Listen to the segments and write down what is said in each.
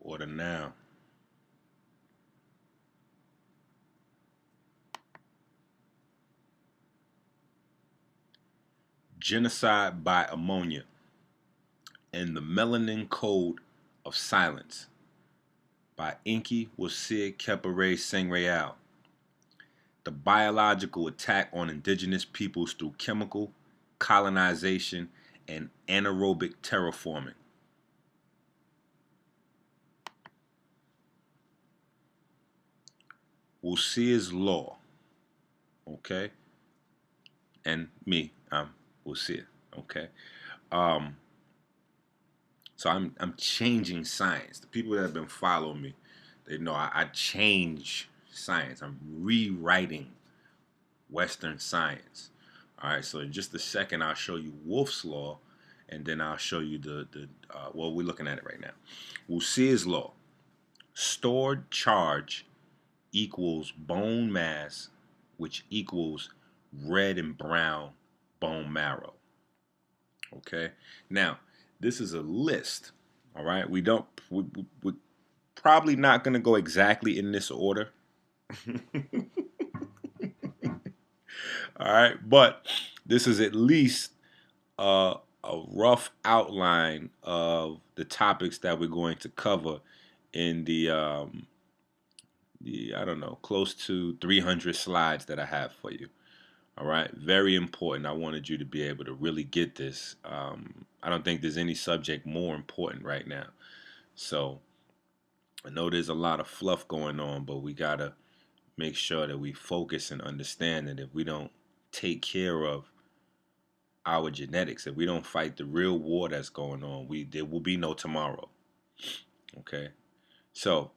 Order now. Genocide by Ammonia and the Melanin Code of Silence by Enqi Wasir Kepere Sengreal. The biological attack on indigenous peoples through chemical colonization and anaerobic terraforming. Wasir's Law. Okay? And me, I'm Wasir. Okay? So I'm changing science. The people that have been following me, they know I change science. I'm rewriting Western science. All right, so in just a second, I'll show you Wolff's Law, and then I'll show you well, we're looking at it right now. Wasir's Law. Stored charge equals bone mass, which equals red and brown bone marrow. Okay, now this is a list. All right, we're probably not going to go exactly in this order. All right, but this is at least a rough outline of the topics that we're going to cover in the I don't know, close to 300 slides that I have for you. All right, very important. I wanted you to be able to really get this. I don't think there's any subject more important right now. So I know there's a lot of fluff going on, but we gotta make sure that we focus and understand that if we don't take care of our genetics, if we don't fight the real war that's going on, there will be no tomorrow. Okay, so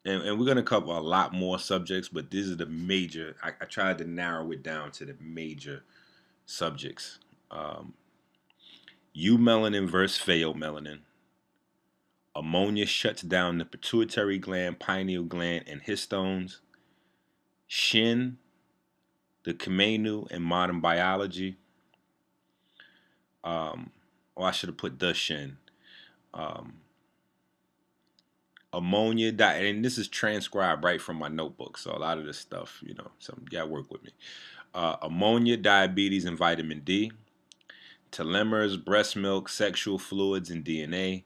and we're gonna cover a lot more subjects, but these are the major. I tried to narrow it down to the major subjects. Eumelanin versus pheomelanin. Ammonia shuts down the pituitary gland, pineal gland, and histones. Shin the Kamenu and modern biology. Or I should have put the Shin. Um, Ammonia, and this is transcribed right from my notebook. So a lot of this stuff, so you gotta work with me. Ammonia, diabetes, and vitamin D. Telomeres, breast milk, sexual fluids, and DNA.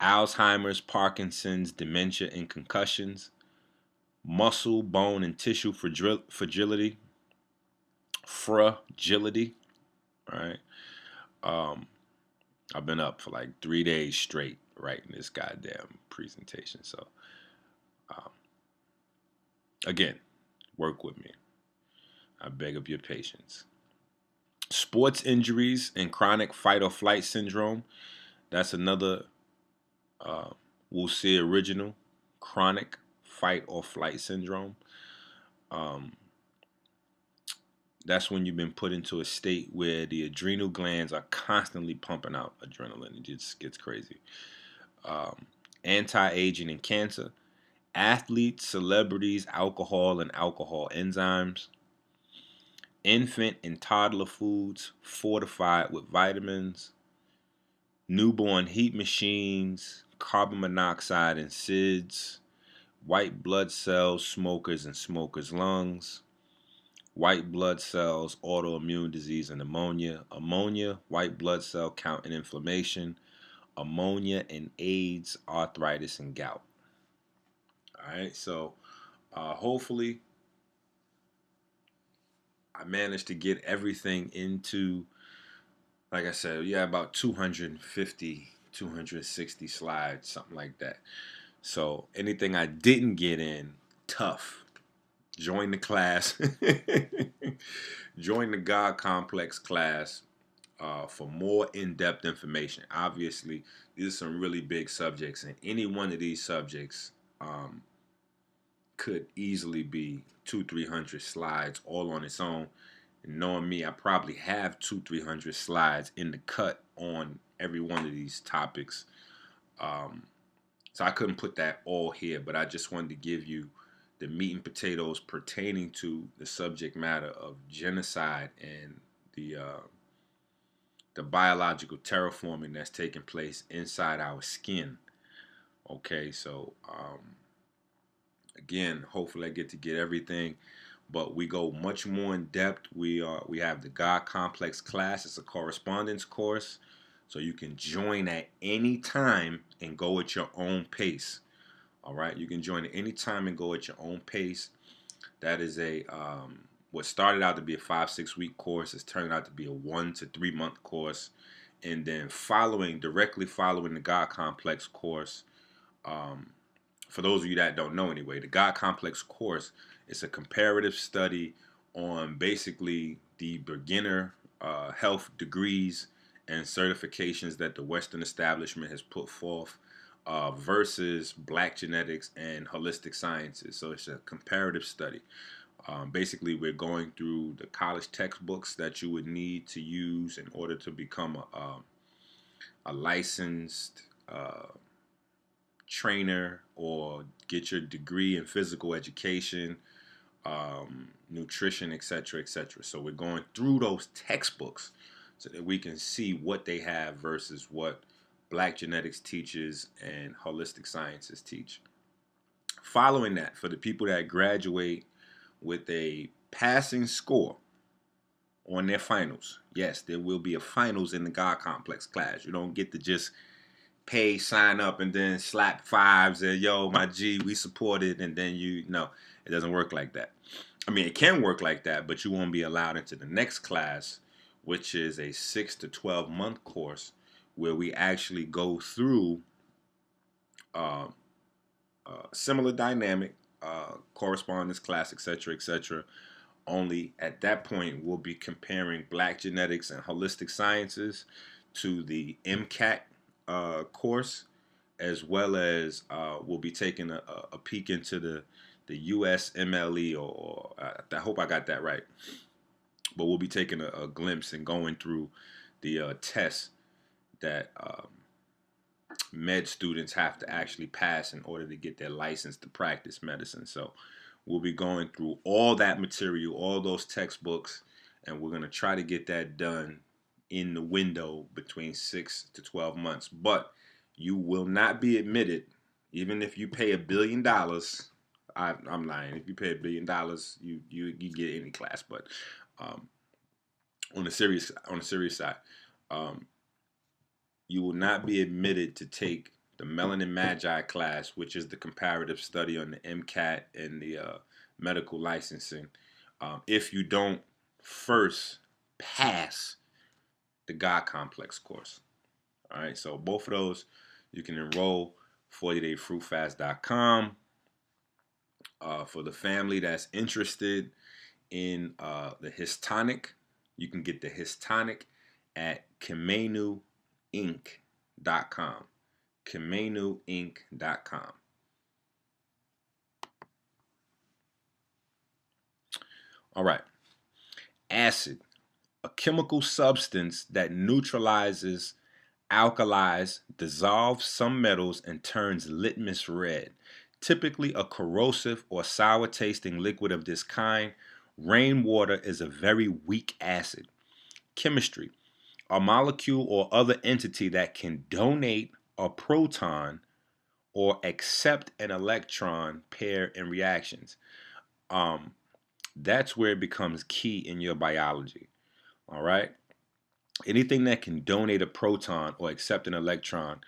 Alzheimer's, Parkinson's, dementia, and concussions. Muscle, bone, and tissue fragility. Fragility. All right. Um, I've been up for like 3 days straight writing this goddamn presentation. So, um, again, work with me. I beg of your patience. Sports injuries and chronic fight or flight syndrome. That's another we'll see original chronic fight or flight syndrome. Um, that's when you've been put into a state where the adrenal glands are constantly pumping out adrenaline. It just gets crazy. Anti-aging and cancer. Athletes, celebrities, alcohol and alcohol enzymes. Infant and toddler foods fortified with vitamins. Newborn heat machines, carbon monoxide and SIDS. White blood cells, smokers and smokers' lungs. White blood cells, autoimmune disease and ammonia, white blood cell count and inflammation, ammonia and AIDS, arthritis and gout. All right, so hopefully I managed to get everything into, like I said, about 250, 260 slides, something like that. So anything I didn't get in, tough. Join the class. Join the God Complex class for more in-depth information. Obviously, these are some really big subjects, and any one of these subjects could easily be 200-300 slides all on its own. And knowing me, I probably have 200-300 slides in the cut on every one of these topics. So I couldn't put that all here, but I just wanted to give you the meat and potatoes pertaining to the subject matter of genocide and the biological terraforming that's taking place inside our skin. Okay, so again, hopefully I get to get everything, but we go much more in depth. We have the God Complex class. It's a correspondence course, so you can join at any time and go at your own pace. All right, you can join at any time and go at your own pace. That is what started out to be a 5-6 week course has turned out to be a 1 to 3 month course, and then directly following the God Complex course. For those of you that don't know, anyway, the God Complex course is a comparative study on basically the beginner health degrees and certifications that the Western establishment has put forth versus black genetics and holistic sciences. So it's a comparative study. Basically, we're going through the college textbooks that you would need to use in order to become a licensed trainer or get your degree in physical education, nutrition, etc., etc. So we're going through those textbooks so that we can see what they have versus what black genetics teaches and holistic sciences teach. Following that, for the people that graduate with a passing score on their finals, yes, there will be a finals in the God Complex class. You don't get to just pay, sign up, and then slap fives and yo, my G, we support it, and then no, it doesn't work like that. I mean, it can work like that, but you won't be allowed into the next class, which is a 6 to 12 month course where we actually go through similar dynamic, correspondence class, etc., etc. Only at that point, we'll be comparing black genetics and holistic sciences to the MCAT course, as well as we'll be taking a peek into the USMLE, or I hope I got that right. But we'll be taking a glimpse and going through the tests that med students have to actually pass in order to get their license to practice medicine. So we'll be going through all that material, all those textbooks, and we're going to try to get that done in the window between 6 to 12 months. But you will not be admitted, even if you pay $1 billion. I'm lying. If you pay $1 billion, you get any class. But um, on the serious side, um, you will not be admitted to take the Melanin Magi class, which is the comparative study on the MCAT and the medical licensing, if you don't first pass the God Complex course. All right, so both of those you can enroll 40dayfruitfast.com. For the family that's interested in the histonic, you can get the histonic at KimenuInc.com. KimenuInc.com. All right. Acid, a chemical substance that neutralizes, alkalizes, dissolves some metals, and turns litmus red. Typically a corrosive or sour tasting liquid of this kind, rainwater is a very weak acid. Chemistry, a molecule or other entity that can donate a proton or accept an electron pair in reactions. That's where it becomes key in your biology. All right. Anything that can donate a proton or accept an electron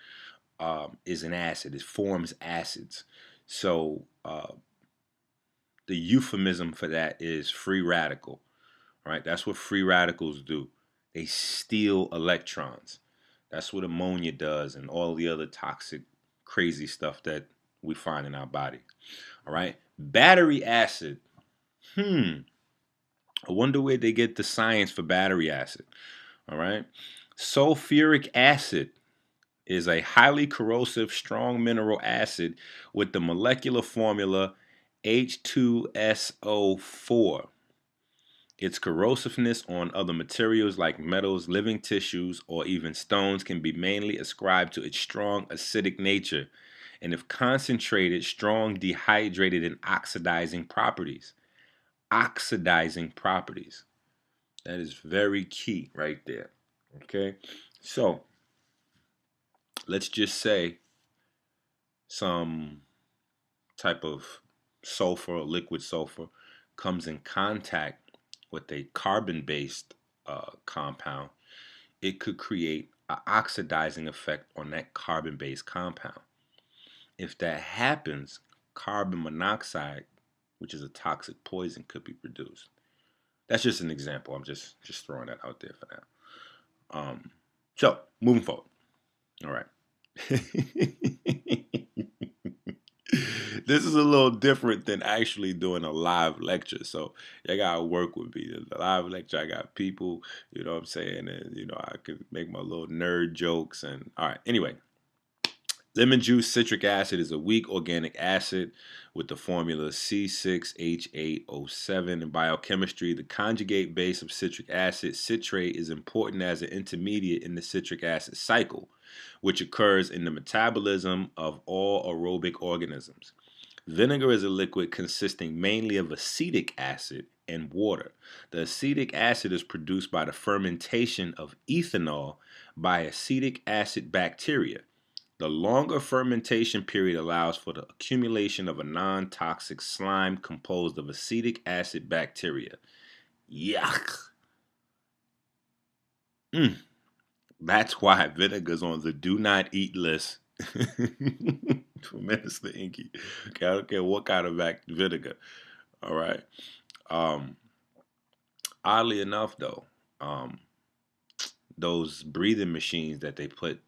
is an acid. It forms acids. So the euphemism for that is free radical. All right. That's what free radicals do. They steal electrons. That's what ammonia does and all the other toxic, crazy stuff that we find in our body. All right. Battery acid. I wonder where they get the science for battery acid. All right. Sulfuric acid is a highly corrosive, strong mineral acid with the molecular formula H2SO4. Its corrosiveness on other materials like metals, living tissues, or even stones can be mainly ascribed to its strong acidic nature and, if concentrated, strong dehydrated and oxidizing properties. Oxidizing properties. That is very key right there. Okay? So, let's just say some type of sulfur or liquid sulfur comes in contact with a carbon-based compound. It could create an oxidizing effect on that carbon-based compound. If that happens, carbon monoxide, which is a toxic poison, could be produced. That's just an example. I'm just throwing that out there for now. So moving forward. All right. This is a little different than actually doing a live lecture. So you gotta work with me. The live lecture, I got people, you know what I'm saying? And I could make my little nerd jokes and all right. Anyway. Lemon juice citric acid is a weak organic acid with the formula C6H8O7. In biochemistry, the conjugate base of citric acid, citrate, is important as an intermediate in the citric acid cycle, which occurs in the metabolism of all aerobic organisms. Vinegar is a liquid consisting mainly of acetic acid and water. The acetic acid is produced by the fermentation of ethanol by acetic acid bacteria. The longer fermentation period allows for the accumulation of a non-toxic slime composed of acetic acid bacteria. Yuck. That's why vinegar's on the do not eat list for Minister Enqi. Okay, I don't care what kind of vinegar. All right. Oddly enough, though, those breathing machines that they put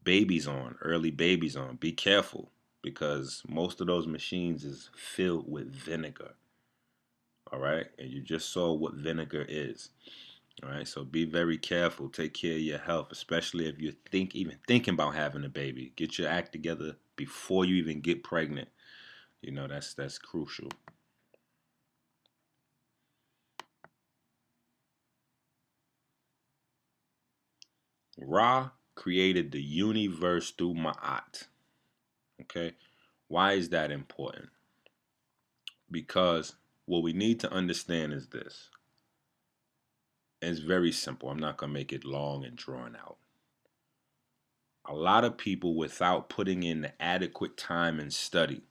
babies on, early babies on, be careful because most of those machines is filled with vinegar. All right, and you just saw what vinegar is. All right, so be very careful. Take care of your health, especially if you're even thinking about having a baby. Get your act together before you even get pregnant. That's crucial. Ra created the universe through Ma'at. Okay, why is that important? Because what we need to understand is this. And it's very simple. I'm not going to make it long and drawn out. A lot of people, without putting in the adequate time and study,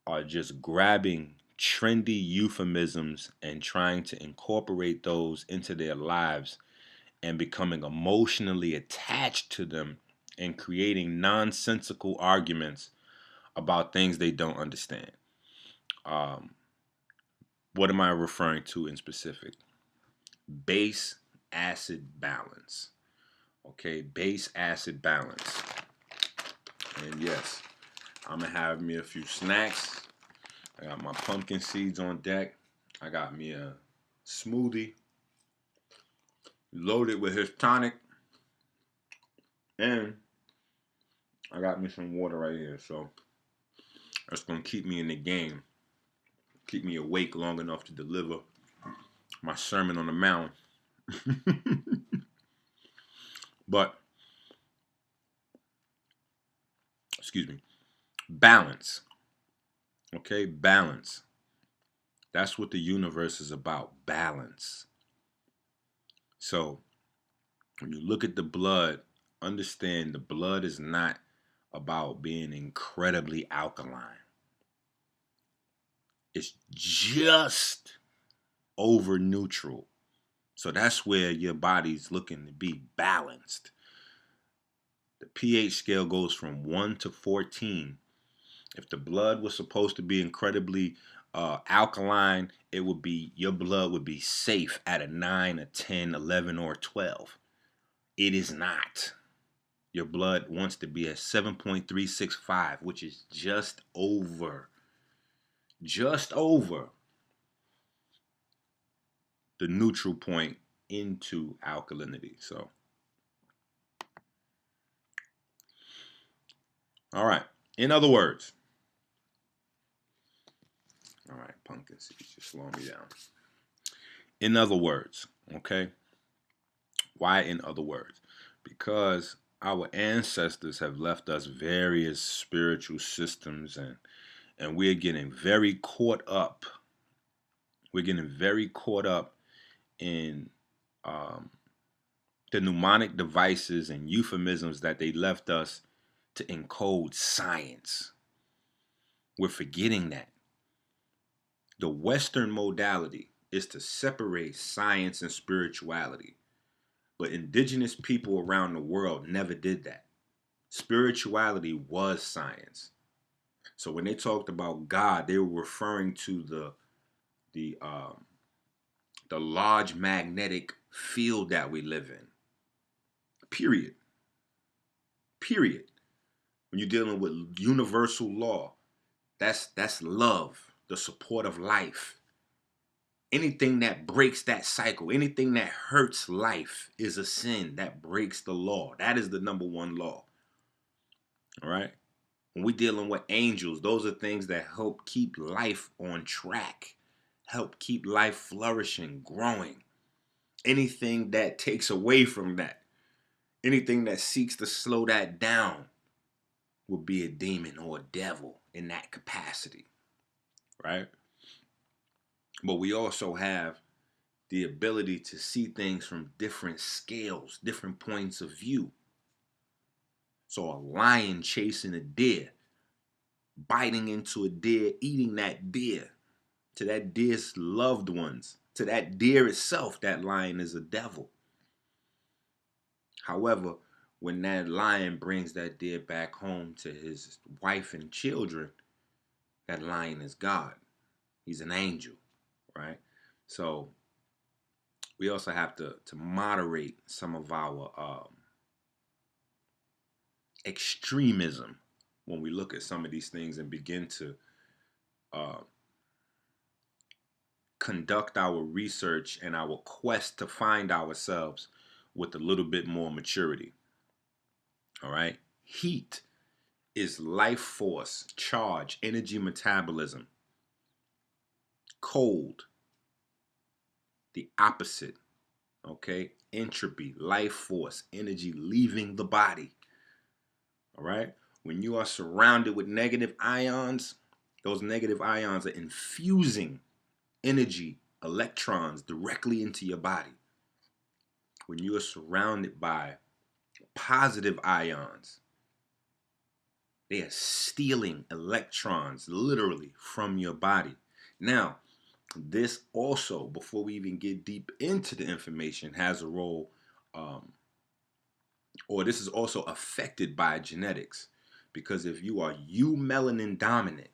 are just grabbing trendy euphemisms and trying to incorporate those into their lives and becoming emotionally attached to them and creating nonsensical arguments about things they don't understand. What am I referring to in specific? Base acid balance. Okay, base acid balance. And yes, I'm going to have me a few snacks. I got my pumpkin seeds on deck. I got me a smoothie loaded with his tonic. And I got me some water right here. So that's going to keep me in the game. Keep me awake long enough to deliver my Sermon on the Mount. But, excuse me, balance. Okay, balance. That's what the universe is about, balance. So when you look at the blood, understand the blood is not about being incredibly alkaline. It's just over neutral. So that's where your body's looking to be balanced. The pH scale goes from 1 to 14. If the blood was supposed to be incredibly alkaline, your blood would be safe at a 9, a 10, 11, or 12. It is not. Your blood wants to be at 7.365, which is just over the neutral point into alkalinity. So, all right. In other words, all right, pumpkin seeds, just slow me down. In other words, okay? Why in other words? Because our ancestors have left us various spiritual systems, and we're getting very caught up. We're getting very caught up in the mnemonic devices and euphemisms that they left us to encode science. We're forgetting that. The Western modality is to separate science and spirituality. But indigenous people around the world never did that. Spirituality was science. So when they talked about God, they were referring to the large magnetic field that we live in. Period. Period. When you're dealing with universal law, that's love, the support of life. Anything that breaks that cycle, anything that hurts life is a sin that breaks the law. That is the number one law. All right? When we're dealing with angels, those are things that help keep life on track, help keep life flourishing, growing. Anything that takes away from that, anything that seeks to slow that down will be a demon or a devil in that capacity, right? But we also have the ability to see things from different scales, different points of view. So a lion chasing a deer, biting into a deer, eating that deer, to that deer's loved ones, to that deer itself, that lion is a devil. However, when that lion brings that deer back home to his wife and children, that lion is God. He's an angel, right? So we also have to moderate some of our extremism when we look at some of these things and begin to conduct our research and our quest to find ourselves with a little bit more maturity. All right? Heat is life force, charge, energy metabolism. Cold, the opposite. Okay? Entropy, life force, energy leaving the body. All right? When you are surrounded with negative ions, Those negative ions are infusing energy, electrons directly into your body. When you are surrounded by positive ions, they are stealing electrons literally from your body. Now, this also, before we even get deep into the information, has a role, or this is also affected by genetics. Because if you are melanin dominant,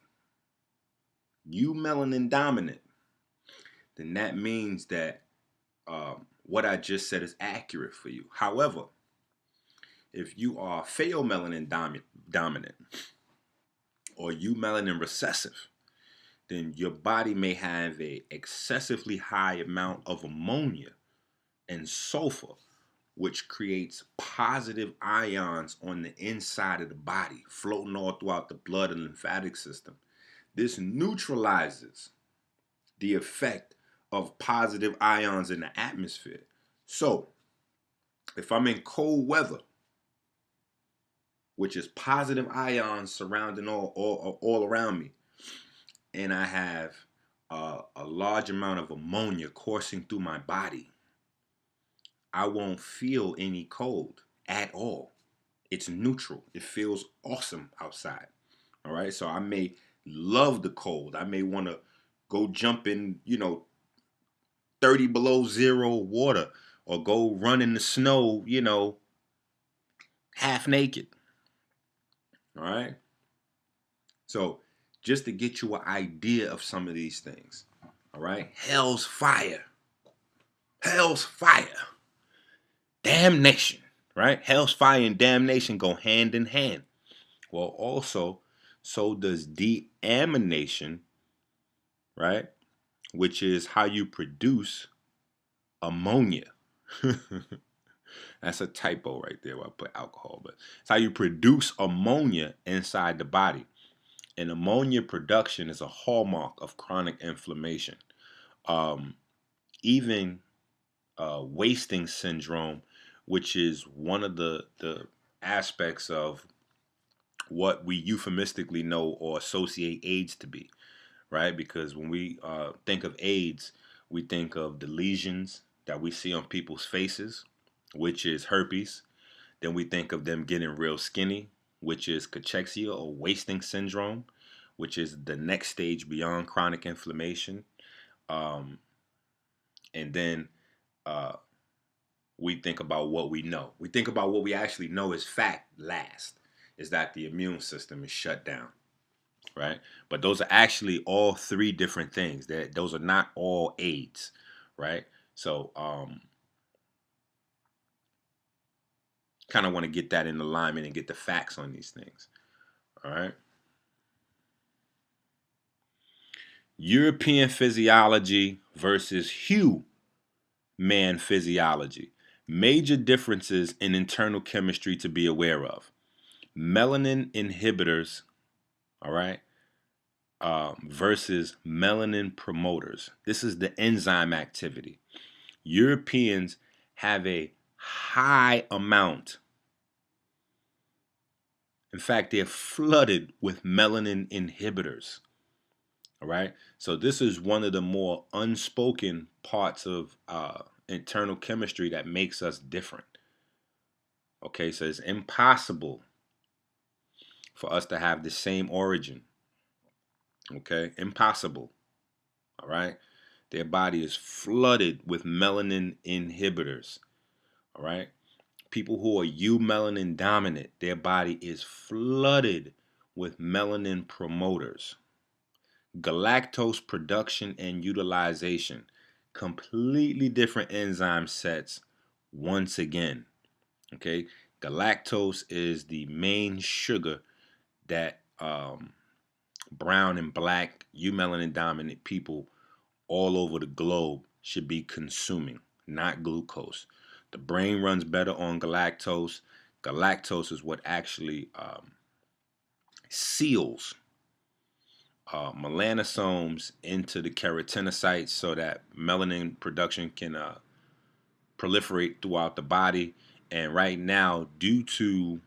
then that means that what I just said is accurate for you. However, if you are pheomelanin dominant or melanin recessive, then your body may have a excessively high amount of ammonia and sulfur, which creates positive ions on the inside of the body, floating all throughout the blood and lymphatic system. This neutralizes the effect of positive ions in the atmosphere. So, if I'm in cold weather, which is positive ions surrounding all around me, and I have a large amount of ammonia coursing through my body, I won't feel any cold at all. It's neutral. It feels awesome outside. All right. So I may love the cold. I may want to go jump in, 30 below zero water or go run in the snow, half naked. All right. So just to get you an idea of some of these things. All right. Hell's fire. Hell's fire. Damnation. Right. Hell's fire and damnation go hand in hand. Well, also, so does deamination, right? Which is how you produce ammonia. That's a typo right there where I put alcohol, but it's how you produce ammonia inside the body. And ammonia production is a hallmark of chronic inflammation. Even wasting syndrome, which is one of the aspects of what we euphemistically know or associate AIDS to be, right? Because when we think of AIDS, we think of the lesions that we see on people's faces, which is herpes. Then we think of them getting real skinny, which is cachexia or wasting syndrome, which is the next stage beyond chronic inflammation. And then we think about what we know. We think about what we actually know is fact last, is that the immune system is shut down, right? But those are actually all three different things. Those are not all AIDS, right? So kind of want to get that in alignment and get the facts on these things, all right? European physiology versus human physiology. Major differences in internal chemistry to be aware of. Melanin inhibitors, all right, versus melanin promoters. This is the enzyme activity. Europeans have a high amount. In fact, they're flooded with melanin inhibitors. All right. So this is one of the more unspoken parts of internal chemistry that makes us different. Okay. So it's impossible for us to have the same origin. Okay. Impossible. All right. Their body is flooded with melanin inhibitors. All right. People who are eumelanin dominant, their body is flooded with melanin promoters. Galactose production and utilization, completely different enzyme sets once again. Okay, galactose is the main sugar that brown and black eumelanin dominant people all over the globe should be consuming, not glucose. The brain runs better on galactose. Galactose is what actually seals melanosomes into the keratinocytes so that melanin production can proliferate throughout the body. And right now, due to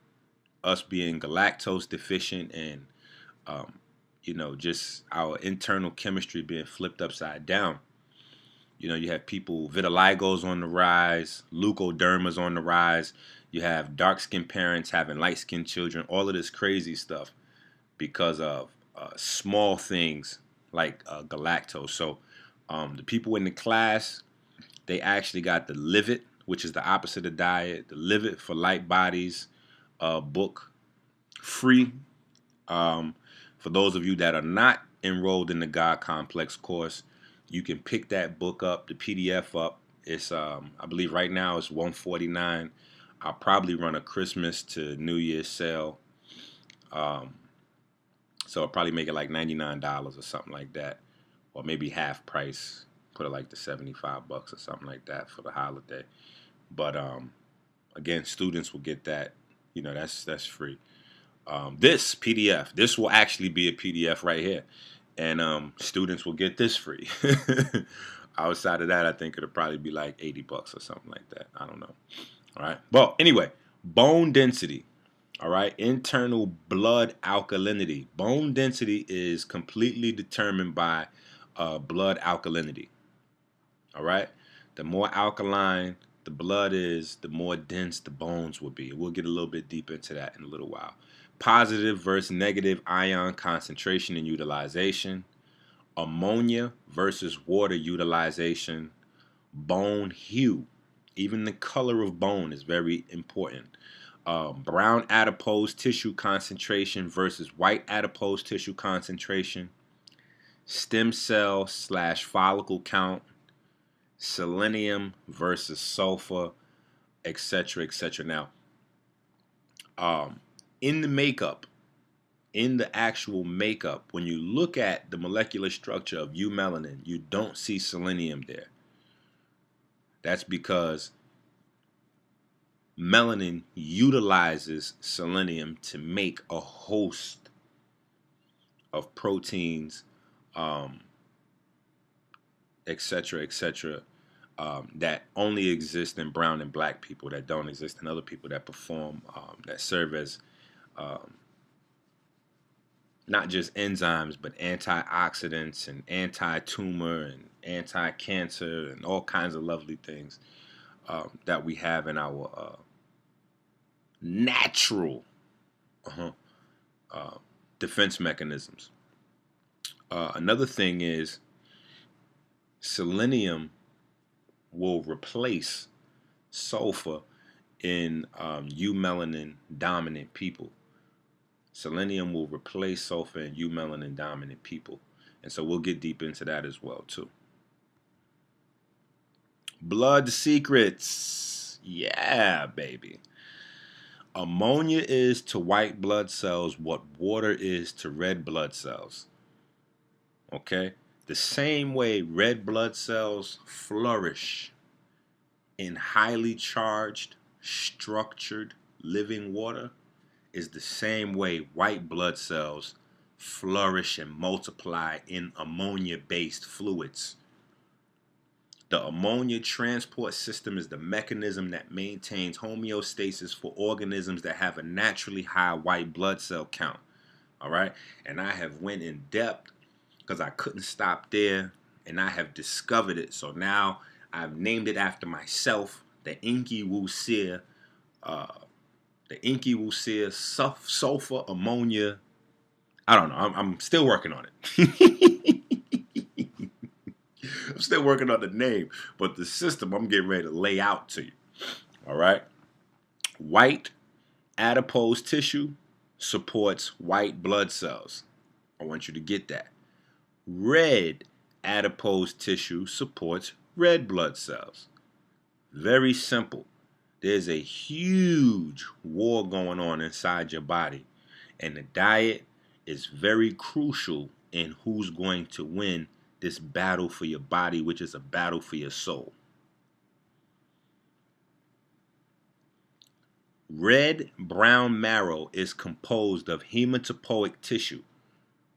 us being galactose deficient and just our internal chemistry being flipped upside down. You have people, vitiligo's on the rise, leukoderma's on the rise. You have dark-skinned parents having light-skinned children, all of this crazy stuff because of small things like galactose. So the people in the class, they actually got the Live It, which is the opposite of diet, the Live It for Light Bodies book free. For those of you that are not enrolled in the God Complex course, you can pick that book up, the PDF up. It's I believe right now it's $149. I'll probably run a Christmas to New Year's sale. So I'll probably make it like $99 or something like that, or maybe half price. Put it like to $75 or something like that for the holiday. But again, students will get that. That's free. This PDF, this will actually be a PDF right here, and students will get this free. Outside of that, I think it'll probably be like $80 or something like that. I don't know. All right. Well, anyway, bone density. All right. Internal blood alkalinity. Bone density is completely determined by blood alkalinity. All right. The more alkaline the blood is, the more dense the bones will be. We'll get a little bit deep into that in a little while. Positive versus negative ion concentration and utilization. Ammonia versus water utilization. Bone hue. Even the color of bone is very important. Brown adipose tissue concentration versus white adipose tissue concentration. Stem cell / follicle count. Selenium versus sulfur, etc., etc. Now, in the makeup, in the actual makeup, when you look at the molecular structure of melanin, you don't see selenium there. That's because melanin utilizes selenium to make a host of proteins, etc., etc., that only exist in brown and black people, that don't exist in other people, that perform, that serve as not just enzymes, but antioxidants and anti-tumor and anti-cancer and all kinds of lovely things that we have in our natural defense mechanisms. Another thing is selenium will replace sulfur in eumelanin dominant people. Selenium will replace sulfur in eumelanin dominant people. And so we'll get deep into that as well too. Blood secrets. Yeah, baby. Ammonia is to white blood cells what water is to red blood cells. Okay? The same way red blood cells flourish in highly charged, structured, living water is the same way white blood cells flourish and multiply in ammonia-based fluids. The ammonia transport system is the mechanism that maintains homeostasis for organisms that have a naturally high white blood cell count. All right? And I have went in depth because I couldn't stop there, and I have discovered it. So now I've named it after myself, the Enqi sulfur ammonia. I don't know. I'm still working on it. I'm still working on the name, but the system I'm getting ready to lay out to you. All right. White adipose tissue supports white blood cells. I want you to get that. Red adipose tissue supports red blood cells. Very simple. There's a huge war going on inside your body, and the diet is very crucial in who's going to win this battle for your body, which is a battle for your soul. Red brown marrow is composed of hematopoietic tissue.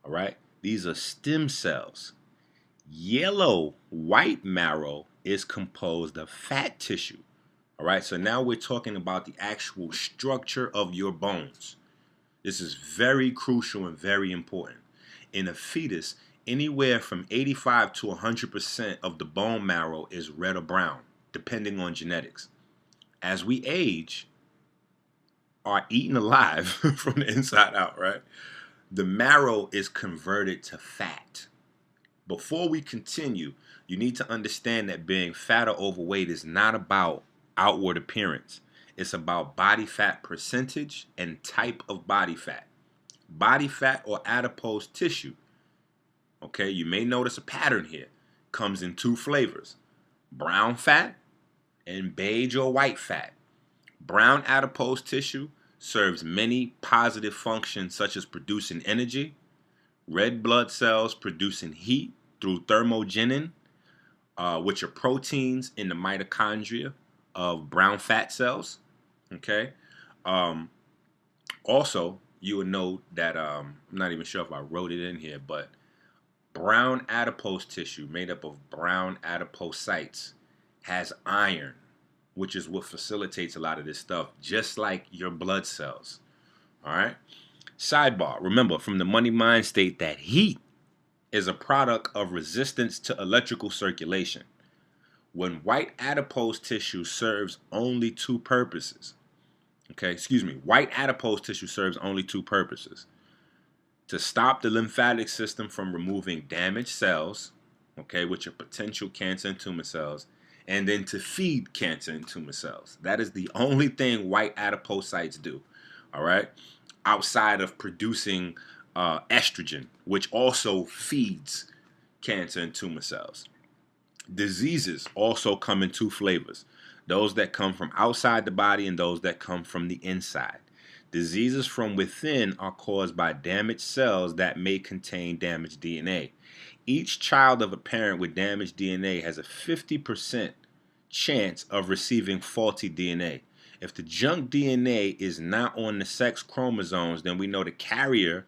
All right? These are stem cells. Yellow white marrow is composed of fat tissue. All right? So now we're talking about the actual structure of your bones. This is very crucial and very important. In a fetus, anywhere from 85 to 100% of the bone marrow is red or brown, depending on genetics. As we age, are eaten alive from the inside out, right? The marrow is converted to fat. Before we continue, you need to understand that being fat or overweight is not about outward appearance. It's about body fat percentage and type of body fat. Body fat or adipose tissue. Okay, you may notice a pattern here. Comes in two flavors: brown fat and beige or white fat. Brown adipose tissue serves many positive functions such as producing energy, red blood cells producing heat through thermogenin, which are proteins in the mitochondria of brown fat cells. Okay. Um, Also, you would know that I'm not even sure if I wrote it in here, but brown adipose tissue made up of brown adipocytes has iron, which is what facilitates a lot of this stuff, just like your blood cells. All right. Sidebar, remember from the money mind state that heat is a product of resistance to electrical circulation. When white adipose tissue serves only two purposes. White adipose tissue serves only two purposes: to stop the lymphatic system from removing damaged cells, okay, which are potential cancer and tumor cells, and then to feed cancer and tumor cells. That is the only thing white adipocytes do, all right, outside of producing estrogen, which also feeds cancer and tumor cells. Diseases also come in two flavors: those that come from outside the body and those that come from the inside. Diseases from within are caused by damaged cells that may contain damaged DNA. Each child of a parent with damaged DNA has a 50% chance of receiving faulty DNA. If the junk DNA is not on the sex chromosomes, then we know the carrier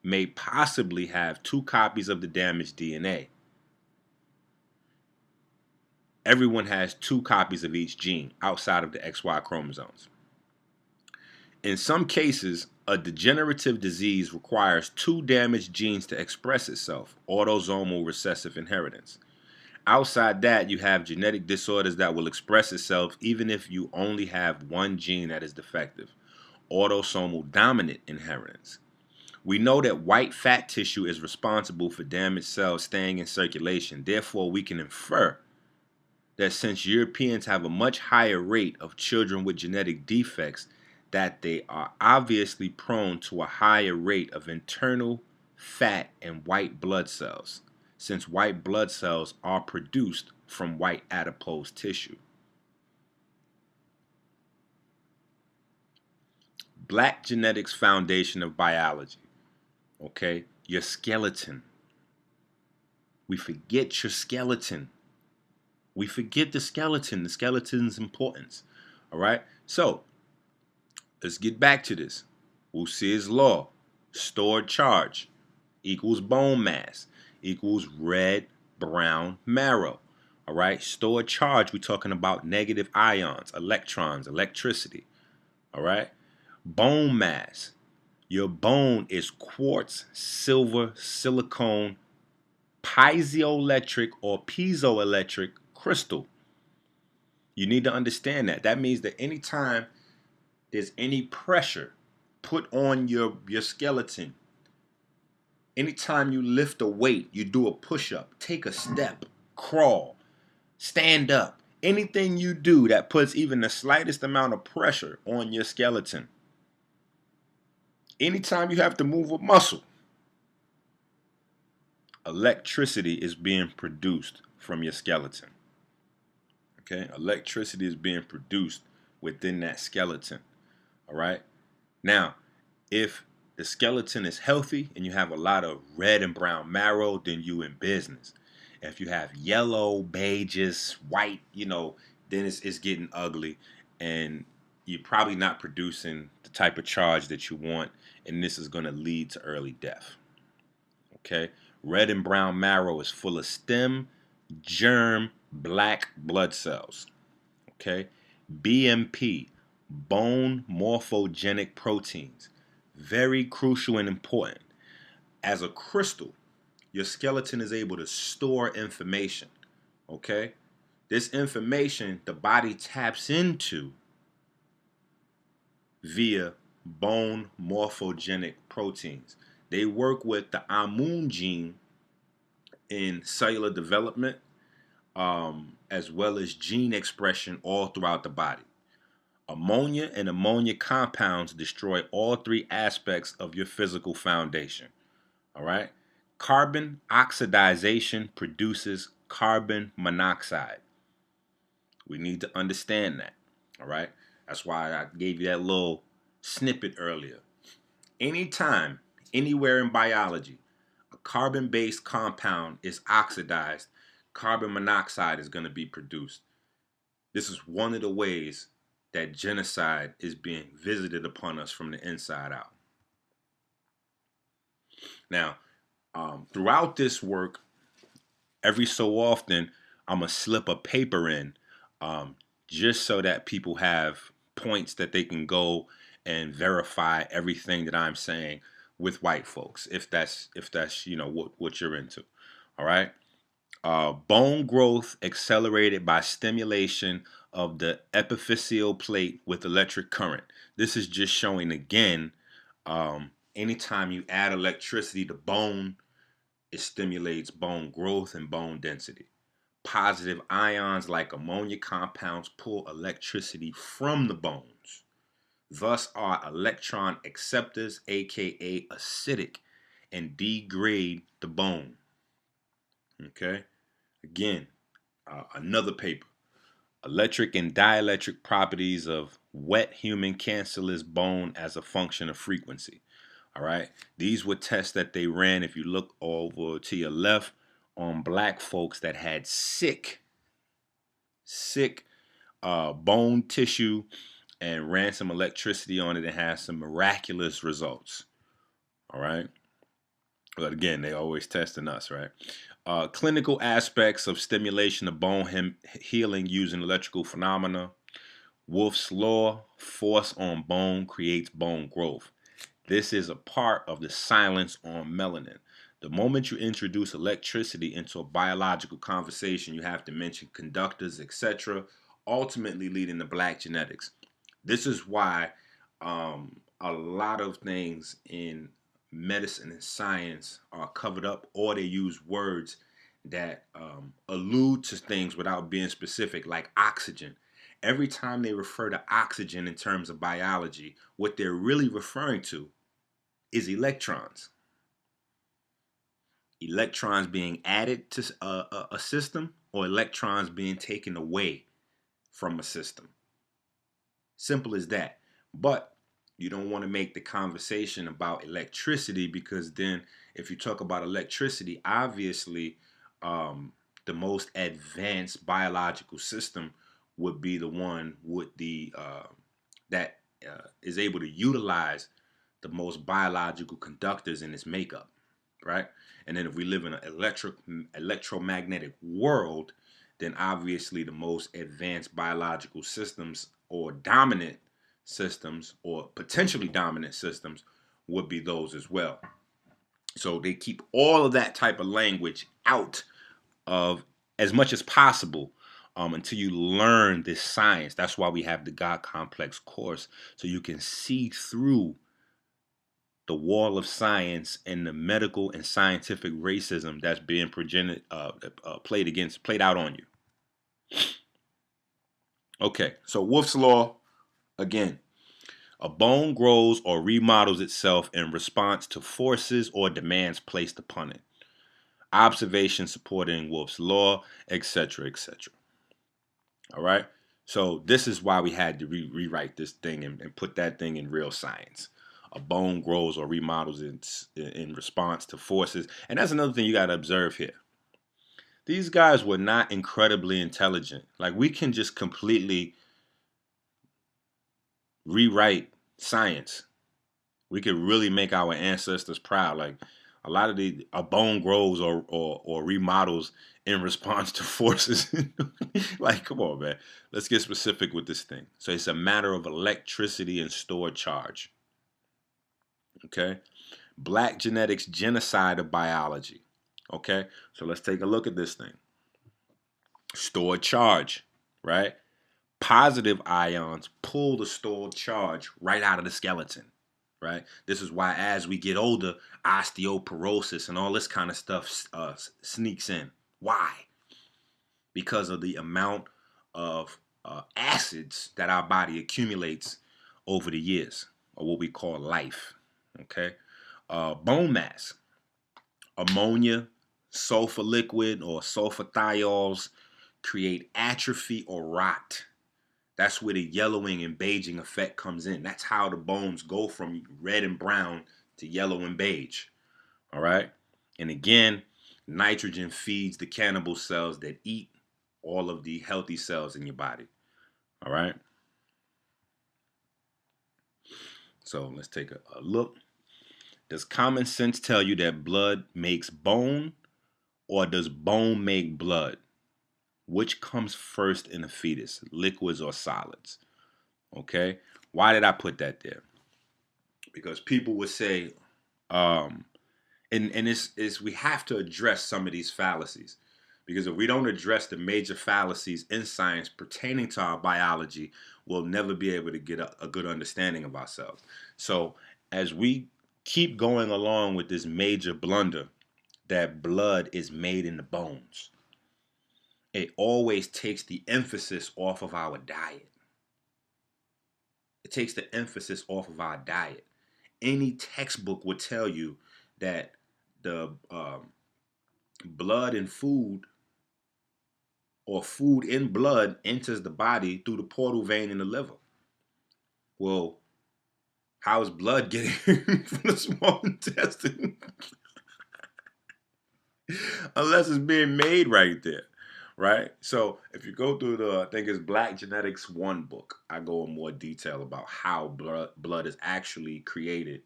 may possibly have two copies of the damaged DNA. Everyone has two copies of each gene outside of the XY chromosomes. In some cases, a degenerative disease requires two damaged genes to express itself, autosomal recessive inheritance. Outside that, you have genetic disorders that will express itself even if you only have one gene that is defective, autosomal dominant inheritance. We know that white fat tissue is responsible for damaged cells staying in circulation. Therefore, we can infer that since Europeans have a much higher rate of children with genetic defects, that they are obviously prone to a higher rate of internal fat and white blood cells, since white blood cells are produced from white adipose tissue. Black genetics foundation of biology. Okay, your skeleton. We forget your skeleton. We forget the skeleton. The skeleton's importance. All right, so let's get back to this. Wussier's law: stored charge equals bone mass equals red, brown marrow. All right, stored charge, we're talking about negative ions, electrons, electricity. All right, bone mass. Your bone is quartz, silver, silicone, piezoelectric or piezoelectric crystal. You need to understand that. That means that anytime there's any pressure put on your skeleton, anytime you lift a weight, you do a push-up, take a step, crawl, stand up, anything you do that puts even the slightest amount of pressure on your skeleton, anytime you have to move a muscle, electricity is being produced from your skeleton. Okay, electricity is being produced within that skeleton. All right, now if the skeleton is healthy and you have a lot of red and brown marrow, then you in business. If you have yellow, beiges, white, then it's getting ugly, and you're probably not producing the type of charge that you want, and this is going to lead to early death. Okay, red and brown marrow is full of stem, germ, black blood cells. Okay, BMP, bone morphogenic proteins, very crucial and important. As a crystal, your skeleton is able to store information. Okay? This information the body taps into via bone morphogenic proteins. They work with the Ammonia gene in cellular development, as well as gene expression all throughout the body. Ammonia and ammonia compounds destroy all three aspects of your physical foundation. All right? Carbon oxidization produces carbon monoxide. We need to understand that. All right? That's why I gave you that little snippet earlier. Anytime, anywhere in biology, a carbon-based compound is oxidized, carbon monoxide is going to be produced. This is one of the ways that genocide is being visited upon us from the inside out. Now, throughout this work, every so often, I'm going to slip a paper in, just so that people have points that they can go and verify everything that I'm saying with white folks, if that's what you're into. All right. Bone growth accelerated by stimulation of the epiphyseal plate with electric current. This is just showing again, anytime you add electricity to bone, it stimulates bone growth and bone density. Positive ions like ammonia compounds pull electricity from the bones. Thus are electron acceptors, aka acidic, and degrade the bone. Okay? Again, another paper. Electric and dielectric properties of wet human cancellous bone as a function of frequency. All right. These were tests that they ran, if you look over to your left, on black folks that had sick bone tissue, and ran some electricity on it and had some miraculous results. All right. But again, they always testing us, right? Clinical aspects of stimulation of bone healing using electrical phenomena. Wolff's law, force on bone creates bone growth. This is a part of the silence on melanin. The moment you introduce electricity into a biological conversation, you have to mention conductors, etc., ultimately leading to black genetics. This is why a lot of things in medicine and science are covered up, or they use words that allude to things without being specific, like oxygen. Every time they refer to oxygen in terms of biology, what they're really referring to is electrons. Electrons being added to a system, or electrons being taken away from a system. Simple as that. But you don't want to make the conversation about electricity, because then if you talk about electricity, obviously the most advanced biological system would be the one with the that is able to utilize the most biological conductors in its makeup, right? And then if we live in an electromagnetic world, then obviously the most advanced biological systems, or dominant systems, or potentially dominant systems, would be those as well. So they keep all of that type of language out of as much as possible, until you learn this science. That's why we have the God Complex course, so you can see through the wall of science and the medical and scientific racism that's being played out on you. Okay, so Wolff's law, again, a bone grows or remodels itself in response to forces or demands placed upon it. Observation supporting Wolff's law, etc., etc. All right, so this is why we had to rewrite this thing and put that thing in real science. A bone grows or remodels in response to forces. And that's another thing you got to observe here. These guys were not incredibly intelligent. Like, we can just completely rewrite science. We could really make our ancestors proud. Like, a lot of a bone grows or remodels in response to forces. Like, come on, man. Let's get specific with this thing. So it's a matter of electricity and stored charge. Okay? Black genetics, genocide of biology. Okay, so let's take a look at this thing. Stored charge, right? Positive ions pull the stored charge right out of the skeleton, right? This is why as we get older, osteoporosis and all this kind of stuff sneaks in. Why? Because of the amount of acids that our body accumulates over the years, or what we call life. Okay, bone mass, ammonia, sulfur liquid, or sulfur thiols create atrophy or rot. That's where the yellowing and beiging effect comes in. That's how the bones go from red and brown to yellow and beige. All right. And again, nitrogen feeds the cannibal cells that eat all of the healthy cells in your body. All right. So let's take a look. Does common sense tell you that blood makes bone, or does bone make blood? Which comes first in a fetus, liquids or solids? Okay. Why did I put that there? Because people would say, um, and it's we have to address some of these fallacies, because if we don't address the major fallacies in science pertaining to our biology, we'll never be able to get a good understanding of ourselves. So as we keep going along with this major blunder that blood is made in the bones, it always takes the emphasis off of our diet. It takes the emphasis off of our diet. Any textbook would tell you that the blood and food, or food in blood, enters the body through the portal vein in the liver. Well, how is blood getting from the small intestine? Unless it's being made right there, right? So if you go through the, I think it's Black Genetics 1 book, I go in more detail about how blood is actually created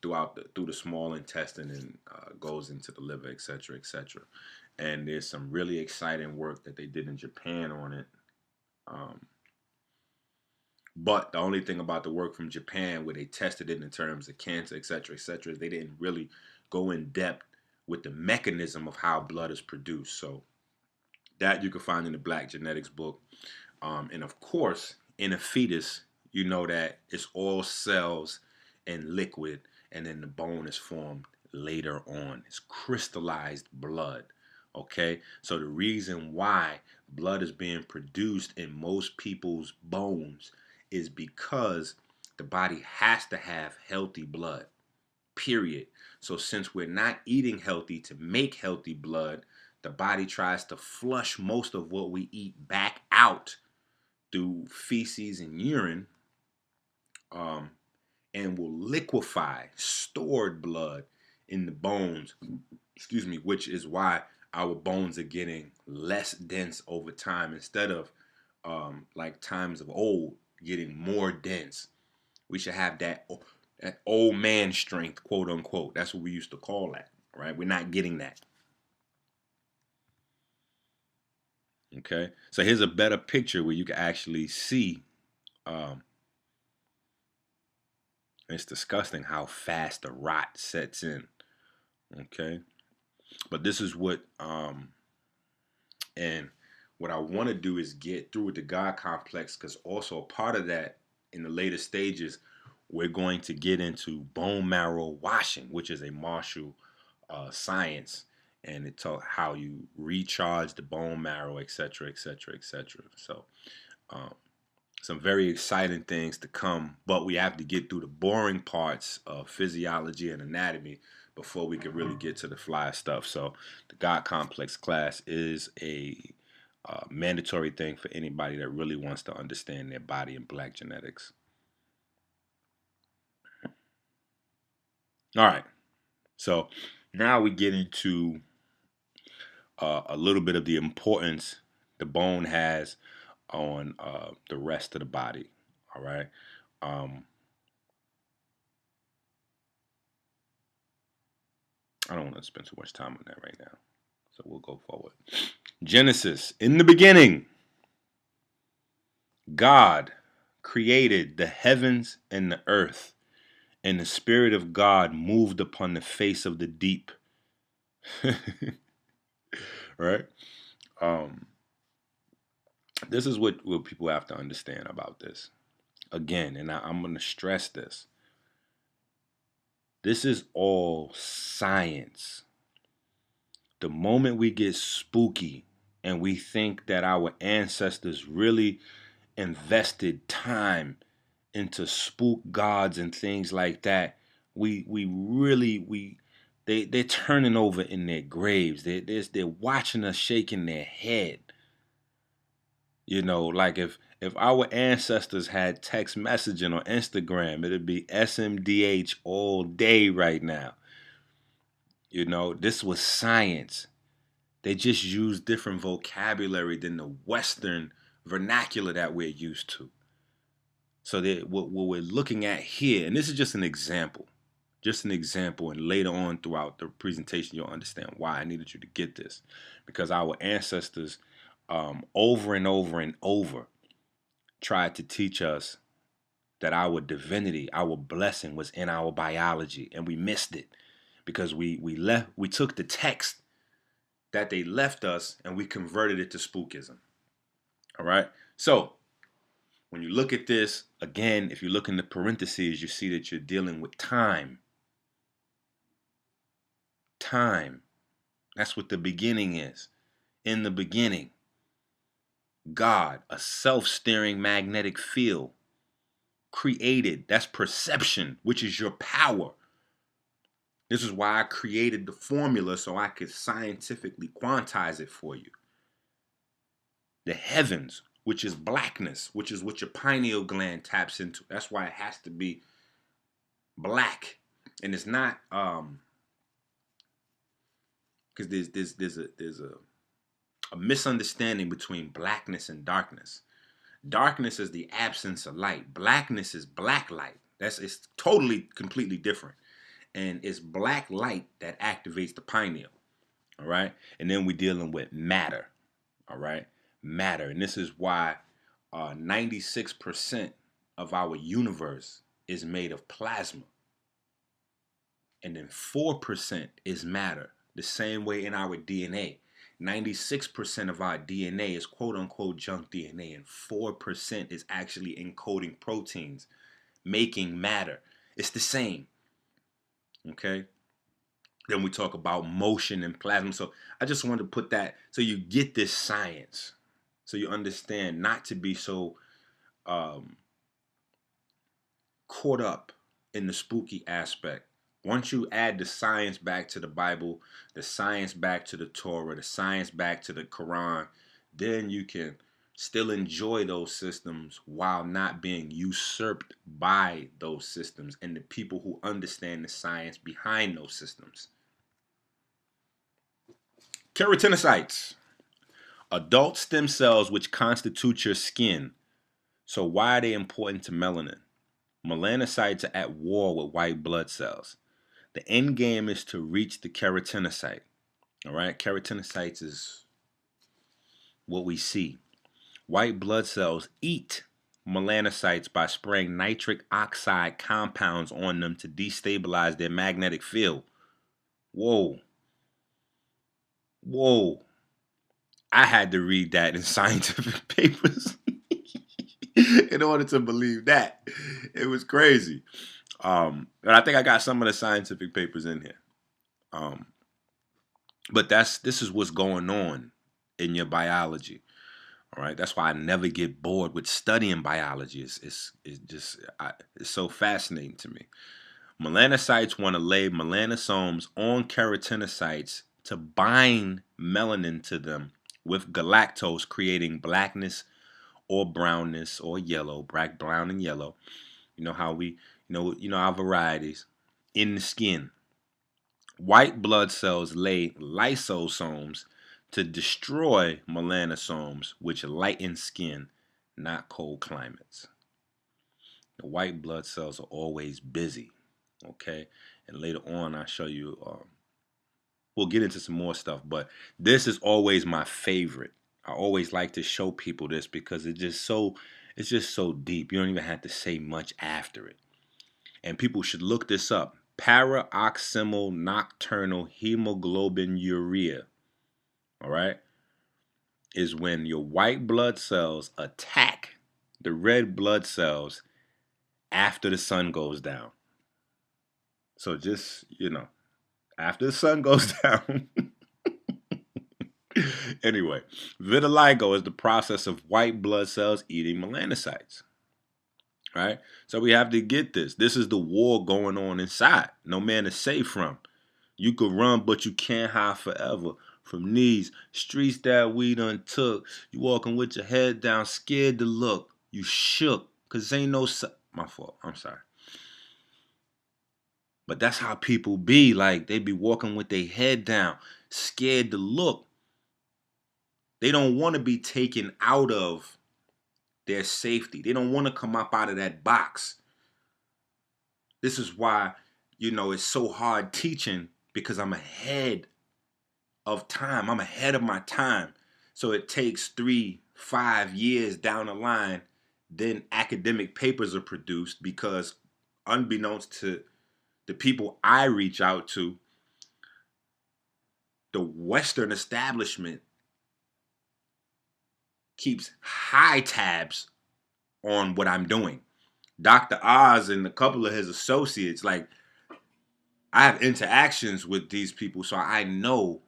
through the small intestine and goes into the liver, etc., etc. And there's some really exciting work that they did in Japan on it. But the only thing about the work from Japan, where they tested it in terms of cancer, etc., etc., they didn't really go in depth with the mechanism of how blood is produced. So that you can find in the Black Genetics book. And of course, in a fetus, you know that it's all cells and liquid, and then the bone is formed later on. It's crystallized blood. Okay, so the reason why blood is being produced in most people's bones is because the body has to have healthy blood, period. So since we're not eating healthy to make healthy blood, the body tries to flush most of what we eat back out through feces and urine, um, and will liquefy stored blood in the bones, excuse me, which is why our bones are getting less dense over time, instead of like times of old getting more dense. We should have that old man strength, quote unquote. That's what we used to call that, right? We're not getting that. Okay, so here's a better picture where you can actually see. Um, it's disgusting how fast the rot sets in. Okay, but this is and what I want to do is get through with the God complex, because also part of that in the later stages, we're going to get into bone marrow washing, which is a martial science, and it taught how you recharge the bone marrow, etc., etc., etc. So, um, some very exciting things to come, but we have to get through the boring parts of physiology and anatomy before we can really get to the fly stuff. So the God complex class is a mandatory thing for anybody that really wants to understand their body and Black genetics. All right, so now we get into a little bit of the importance the bone has on the rest of the body. All right. Um, I don't want to spend too much time on that right now. So we'll go forward. Genesis. In the beginning, God created the heavens and the earth. and the Spirit of God moved upon the face of the deep. Right? Um, this is what people have to understand about this. Again, and I'm going to stress this. This is all science. The moment we get spooky and we think that our ancestors really invested time into spook gods and things like that, they're turning over in their graves. They're watching us shaking their head. You know, like if our ancestors had text messaging or Instagram, it'd be SMDH all day right now. You know, this was science. They just use different vocabulary than the Western vernacular that we're used to. So what we're looking at here, and this is just an example, and later on throughout the presentation, you'll understand why I needed you to get this, because our ancestors, over and over and over, tried to teach us that our divinity, our blessing, was in our biology, and we missed it because we took the text that they left us and we converted it to spookism. All right. So when you look at this, again, if you look in the parentheses, you see that you're dealing with time. Time. That's what the beginning is. In the beginning, God, a self-steering magnetic field, created. That's perception, which is your power. This is why I created the formula so I could scientifically quantize it for you. The heavens, which is blackness, which is what your pineal gland taps into. That's why it has to be black. And it's not because there's a misunderstanding between blackness and darkness. Darkness is the absence of light. Blackness is black light. It's totally completely different. And it's black light that activates the pineal. All right. And then we're dealing with matter. All right. Matter. And this is why 96% of our universe is made of plasma. And then 4% is matter. The same way in our DNA. 96% of our DNA is quote unquote junk DNA, and 4% is actually encoding proteins, making matter. It's the same. Okay? Then we talk about motion and plasma. So I just wanted to put that so you get this science. So you understand not to be so caught up in the spooky aspect. Once you add the science back to the Bible, the science back to the Torah, the science back to the Quran, then you can still enjoy those systems while not being usurped by those systems and the people who understand the science behind those systems. Keratinocytes, adult stem cells which constitute your skin. So why are they important to melanin? Melanocytes are at war with white blood cells. The end game is to reach the keratinocyte. All right, keratinocytes is what we see. White blood cells eat melanocytes by spraying nitric oxide compounds on them to destabilize their magnetic field. Whoa. I had to read that in scientific papers in order to believe that. It was crazy. And I think I got some of the scientific papers in here. But this is what's going on in your biology. All right. That's why I never get bored with studying biology. It's so fascinating to me. Melanocytes want to lay melanosomes on keratinocytes to bind melanin to them with galactose, creating blackness or brownness or yellow, black, brown, and yellow. You know how we, our varieties in the skin. White blood cells lay lysosomes to destroy melanosomes, which lighten skin, not cold climates. The white blood cells are always busy, okay? And later on, I'll show you, we'll get into some more stuff, but this is always my favorite. I always like to show people this because it's just so deep. You don't even have to say much after it. And people should look this up. Paroxysmal nocturnal hemoglobinuria, all right, is when your white blood cells attack the red blood cells after the sun goes down. So just, after the sun goes down. Anyway, vitiligo is the process of white blood cells eating melanocytes. Right? So we have to get this. This is the war going on inside. No man is safe from. You could run, but you can't hide forever from these streets that we done took. You walking with your head down, scared to look. You shook, cause ain't no... My fault. I'm sorry. But that's how people be. Like, they be walking with their head down, scared to look. They don't want to be taken out of their safety. They don't want to come up out of that box. This is why, it's so hard teaching, because I'm ahead of time. I'm ahead of my time. So it takes 3-5 years down the line, then academic papers are produced, because unbeknownst to the people I reach out to, the Western establishment keeps high tabs on what I'm doing. Dr. Oz and a couple of his associates, like, I have interactions with these people, so I know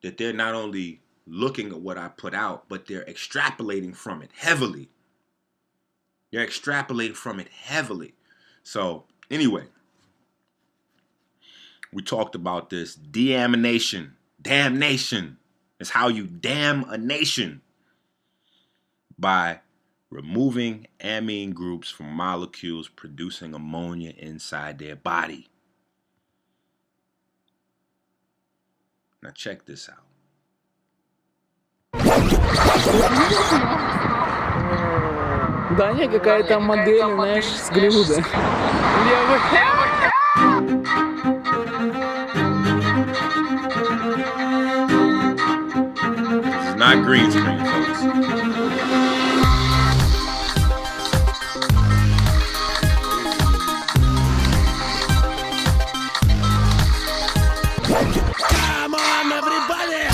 that they're not only looking at what I put out, but they're extrapolating from it heavily. They're extrapolating from it heavily. So, anyway, we talked about this. Deamination. Damnation is how you damn a nation. By removing amine groups from molecules producing ammonia inside their body. Now check this out. Даня какая-то модель, знаешь, с Голливуда. Левый. This is not green screen, folks. Come on, everybody!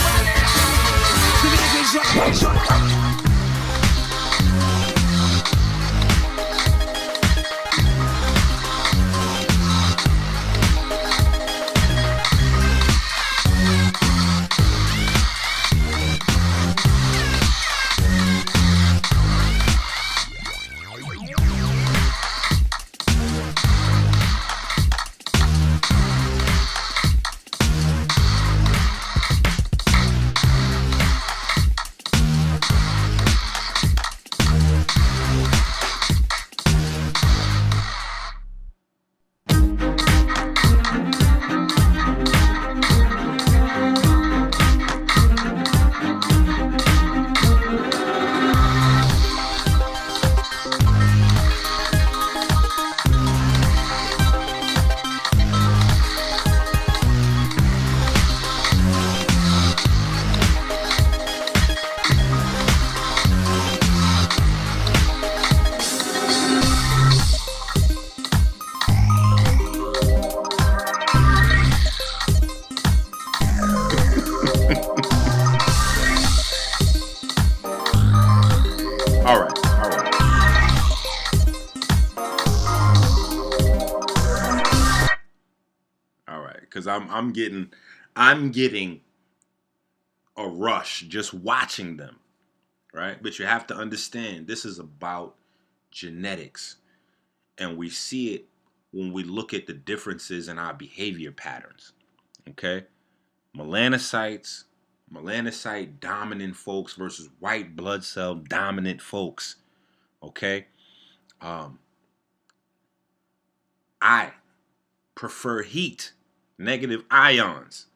Because I'm getting a rush just watching them, right? But you have to understand, this is about genetics, and we see it when we look at the differences in our behavior patterns. Okay, melanocyte dominant folks versus white blood cell dominant folks. Okay, I prefer heat. Negative ions.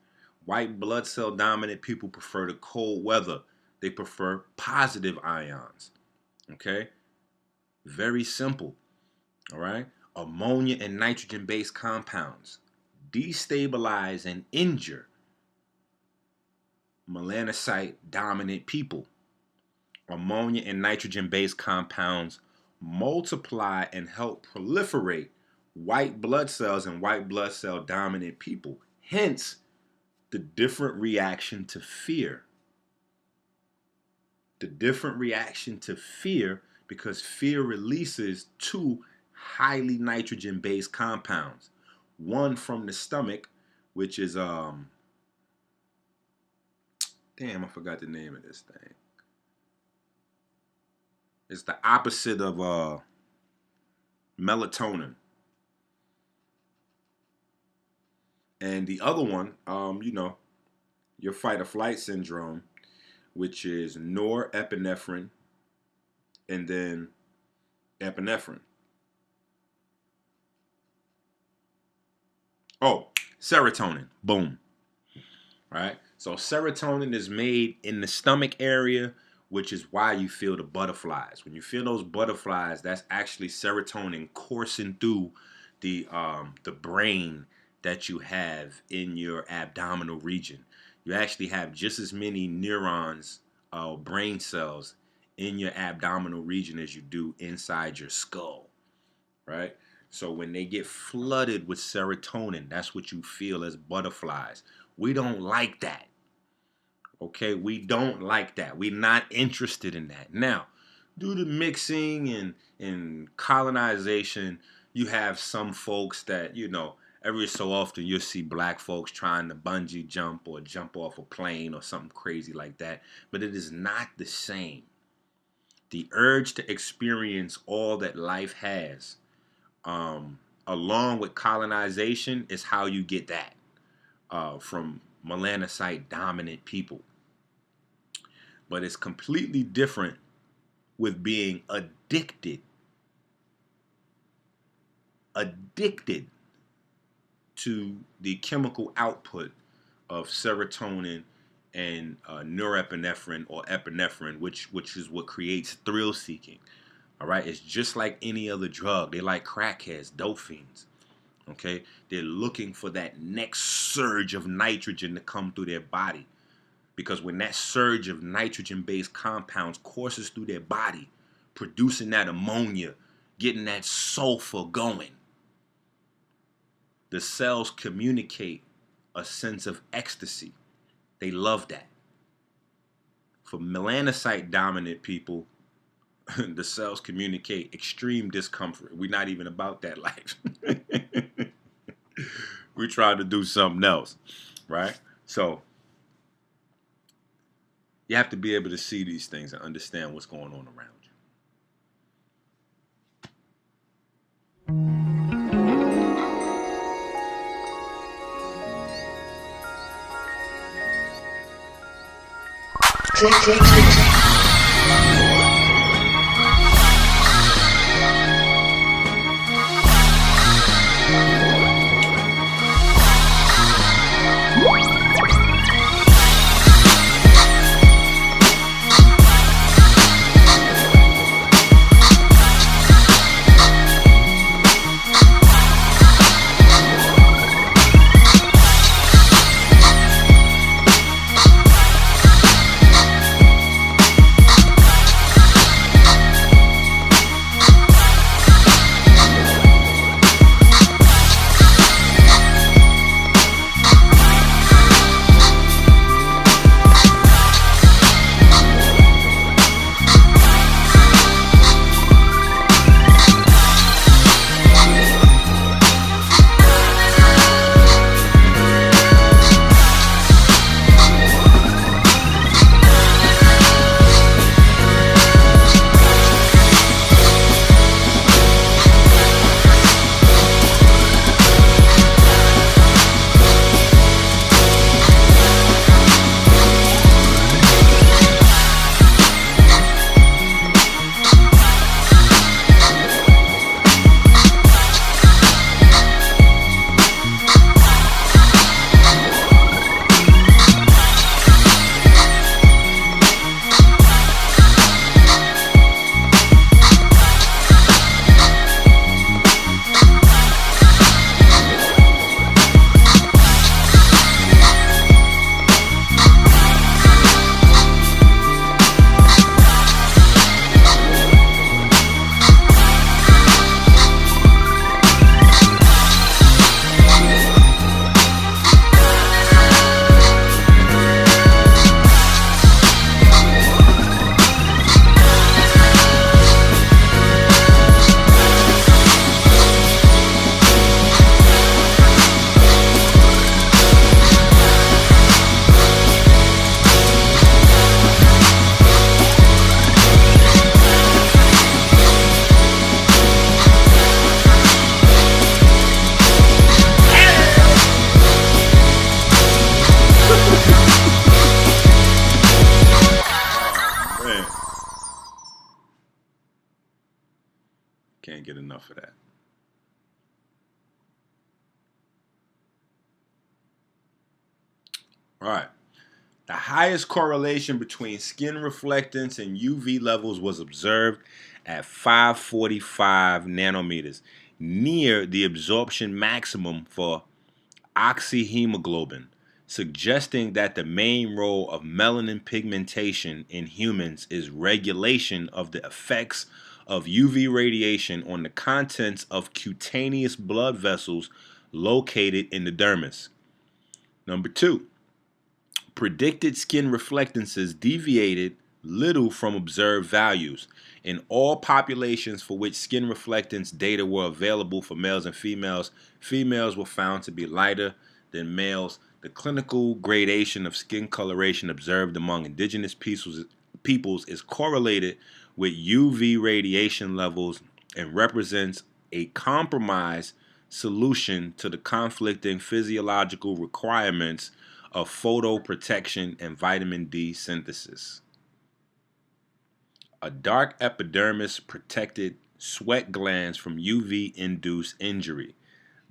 White blood cell dominant people prefer the cold weather. They prefer positive ions. Okay? Very simple. All right? Ammonia and nitrogen-based compounds destabilize and injure melanocyte dominant people. Ammonia and nitrogen-based compounds multiply and help proliferate white blood cells and white blood cell dominant people. Hence, the different reaction to fear. The different reaction to fear, because fear releases two highly nitrogen-based compounds. One from the stomach, which is damn, I forgot the name of this thing. It's the opposite of melatonin. And the other one, your fight or flight syndrome, which is norepinephrine and then epinephrine. Oh, serotonin. Boom. Right? So serotonin is made in the stomach area, which is why you feel the butterflies. When you feel those butterflies, that's actually serotonin coursing through the brain that you have in your abdominal region. You actually have just as many neurons, brain cells in your abdominal region as you do inside your skull, right? So when they get flooded with serotonin, that's what you feel as butterflies. We don't like that. Okay, we don't like that. We're not interested in that. Now, due to mixing and colonization, you have some folks that, every so often you'll see black folks trying to bungee jump or jump off a plane or something crazy like that. But it is not the same. The urge to experience all that life has, along with colonization, is how you get that from melanocyte dominant people. But it's completely different with being addicted to the chemical output of serotonin and norepinephrine or epinephrine, which is what creates thrill seeking. All right, it's just like any other drug. They like crackheads, dope fiends. Okay, they're looking for that next surge of nitrogen to come through their body, because when that surge of nitrogen-based compounds courses through their body, producing that ammonia, getting that sulfur going, the cells communicate a sense of ecstasy. They love that. For melanocyte dominant people, the cells communicate extreme discomfort. We're not even about that life. We're trying to do something else, right? So you have to be able to see these things and understand what's going on around you. Click, click, click. can't get enough of that. All right. The highest correlation between skin reflectance and UV levels was observed at 545 nanometers, near the absorption maximum for oxyhemoglobin, suggesting that the main role of melanin pigmentation in humans is regulation of the effects of UV radiation on the contents of cutaneous blood vessels located in the dermis. Number 2. Predicted skin reflectances deviated little from observed values. In all populations for which skin reflectance data were available for males and females, females were found to be lighter than males. The clinical gradation of skin coloration observed among indigenous peoples is correlated with UV radiation levels and represents a compromised solution to the conflicting physiological requirements of photoprotection and vitamin D synthesis. A dark epidermis protected sweat glands from UV-induced injury,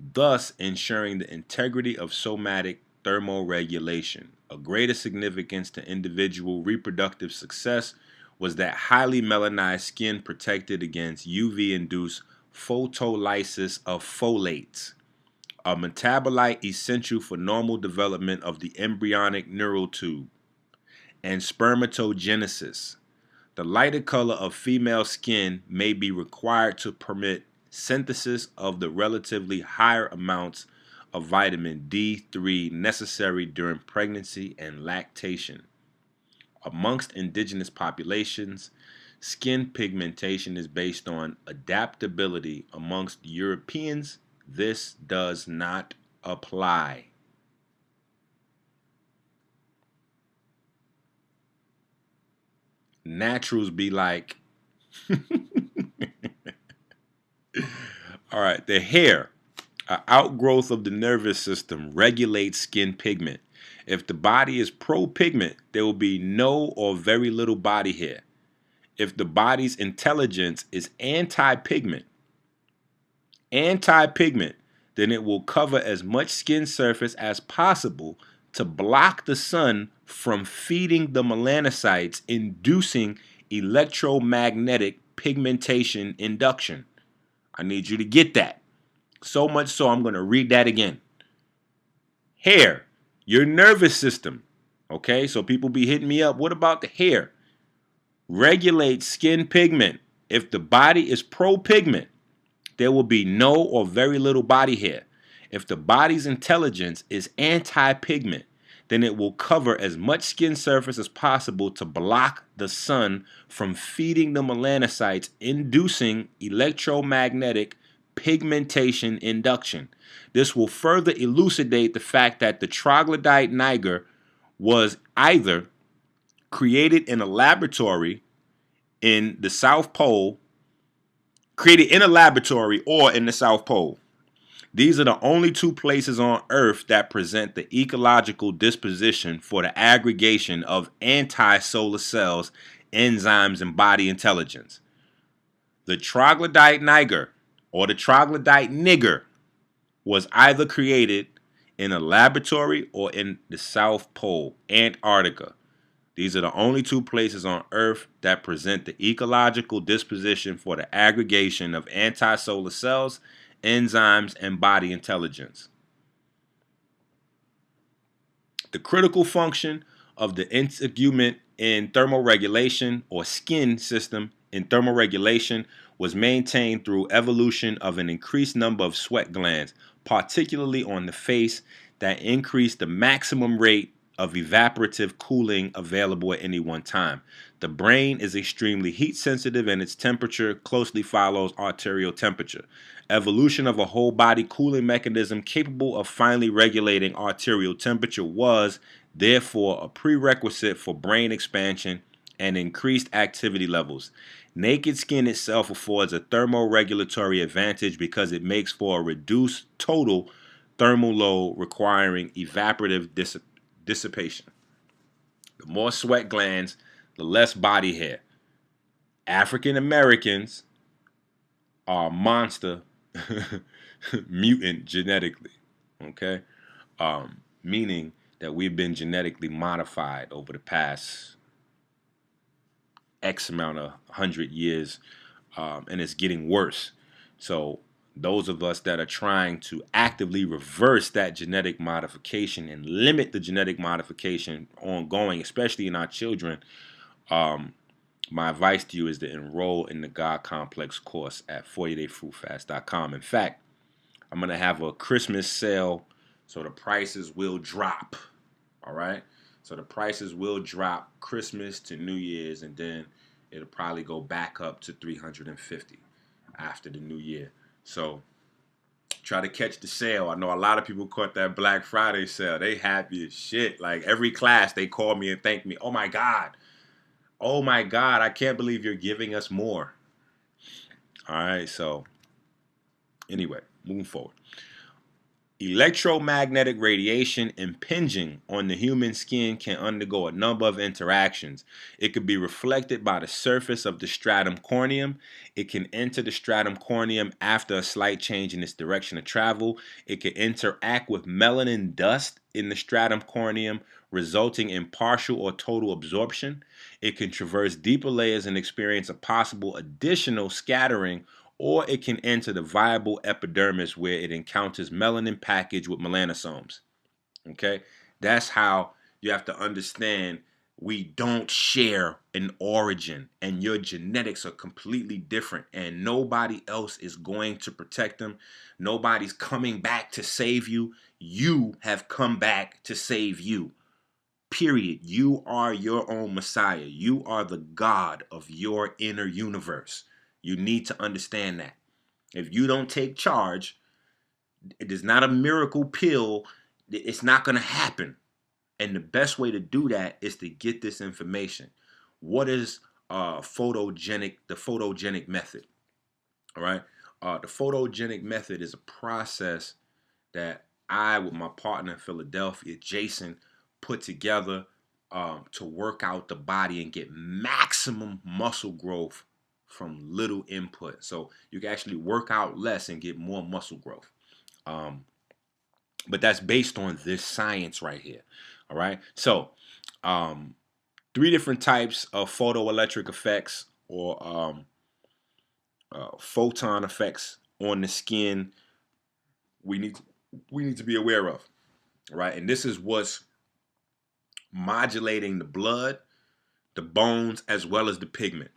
thus ensuring the integrity of somatic thermoregulation. A greater significance to individual reproductive success was that highly melanized skin protected against UV-induced photolysis of folates, a metabolite essential for normal development of the embryonic neural tube, and spermatogenesis. The lighter color of female skin may be required to permit synthesis of the relatively higher amounts of vitamin D3 necessary during pregnancy and lactation. Amongst indigenous populations, skin pigmentation is based on adaptability. Amongst Europeans, this does not apply. Naturals be like, all right, the hair, an outgrowth of the nervous system, regulates skin pigment. If the body is pro-pigment, there will be no or very little body hair. If the body's intelligence is anti-pigment, then it will cover as much skin surface as possible to block the sun from feeding the melanocytes, inducing electromagnetic pigmentation induction. I need you to get that. So much so I'm going to read that again. Hair, your nervous system. Okay, so people be hitting me up. What about the hair? Regulates skin pigment. If the body is pro-pigment, there will be no or very little body hair. If the body's intelligence is anti-pigment, then it will cover as much skin surface as possible to block the sun from feeding the melanocytes, inducing electromagnetic pigmentation induction. This will further elucidate the fact that the troglodyte niger was either created in a laboratory in the South Pole, or in the South Pole. These are the only two places on Earth that present the ecological disposition for the aggregation of anti-solar cells, enzymes, and body intelligence. The troglodyte niger, or the troglodyte nigger, was either created in a laboratory or in the South Pole, Antarctica. These are the only two places on Earth that present the ecological disposition for the aggregation of anti-solar cells, enzymes, and body intelligence. The critical function of the integument in thermoregulation, or skin system in thermoregulation, was maintained through evolution of an increased number of sweat glands, particularly on the face, that increased the maximum rate of evaporative cooling available at any one time. The brain is extremely heat sensitive and its temperature closely follows arterial temperature. Evolution of a whole body cooling mechanism capable of finely regulating arterial temperature was, therefore, a prerequisite for brain expansion and increased activity levels. Naked skin itself affords a thermoregulatory advantage because it makes for a reduced total thermal load requiring evaporative dissipation. The more sweat glands, the less body hair. African Americans are monster mutant genetically. Okay, meaning that we've been genetically modified over the past X amount of 100 years, and it's getting worse. So those of us that are trying to actively reverse that genetic modification and limit the genetic modification ongoing, especially in our children, my advice to you is to enroll in the God Complex course at 40dayfruitfast.com. In fact, I'm going to have a Christmas sale, so the prices will drop. All right? So the prices will drop Christmas to New Year's, and then it'll probably go back up to $350 after the new year. So try to catch the sale. I know a lot of people caught that Black Friday sale. They happy as shit. Like every class, they call me and thank me. Oh my God. Oh my God. I can't believe you're giving us more. All right. So anyway, moving forward. Electromagnetic radiation impinging on the human skin can undergo a number of interactions. It could be reflected by the surface of the stratum corneum. It can enter the stratum corneum after a slight change in its direction of travel. It can interact with melanin dust in the stratum corneum, resulting in partial or total absorption. It can traverse deeper layers and experience a possible additional scattering, or it can enter the viable epidermis where it encounters melanin packaged with melanosomes. Okay? That's how you have to understand we don't share an origin, and your genetics are completely different, and nobody else is going to protect them. Nobody's coming back to save you. You have come back to save you. Period. You are your own Messiah. You are the God of your inner universe. You need to understand that. If you don't take charge, it is not a miracle pill. It's not going to happen. And the best way to do that is to get this information. What is the photogenic method? All right. The photogenic method is a process that I, with my partner in Philadelphia, Jason, put together to work out the body and get maximum muscle growth from little input. So you can actually work out less and get more muscle growth. But that's based on this science right here. All right. So 3 different types of photoelectric effects or photon effects on the skin we need to be aware of. All right. And this is what's modulating the blood, the bones, as well as the pigment.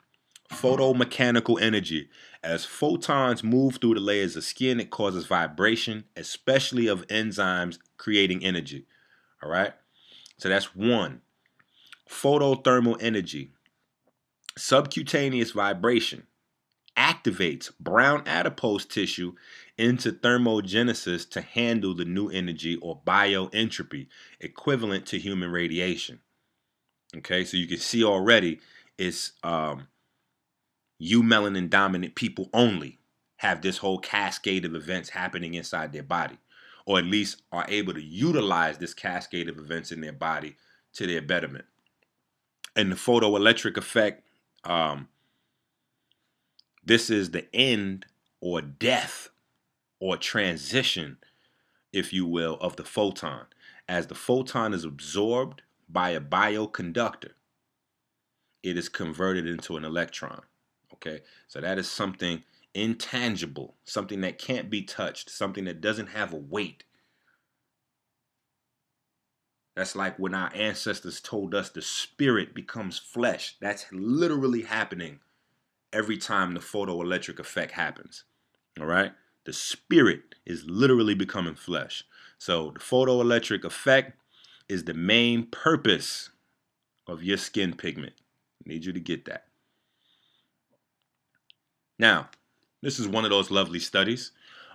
Photomechanical energy. As photons move through the layers of skin, it causes vibration, especially of enzymes creating energy. All right? So that's one. Photothermal energy. Subcutaneous vibration activates brown adipose tissue into thermogenesis to handle the new energy or bioentropy, equivalent to human radiation. Okay, so you can see already it's melanin dominant people only have this whole cascade of events happening inside their body, or at least are able to utilize this cascade of events in their body to their betterment. And the photoelectric effect, this is the end or death or transition, if you will, of the photon. As the photon is absorbed by a bioconductor, it is converted into an electron. Okay, so that is something intangible, something that can't be touched, something that doesn't have a weight. That's like when our ancestors told us the spirit becomes flesh. That's literally happening every time the photoelectric effect happens. All right, the spirit is literally becoming flesh. So the photoelectric effect is the main purpose of your skin pigment. I need you to get that. Now, this is one of those lovely studies,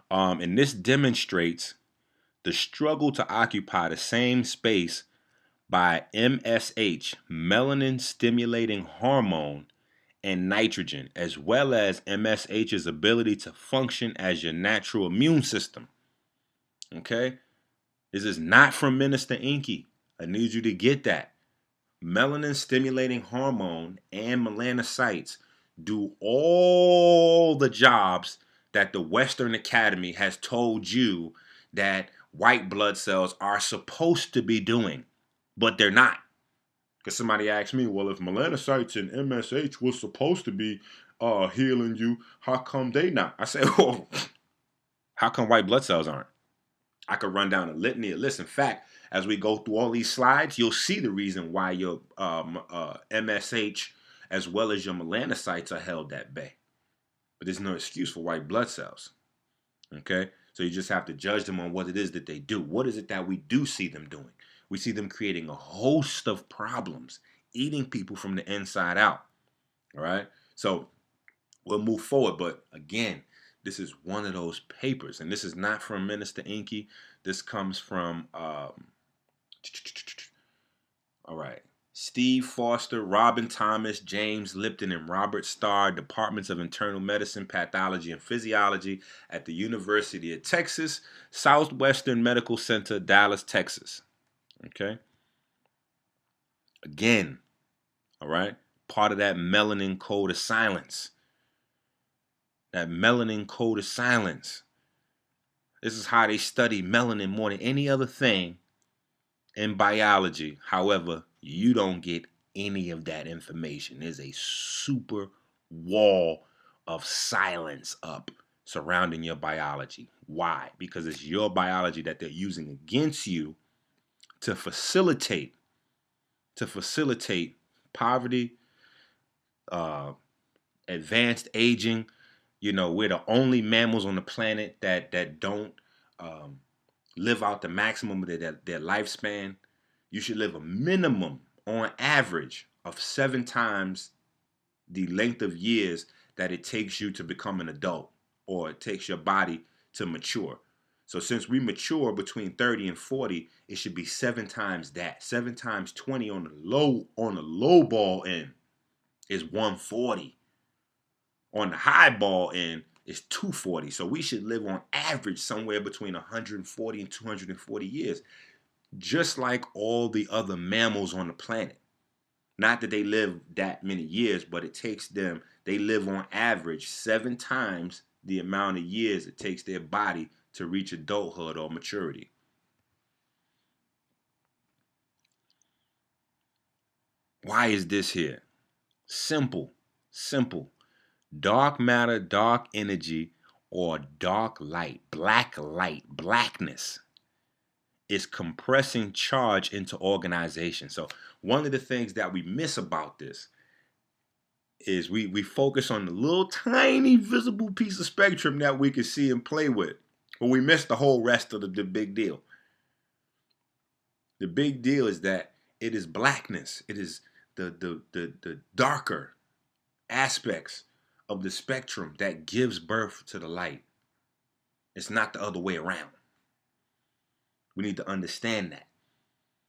and this demonstrates the struggle to occupy the same space by MSH, melanin stimulating hormone, and nitrogen, as well as MSH's ability to function as your natural immune system. Okay? This is not from Minister Enqi. I need you to get that. Melanin stimulating hormone and melanocytes do all the jobs that the Western Academy has told you that white blood cells are supposed to be doing, but they're not. Because somebody asked me, well, if melanocytes and MSH was supposed to be healing you, how come they not? I said, well, how come white blood cells aren't? I could run down a litany of lists. In fact, as we go through all these slides, you'll see the reason why your MSH as well as your melanocytes are held at bay. But there's no excuse for white blood cells. Okay? So you just have to judge them on what it is that they do. What is it that we do see them doing? We see them creating a host of problems, eating people from the inside out. All right? So we'll move forward. But again, this is one of those papers. And this is not from Minister Enqi. This comes from, all right, Steve Foster, Robin Thomas, James Lipton, and Robert Starr, Departments of Internal Medicine, Pathology, and Physiology at the University of Texas, Southwestern Medical Center, Dallas, Texas. Okay? Again, all right, part of that melanin code of silence. That melanin code of silence. This is how they study melanin more than any other thing in biology. However, you don't get any of that information. There's a super wall of silence up surrounding your biology. Why? Because it's your biology that they're using against you to facilitate poverty, advanced aging. You know, we're the only mammals on the planet that don't live out the maximum of their lifespan. You should live a minimum, on average, of 7 times the length of years that it takes you to become an adult, or it takes your body to mature. So since we mature between 30 and 40, it should be 7 times that. 7 times 20 on the low ball end is 140. On the high ball end is 240. So we should live on average somewhere between 140 and 240 years. Just like all the other mammals on the planet. Not that they live that many years, but it takes them, they live on average 7 times the amount of years it takes their body to reach adulthood or maturity. Why is this here? Simple. Dark matter, dark energy, or dark light, blackness is compressing charge into organization. So one of the things that we miss about this is we focus on the little tiny visible piece of spectrum that we can see and play with, but we miss the whole rest of the big deal. The big deal is that it is blackness. It is the darker aspects of the spectrum that gives birth to the light. It's not the other way around. We need to understand that,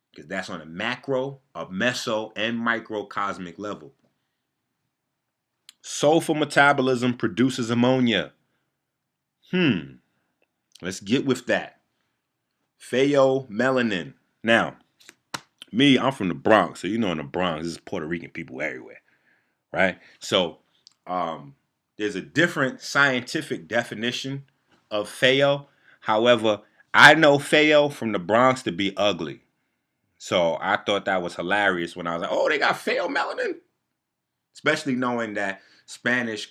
because that's on a macro, a meso, and microcosmic level. Sulfur metabolism produces ammonia. Let's get with that. Melanin. Now, I'm from the Bronx, so you know in the Bronx, there's Puerto Rican people everywhere, right? So, there's a different scientific definition of pheo. However, I know pheo from the Bronx to be ugly. So I thought that was hilarious when I was like, oh, they got melanin? Especially knowing that Spanish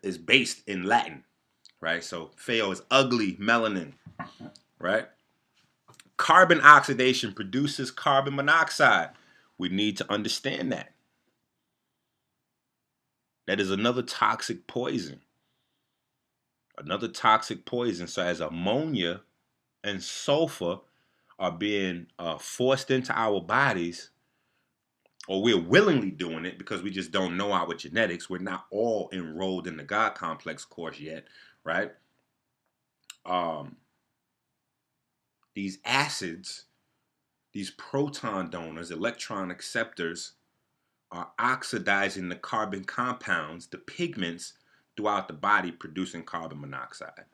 is based in Latin, right? So pheo is ugly melanin, right? Carbon oxidation produces carbon monoxide. We need to understand that. That is another toxic poison. So as ammonia and sulfur are being forced into our bodies, or we're willingly doing it because we just don't know our genetics. We're not all enrolled in the God complex course yet, right? These acids, these proton donors, electron acceptors, are oxidizing the carbon compounds, the pigments, throughout the body, producing carbon monoxide.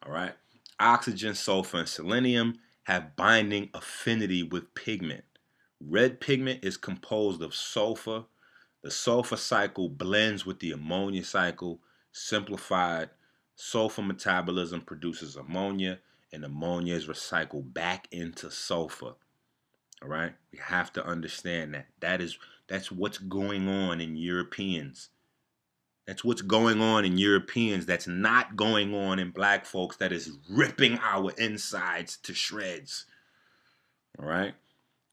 All right. Oxygen, sulfur, and selenium have binding affinity with pigment. Red pigment is composed of sulfur. The sulfur cycle blends with the ammonia cycle, simplified Sulfur metabolism produces ammonia, and ammonia is recycled back into sulfur. All right, we have to understand that. That's what's going on in Europeans. That's what's going on in Europeans. That's not going on in black folks. That is ripping our insides to shreds. All right,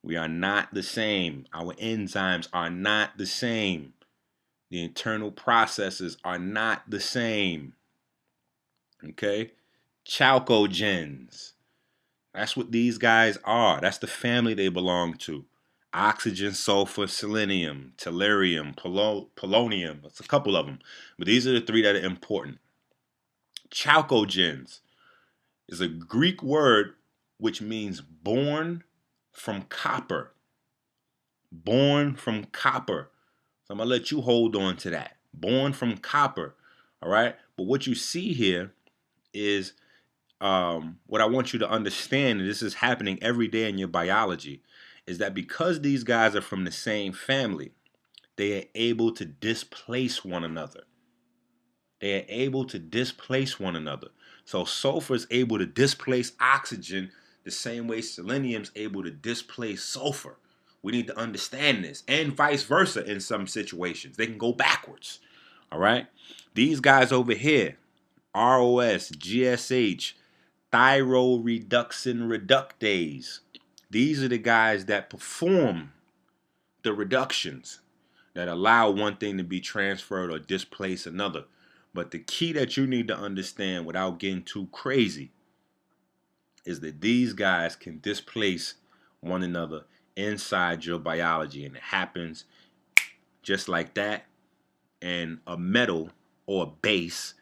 we are not the same. Our enzymes are not the same. The internal processes are not the same. Okay, chalcogens. That's what these guys are. That's the family they belong to. Oxygen, sulfur, selenium, tellurium, polonium. That's a couple of them. But these are the three that are important. Chalcogens is a Greek word which means born from copper. Born from copper. So I'm going to let you hold on to that. Born from copper. All right? But what you see here is what I want you to understand, and this is happening every day in your biology, is that because these guys are from the same family, they are able to displace one another. They are able to displace one another. So sulfur is able to displace oxygen the same way selenium is able to displace sulfur. We need to understand this, and vice versa in some situations. They can go backwards. All right? These guys over here, ROS, GSH, thyroreducin reductase. These are the guys that perform the reductions that allow one thing to be transferred or displace another. But the key that you need to understand without getting too crazy is that these guys can displace one another inside your biology, and it happens just like that. And a metal or a base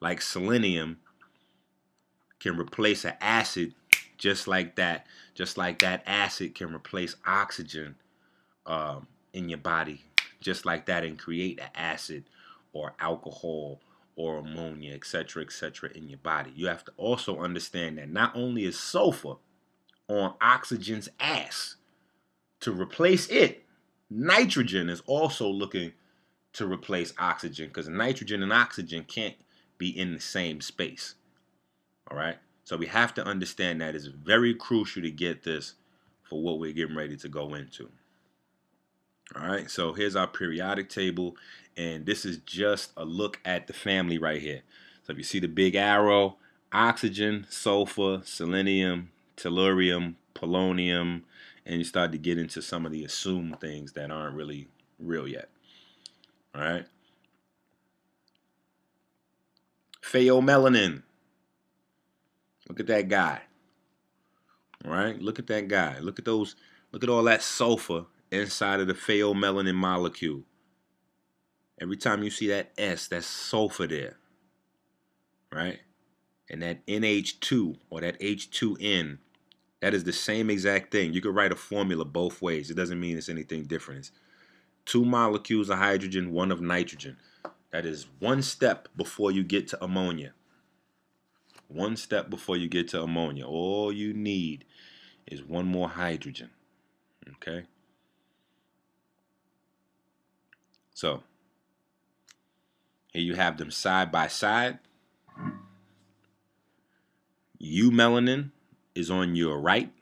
like selenium can replace an acid just like that. Just like that acid can replace oxygen in your body, just like that, and create an acid or alcohol or ammonia, etc., etc., in your body. You have to also understand that not only is sulfur on oxygen's ass to replace it, nitrogen is also looking to replace oxygen, because nitrogen and oxygen can't be in the same space. All right? So we have to understand that it's very crucial to get this for what we're getting ready to go into. All right, so here's our periodic table, and this is just a look at the family right here. So if you see the big arrow, oxygen, sulfur, selenium, tellurium, polonium, and you start to get into some of the assumed things that aren't really real yet. All right. Melanin. Look at that guy. All right, look at that guy. Look at those. Look at all that sulfur inside of the pheomelanin molecule. Every time you see that S, that's sulfur there, right? And that NH2 or that H2N, that is the same exact thing. You could write a formula both ways. It doesn't mean it's anything different. It's 2 molecules of hydrogen, 1 of nitrogen. That is 1 step before you get to ammonia. 1 step before you get to ammonia. All you need is 1 more hydrogen. Okay? So, here you have them side by side. Melanin is on your right,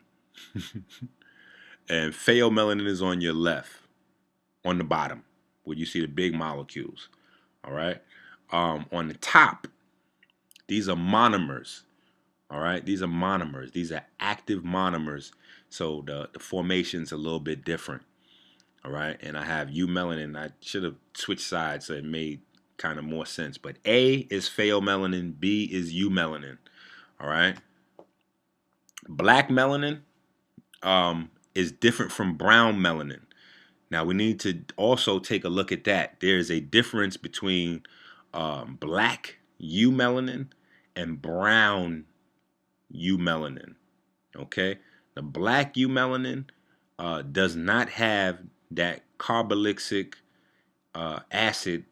and pheomelanin is on your left, on the bottom, where you see the big molecules. All right? On the top, these are monomers. All right? These are monomers. These are active monomers, so the formation's a little bit different. All right? And I have melanin. I should have switched sides so it made kind of more sense. But A is pheomelanin, B is melanin. All right? Black melanin is different from brown melanin. Now, we need to also take a look at that. There is a difference between black melanin and brown melanin. Okay? The black melanin does not have that carboxylic acid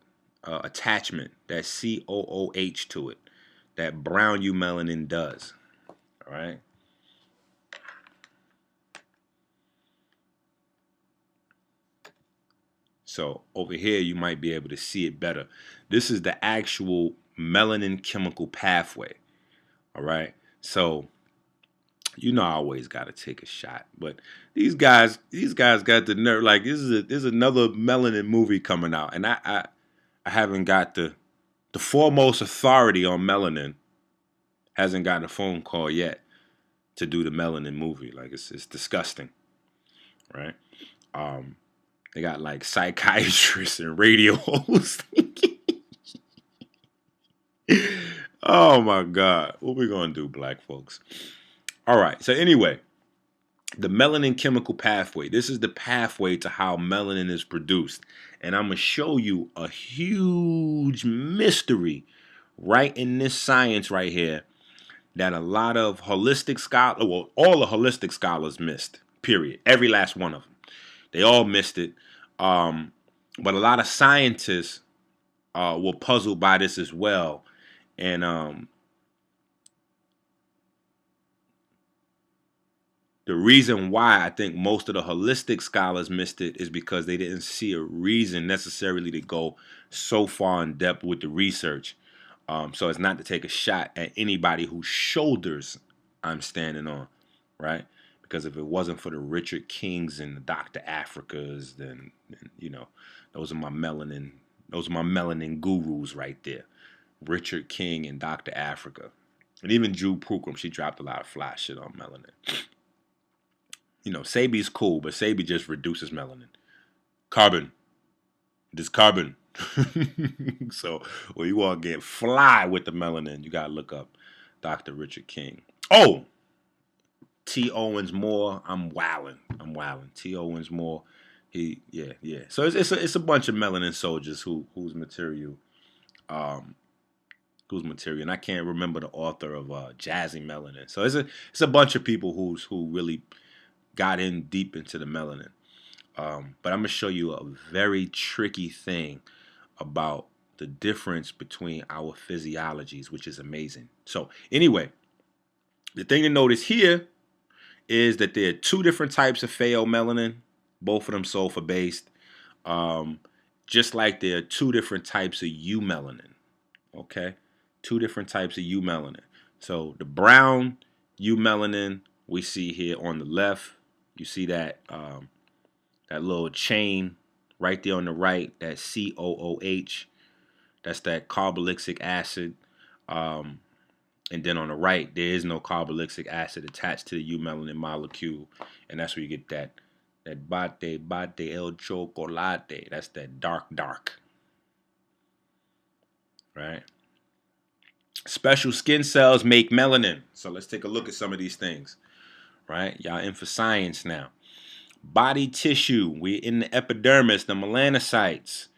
attachment, that COOH to it, that brown melanin does. All right? So over here, you might be able to see it better. This is the actual melanin chemical pathway. All right. So, you know, I always got to take a shot, but these guys got the nerve. Like, this is another melanin movie coming out, and I haven't got the foremost authority on melanin hasn't gotten a phone call yet to do the melanin movie. Like, it's disgusting, right? They got like psychiatrists and radio hosts. Oh my God. What we gonna do, black folks? All right. So anyway, the melanin chemical pathway. This is the pathway to how melanin is produced. And I'm gonna show you a huge mystery right in this science right here that a lot of holistic scholars, well, all the holistic scholars missed, period. Every last one of them. They all missed it. But a lot of scientists were puzzled by this as well. And the reason why I think most of the holistic scholars missed it is because they didn't see a reason necessarily to go so far in depth with the research. So it's not to take a shot at anybody whose shoulders I'm standing on, right? Because if it wasn't for the Richard Kings and the Dr. Africas, then you know, those are my melanin gurus right there. Richard King and Dr. Africa. And even Drew Pookrum, she dropped a lot of fly shit on melanin. You know, Sabi's cool, but Sabi just reduces melanin. Carbon. This carbon. So when you want to get fly with the melanin, you got to look up Dr. Richard King. Oh! T. Owens Moore. I'm wilding. T. Owens Moore. Yeah. So it's a bunch of melanin soldiers whose material, and I can't remember the author of Jazzy Melanin. So it's a bunch of people who really got in deep into the melanin. But I'm gonna show you a very tricky thing about the difference between our physiologies, which is amazing. So anyway, the thing to notice here is that there are two different types of pheomelanin, both of them sulfur based. Just like there are two different types of eumelanin. Okay, two different types of eumelanin. So the brown eumelanin we see here on the left. You see that that little chain right there on the right, that COOH. That's that carboxylic acid. And then on the right, there is no carboxylic acid attached to the eumelanin molecule. And that's where you get that bate el chocolate. That's that dark. Right? Special skin cells make melanin. So let's take a look at some of these things. Right? Y'all in for science now. Body tissue. We're in the epidermis, the melanocytes.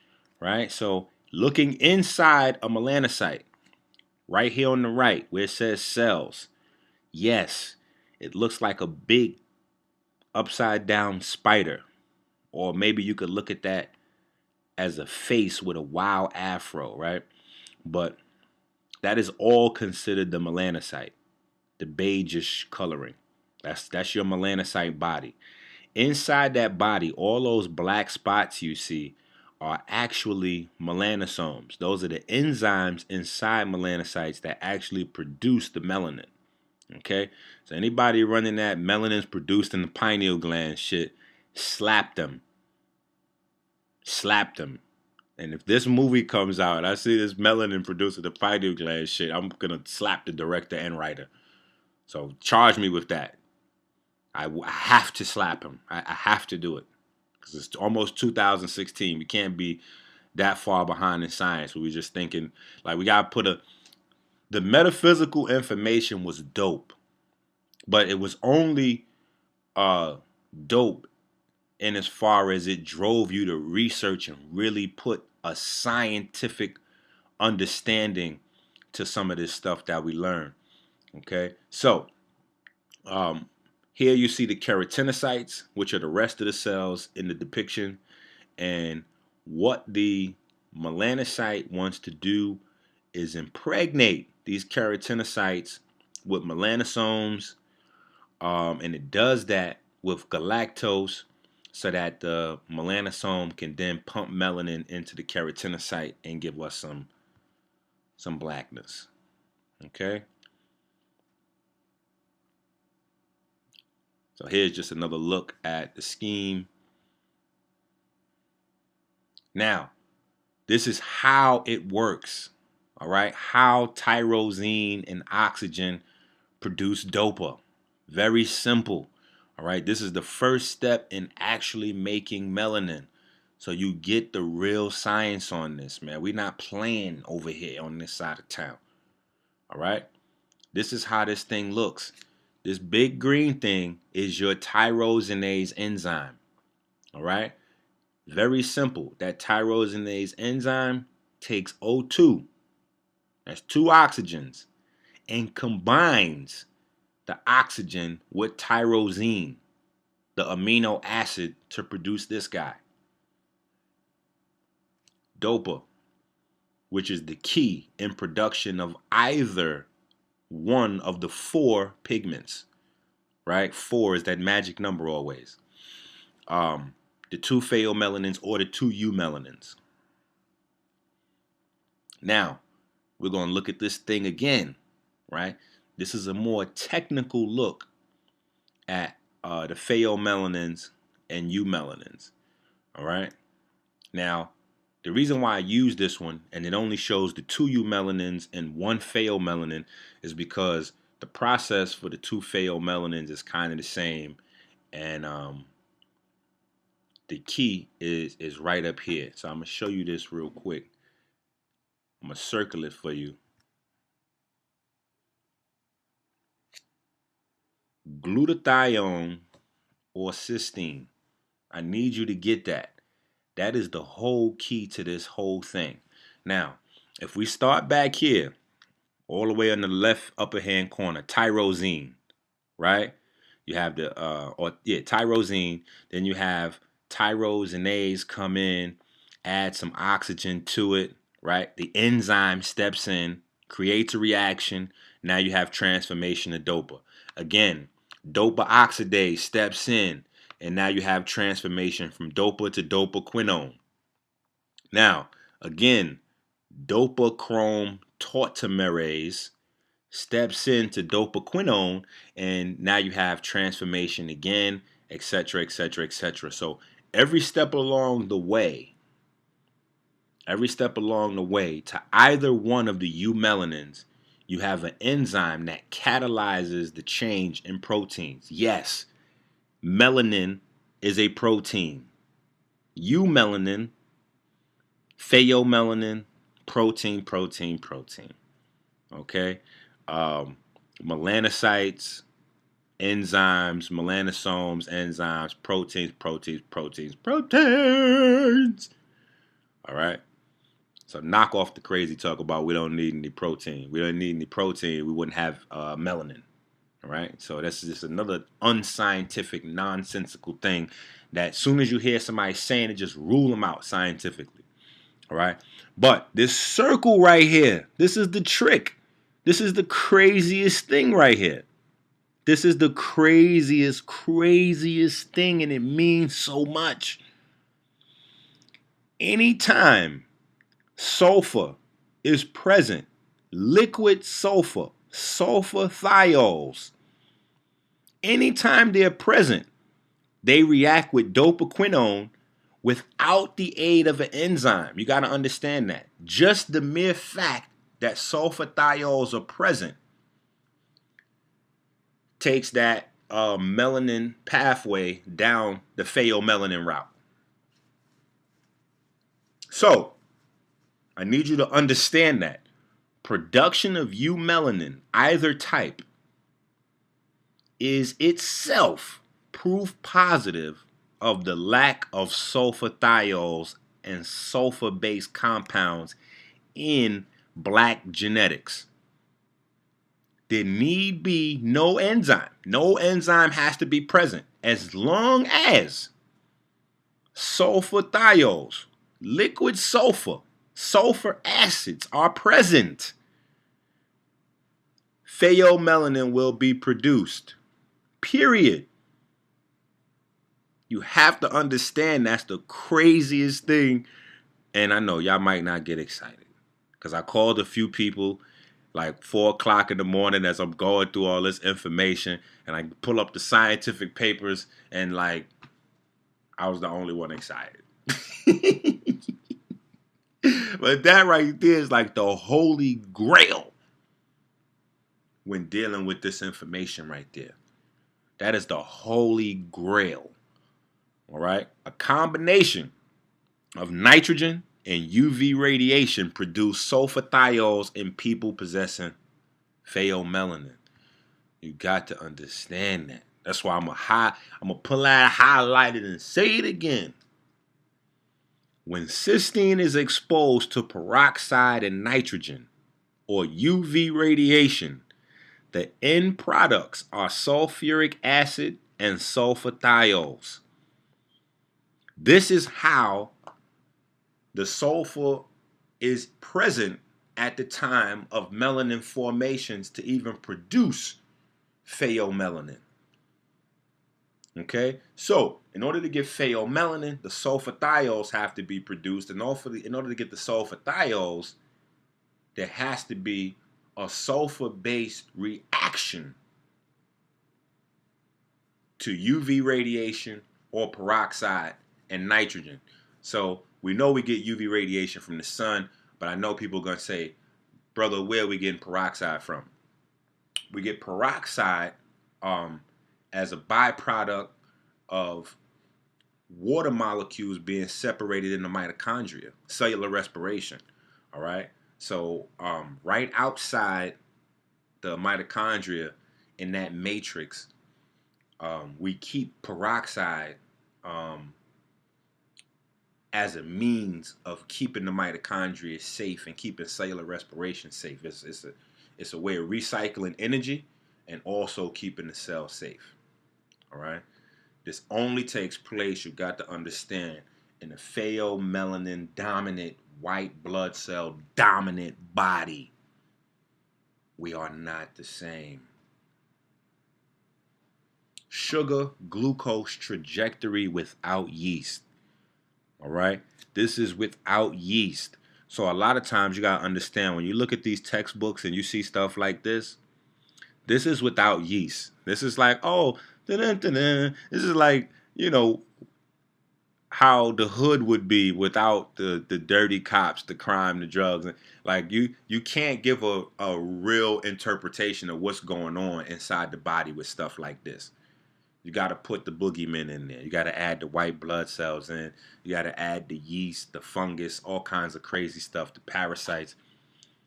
Right? So looking inside a melanocyte. Right here on the right, where it says cells. Yes, it looks like a big upside down spider. Or maybe you could look at that as a face with a wild afro, right? But that is all considered the melanocyte, the beigeish coloring. That's your melanocyte body. Inside that body, all those black spots you see are actually melanosomes. Those are the enzymes inside melanocytes that actually produce the melanin. Okay? So anybody running that melanin's produced in the pineal gland shit, slap them. Slap them. And if this movie comes out and I see this melanin produced in the pineal gland shit, I'm going to slap the director and writer. So charge me with that. I have to slap him. I have to do it. Because it's almost 2016. We can't be that far behind in science. We were just thinking, like, we got to put the metaphysical information was dope. But it was only dope in as far as it drove you to research and really put a scientific understanding to some of this stuff that we learn. Okay? So, here you see the keratinocytes, which are the rest of the cells in the depiction. And what the melanocyte wants to do is impregnate these keratinocytes with melanosomes. And it does that with galactose so that the melanosome can then pump melanin into the keratinocyte and give us some some blackness. Okay? So here's just another look at the scheme. Now, this is how it works. All right? How tyrosine and oxygen produce dopa. Very simple. All right? This is the first step in actually making melanin. So you get the real science on this, man. We're not playing over here on this side of town. All right? This is how this thing looks. This big green thing is your tyrosinase enzyme. All right? Very simple. That tyrosinase enzyme takes O2, that's 2 oxygens, and combines the oxygen with tyrosine, the amino acid, to produce this guy. Dopa, which is the key in production of either one of the 4 pigments, right? 4 is that magic number always. The 2 pheomelanins or the 2 eumelanins. Now, we're going to look at this thing again, right? This is a more technical look at the pheomelanins and eumelanins, all right? Now, the reason why I use this one, and it only shows the 2 eumelanins and 1 pheomelanin, is because the process for the 2 pheomelanins is kind of the same, and the key is right up here. So I'm going to show you this real quick. I'm going to circle it for you. Glutathione or cysteine. I need you to get that. That is the whole key to this whole thing. Now, if we start back here, all the way on the left upper hand corner, tyrosine, right? You have the tyrosine. Then you have tyrosinase come in, add some oxygen to it, right? The enzyme steps in, creates a reaction. Now you have transformation of dopa. Again, dopa oxidase steps in, and now you have transformation from dopa to dopaquinone. Now, again, dopachrome tautomerase steps into dopaquinone, and now you have transformation again, etc., etc., etc. So every step along the way to either one of the eumelanins, you have an enzyme that catalyzes the change in proteins. Yes, melanin is a protein. Eumelanin, pheomelanin, protein. Okay? Melanocytes, enzymes, melanosomes, enzymes, proteins. All right? So knock off the crazy talk about we don't need any protein. We don't need any protein. We wouldn't have melanin. All right? So that's just another unscientific, nonsensical thing that as soon as you hear somebody saying it, just rule them out scientifically. All right? But this circle right here, this is the trick. This is the craziest thing right here. This is the craziest thing, and it means so much. Anytime sulfur is present, liquid sulfur, sulfur thiols, anytime they're present, they react with dopaquinone without the aid of an enzyme. You got to understand that. Just the mere fact that sulfur thiols are present takes that melanin pathway down the pheomelanin route. So, I need you to understand that production of eumelanin, either type, is itself proof positive of the lack of sulfur thiols and sulfur-based compounds in black genetics. There need be no enzyme. No enzyme has to be present as long as sulfur thiols, liquid sulfur, sulfur acids are present. Pheomelanin will be produced. Period. You have to understand that's the craziest thing. And I know y'all might not get excited because I called a few people like 4 o'clock in the morning as I'm going through all this information, and I pull up the scientific papers, and like I was the only one excited. But that right there is like the holy grail when dealing with this information right there. That is the holy grail. All right? A combination of nitrogen and UV radiation produce sulfathiols in people possessing pheomelanin. You got to understand that. That's why I'm gonna pull that highlighted and say it again. When cysteine is exposed to peroxide and nitrogen or UV radiation, the end products are sulfuric acid and sulfathiols. This is how the sulfur is present at the time of melanin formations to even produce pheomelanin. Okay, so in order to get pheomelanin, the sulfathiols have to be produced. And in order to get the sulfathiols, there has to be a sulfur-based reaction to UV radiation or peroxide and nitrogen. So we know we get UV radiation from the sun, but I know people are going to say, brother, where are we getting peroxide from? We get peroxide as a byproduct of water molecules being separated in the mitochondria, cellular respiration. All right. So right outside the mitochondria in that matrix, we keep peroxide as a means of keeping the mitochondria safe and keeping cellular respiration safe. It's a way of recycling energy and also keeping the cell safe. All right. This only takes place, you got to understand, in a pheomelanin dominant, white blood cell dominant body. We are not the same. Sugar glucose trajectory without yeast. All right. This is without yeast. So a lot of times you got to understand when you look at these textbooks and you see stuff like this is without yeast. This is like, oh, this is like, how the hood would be without the dirty cops, the crime, the drugs. Like you can't give a real interpretation of what's going on inside the body with stuff like this. You got to put the boogeymen in there. You got to add the white blood cells in. You got to add the yeast, the fungus, all kinds of crazy stuff, the parasites.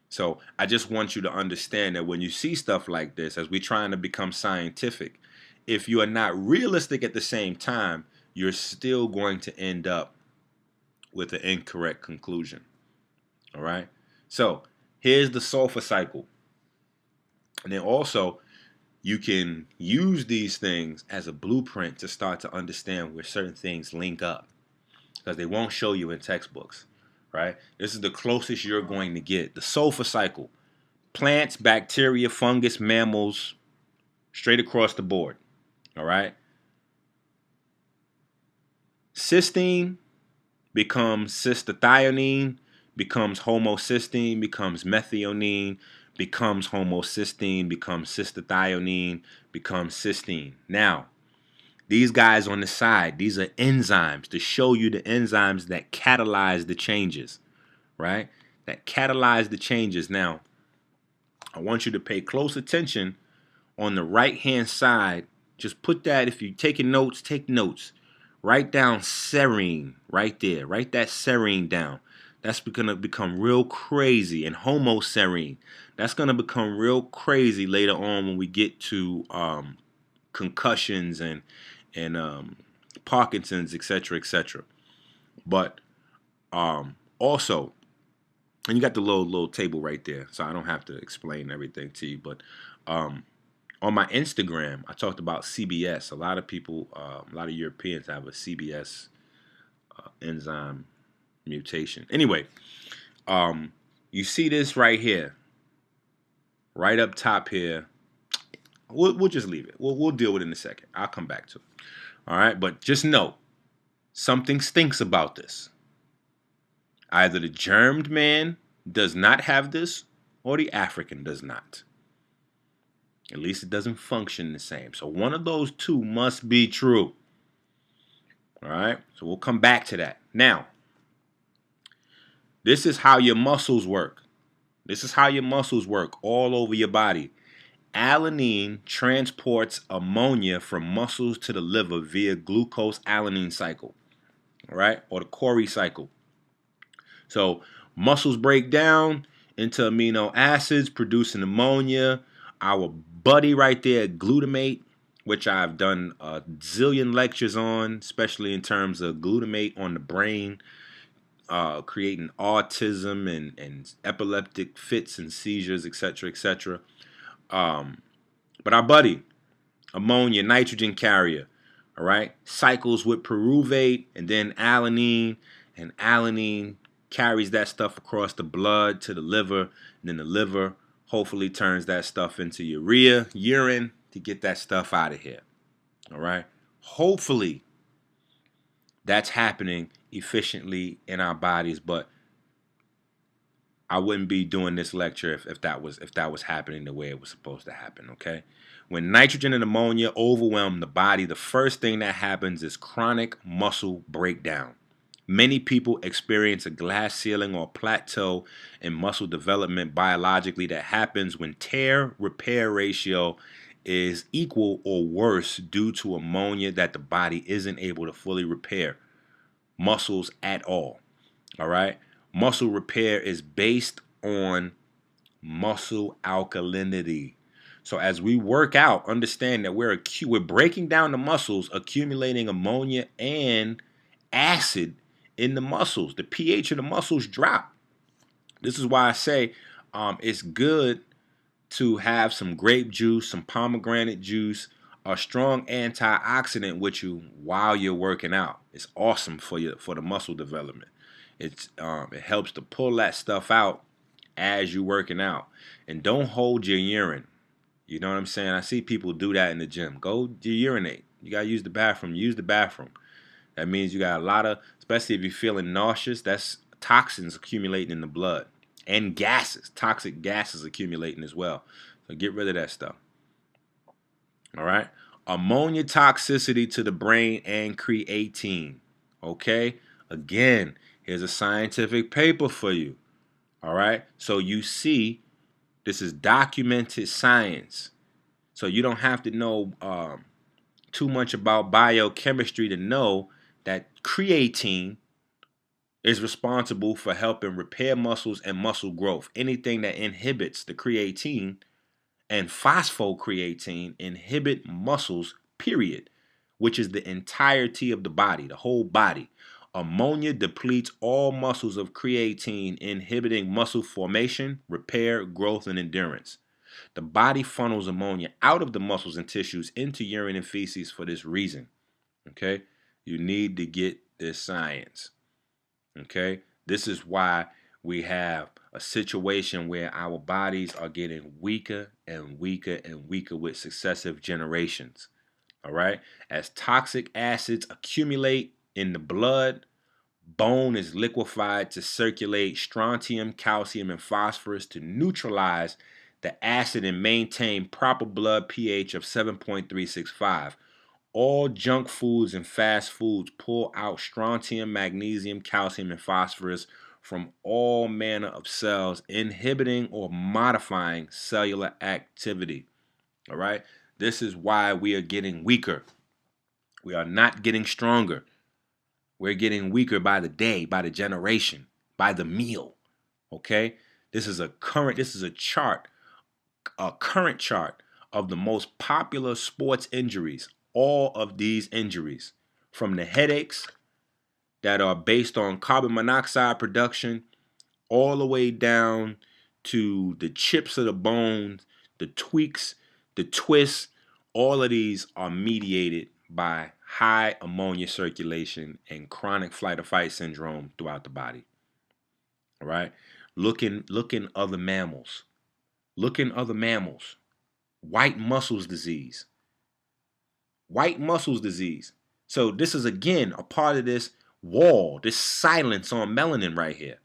So I just want you to understand that when you see stuff like this, as we're trying to become scientific, if you are not realistic at the same time, you're still going to end up with an incorrect conclusion. All right? So here's the sulfur cycle. And then also, you can use these things as a blueprint to start to understand where certain things link up, because they won't show you in textbooks. Right? This is the closest you're going to get. The sulfur cycle. Plants, bacteria, fungus, mammals, straight across the board. All right? Cysteine becomes cystathionine, becomes homocysteine, becomes methionine, becomes homocysteine, becomes cystathionine, becomes cysteine. Now, these guys on the side, these are enzymes to show you the enzymes that catalyze the changes, right? That catalyze the changes. Now, I want you to pay close attention on the right-hand side. Just put that, if you're taking notes, take notes. Write down serine right there. Write that serine down. That's going to become real crazy. And homoserine. That's going to become real crazy later on when we get to concussions and Parkinson's, etc., etc. But also, and you got the little table right there, so I don't have to explain everything to you. But on my Instagram, I talked about CBS. A lot of people, a lot of Europeans have a CBS enzyme mutation. Anyway, you see this right here, right up top here. We'll just leave it. We'll deal with it in a second. I'll come back to it. All right, but just know something stinks about this. Either the germed man does not have this, or the African does not. At least it doesn't function the same. So one of those two must be true. All right, so we'll come back to that. Now, this is how your muscles work. This is how your muscles work all over your body. Alanine transports ammonia from muscles to the liver via glucose-alanine cycle, all right, or the Cori cycle. So muscles break down into amino acids, producing ammonia. Our buddy right there, glutamate, which I've done a zillion lectures on, especially in terms of glutamate on the brain, creating autism and epileptic fits and seizures, etc., etc. But our buddy, ammonia, nitrogen carrier, all right, cycles with pyruvate and then alanine, and alanine carries that stuff across the blood to the liver, and then the liver hopefully turns that stuff into urea, urine, to get that stuff out of here. All right, hopefully that's happening efficiently in our bodies, but I wouldn't be doing this lecture if that was happening the way it was supposed to happen, okay? When nitrogen and ammonia overwhelm the body, the first thing that happens is chronic muscle breakdown. Many people experience a glass ceiling or plateau in muscle development biologically that happens when tear-repair ratio is equal or worse due to ammonia that the body isn't able to fully repair muscles at all. All right? Muscle repair is based on muscle alkalinity. So as we work out, understand that we're breaking down the muscles, accumulating ammonia and acid in the muscles. The pH of the muscles drop. This is why I say it's good to have some grape juice, some pomegranate juice, a strong antioxidant with you while you're working out. It's awesome for the muscle development. It helps to pull that stuff out as you're working out. And don't hold your urine. You know what I'm saying? I see people do that in the gym. Go urinate. You got to use the bathroom. Use the bathroom. That means you got a lot of, especially if you're feeling nauseous, that's toxins accumulating in the blood. And gases, toxic gases accumulating as well. So get rid of that stuff. All right? Ammonia toxicity to the brain and creatine. Okay? Again, here's a scientific paper for you. All right? So you see, this is documented science. So you don't have to know too much about biochemistry to know that creatine is responsible for helping repair muscles and muscle growth. Anything that inhibits the creatine and phosphocreatine inhibit muscles, period, which is the entirety of the body, the whole body. Ammonia depletes all muscles of creatine, inhibiting muscle formation, repair, growth, and endurance. The body funnels ammonia out of the muscles and tissues into urine and feces for this reason. Okay? You need to get this science. Okay? This is why we have a situation where our bodies are getting weaker and weaker and weaker with successive generations. All right? As toxic acids accumulate in the blood, bone is liquefied to circulate strontium, calcium, and phosphorus to neutralize the acid and maintain proper blood pH of 7.365. All junk foods and fast foods pull out strontium, magnesium, calcium, and phosphorus from all manner of cells, inhibiting or modifying cellular activity. All right? This is why we are getting weaker. We are not getting stronger. We're getting weaker by the day, by the generation, by the meal. Okay? This is a current chart of the most popular sports injuries. All of these injuries, from the headaches that are based on carbon monoxide production, all the way down to the chips of the bones, the tweaks, the twists, all of these are mediated by high ammonia circulation and chronic flight or fight syndrome throughout the body. All right? Look in other mammals. Look in other mammals. White muscles disease. White muscles disease. So this is, again, a part of this wall, this silence on melanin right here.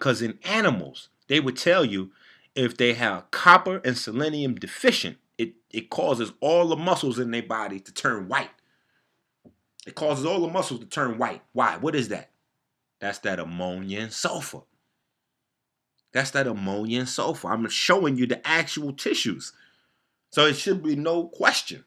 Because in animals, they would tell you if they have copper and selenium deficient, it causes all the muscles in their body to turn white. It causes all the muscles to turn white. Why? What is that? That's that ammonia and sulfur. That's that ammonia and sulfur. I'm showing you the actual tissues. So it should be no question.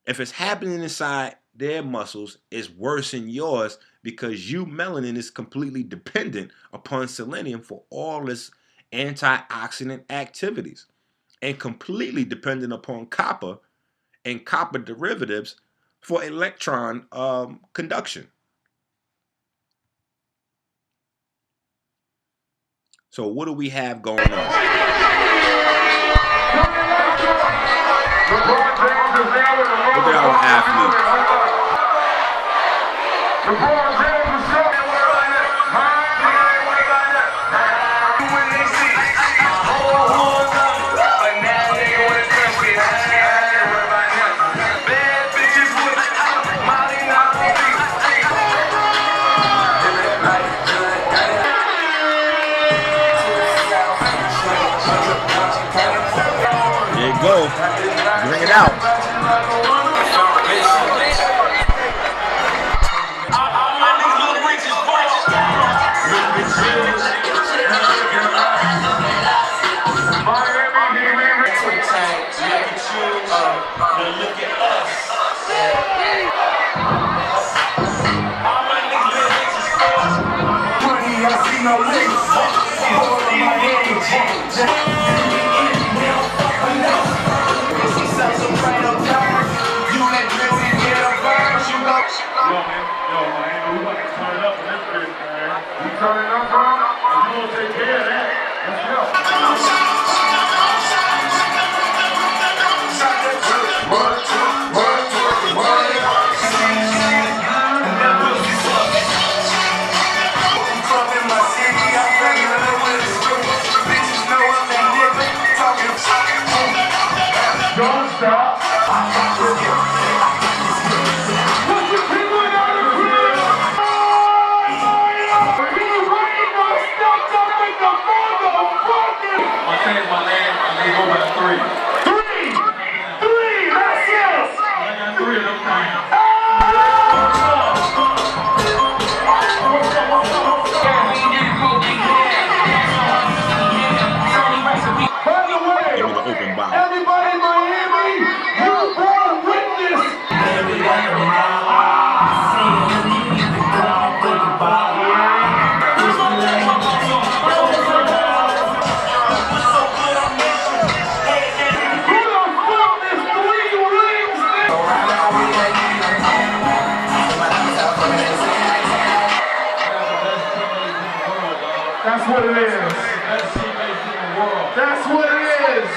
If it's happening inside their muscles, it's worse than yours because you, melanin, is completely dependent upon selenium for all its antioxidant activities and completely dependent upon copper and copper derivatives for electron conduction. So what do we have going on? Look at our athletes. There you go. Bring it out. Turning up, bro, and you gonna take care of that. Let's go. Don't stop. Everybody in Miami, you born witness. That's what it is. That's what it is.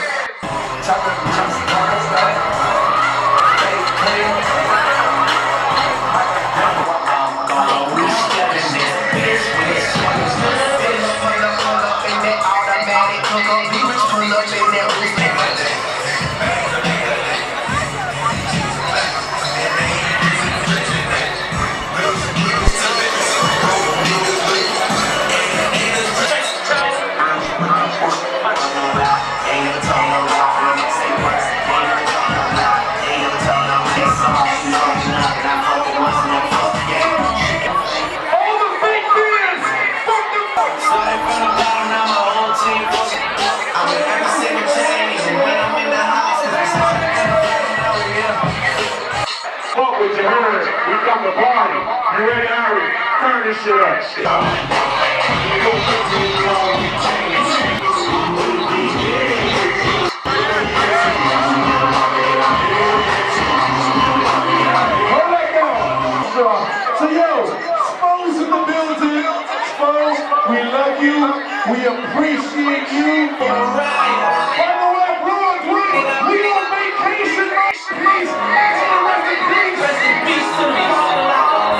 With your hands, we come to party. You ready, Harry? Turn this shit up. So yo, Spo's in the building. Spo, we love you. We appreciate you. By the way, bro, we on vacation. Peace. Rest in peace to the father.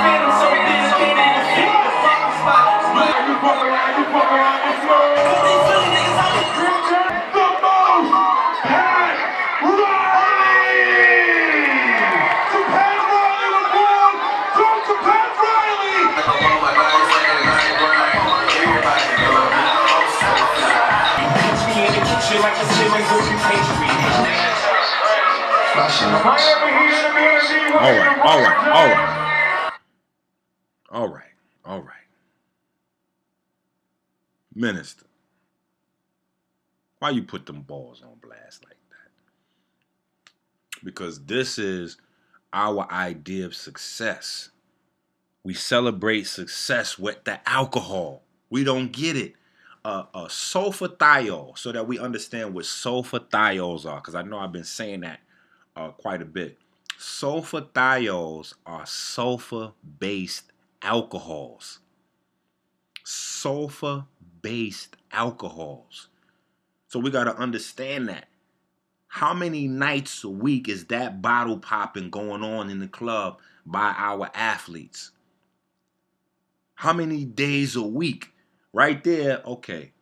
Phantom so busy, can't even fit the fucking spot. You fuck around, you flow. They silly niggas out the group. The most Pat Riley! To Pat Riley, the world! Talk to Pat Riley! All right. Minister, why you put them balls on blast like that? Because this is our idea of success. We celebrate success with the alcohol. We don't get it. Sulfathiol, so that we understand what sulfathiols are, because I know I've been saying that quite a bit. Sulfathiols are sulfur-based alcohols. Sulfur-based alcohols. So we got to understand that. How many nights a week is that bottle popping going on in the club by our athletes? How many days a week? Right there, okay.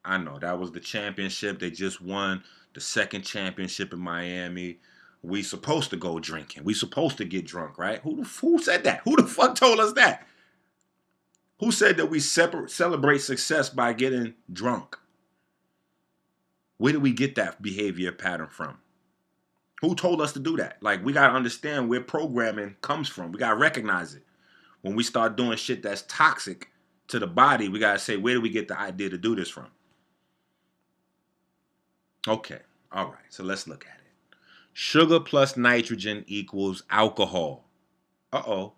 I know that was the championship. They just won the second championship in Miami. We supposed to go drinking. We supposed to get drunk, right? Who said that? Who the fuck told us that? Who said that we celebrate success by getting drunk? Where do we get that behavior pattern from? Who told us to do that? Like, we got to understand where programming comes from. We got to recognize it. When we start doing shit that's toxic to the body, we got to say, where do we get the idea to do this from? Okay. All right. So let's look at it. Sugar plus nitrogen equals alcohol. Uh-oh.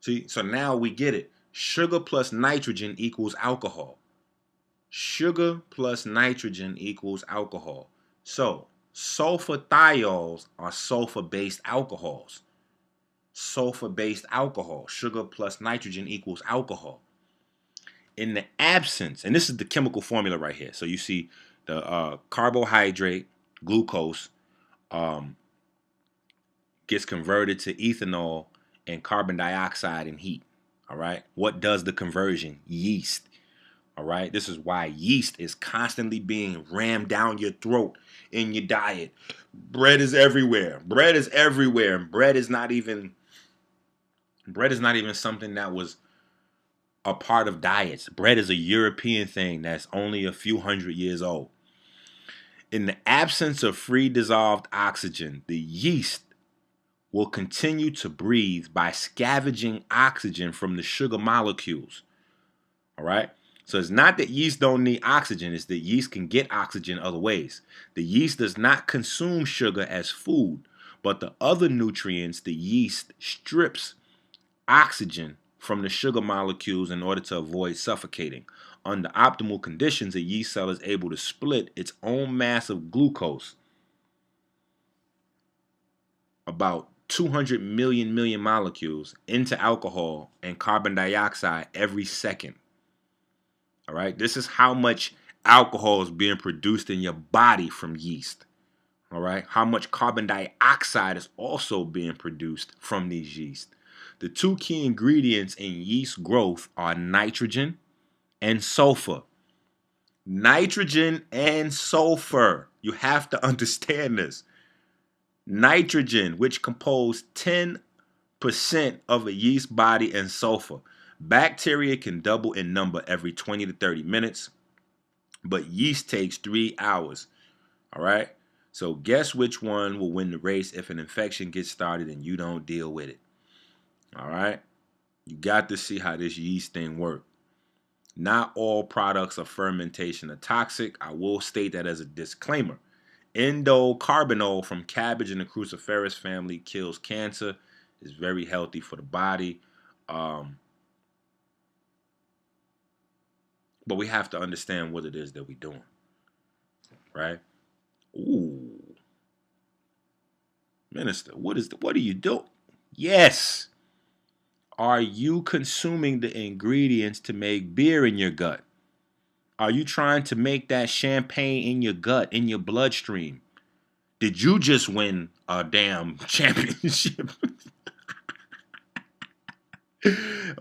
See, so now we get it. Sugar plus nitrogen equals alcohol. Sugar plus nitrogen equals alcohol. So, sulfathiols are sulfur-based alcohols. Sulfur-based alcohol. Sugar plus nitrogen equals alcohol. In the absence, and this is the chemical formula right here. So you see the carbohydrate, glucose, gets converted to ethanol and carbon dioxide and heat. All right. What does the conversion? Yeast. All right. This is why yeast is constantly being rammed down your throat in your diet. Bread is everywhere. Bread is everywhere. And bread is not even something that was a part of diets. Bread is a European thing that's only a few hundred years old. In the absence of free dissolved oxygen, the yeast will continue to breathe by scavenging oxygen from the sugar molecules. All right? So it's not that yeast don't need oxygen, it's that yeast can get oxygen other ways. The yeast does not consume sugar as food, but the other nutrients, the yeast strips oxygen from the sugar molecules in order to avoid suffocating. Under optimal conditions, a yeast cell is able to split its own mass of glucose, about 200 million molecules, into alcohol and carbon dioxide every second. All right, this is how much alcohol is being produced in your body from yeast. All right, how much carbon dioxide is also being produced from these yeast. The two key ingredients in yeast growth are nitrogen and sulfur. Nitrogen and sulfur. You have to understand this. Nitrogen, which compose 10% of a yeast body, and sulfur. Bacteria can double in number every 20 to 30 minutes, but yeast takes 3 hours. All right? So guess which one will win the race if an infection gets started and you don't deal with it. All right? You got to see how this yeast thing works. Not all products of fermentation are toxic. I will state that as a disclaimer. Endocarbonol from cabbage and the cruciferous family kills cancer. Is very healthy for the body. But we have to understand what it is that we're doing. Right? Ooh. Minister, what are you doing? Yes. Are you consuming the ingredients to make beer in your gut? Are you trying to make that champagne in your gut, in your bloodstream? Did you just win a damn championship?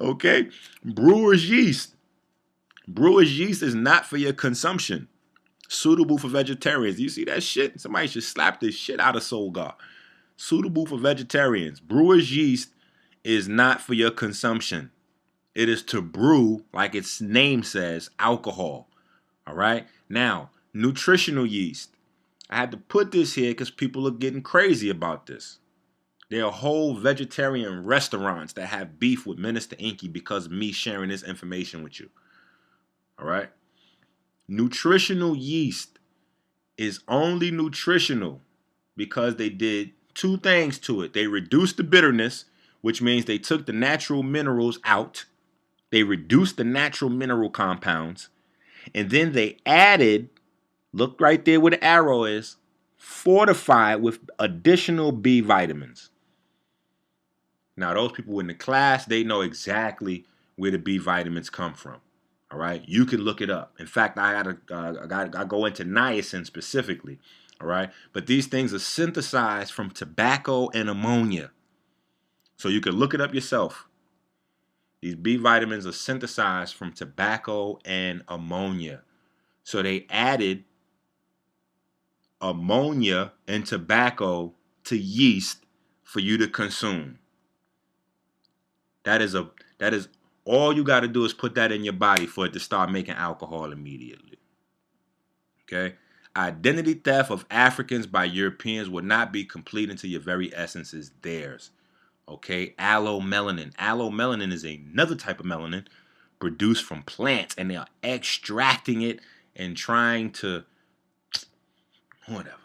Okay? Brewer's yeast. Brewer's yeast is not for your consumption. Suitable for vegetarians. You see that shit? Somebody should slap this shit out of Solgar. Suitable for vegetarians. Brewer's yeast is not for your consumption. It is to brew, like its name says, alcohol. All right? Now, nutritional yeast. I had to put this here because people are getting crazy about this. There are whole vegetarian restaurants that have beef with Minister Enqi because of me sharing this information with you. All right? Nutritional yeast is only nutritional because they did two things to it. They reduced the bitterness, which means they took the natural minerals out. They reduced the natural mineral compounds. And then they added, look right there where the arrow is, fortified with additional B vitamins. Now, those people in the class, they know exactly where the B vitamins come from. All right, you can look it up. In fact, I go into niacin specifically. All right, but these things are synthesized from tobacco and ammonia, so you can look it up yourself. These B vitamins are synthesized from tobacco and ammonia, so they added ammonia and tobacco to yeast for you to consume. That is all you got to do is put that in your body for it to start making alcohol immediately. Okay? Identity theft of Africans by Europeans will not be complete until your very essence is theirs. Okay? Melanin. Melanin is another type of melanin produced from plants, and they are extracting it and trying to whatever.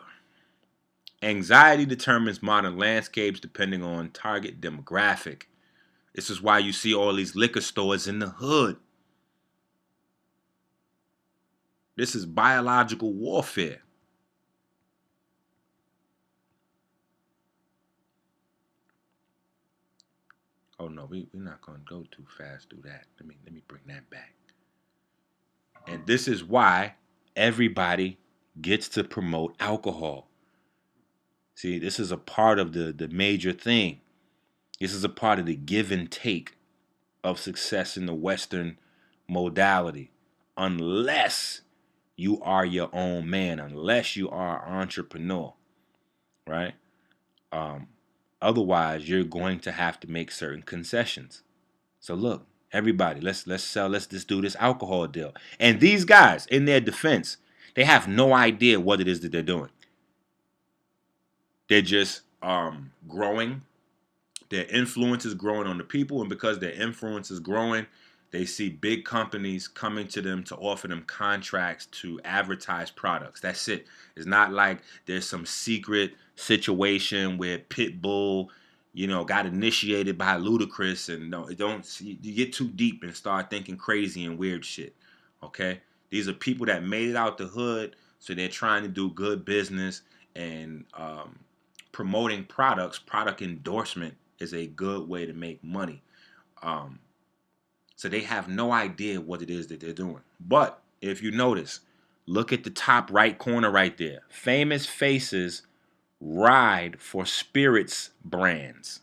Anxiety determines modern landscapes depending on target demographic. This is why you see all these liquor stores in the hood. This is biological warfare. Oh no, we're not gonna go too fast through that. Let me bring that back. And this is why everybody gets to promote alcohol. See, this is a part of the major thing. This is a part of the give and take of success in the Western modality. Unless you are your own man, unless you are an entrepreneur, right? Otherwise, you're going to have to make certain concessions. So look, everybody, let's just do this alcohol deal. And these guys, in their defense, they have no idea what it is that they're doing. They're just growing. Their influence is growing on the people, and because their influence is growing, they see big companies coming to them to offer them contracts to advertise products. That's it. It's not like there's some secret situation where Pitbull, got initiated by Ludacris, and you get too deep and start thinking crazy and weird shit. Okay? These are people that made it out the hood, so they're trying to do good business, and promoting products, product endorsement is a good way to make money. So they have no idea what it is that they're doing. But if you notice, look at the top right corner right there. Famous faces ride for spirits brands.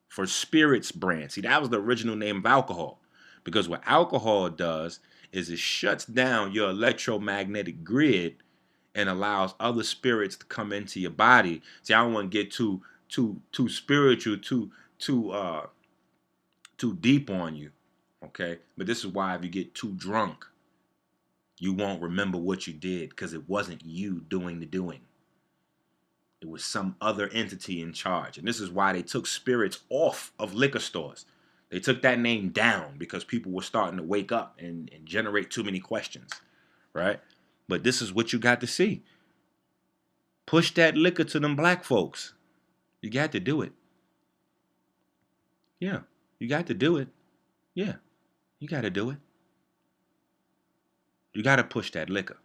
For spirits brands. See, that was the original name of alcohol. Because what alcohol does is it shuts down your electromagnetic grid and allows other spirits to come into your body. See, I don't want to get too spiritual, too deep on you, okay? But this is why if you get too drunk, you won't remember what you did because it wasn't you doing the doing. It was some other entity in charge. And this is why they took spirits off of liquor stores. They took that name down because people were starting to wake up and generate too many questions, right? But this is what you got to see. Push that liquor to them black folks. You got to do it. Yeah, you got to do it. Yeah, you got to do it. You got to push that liquor.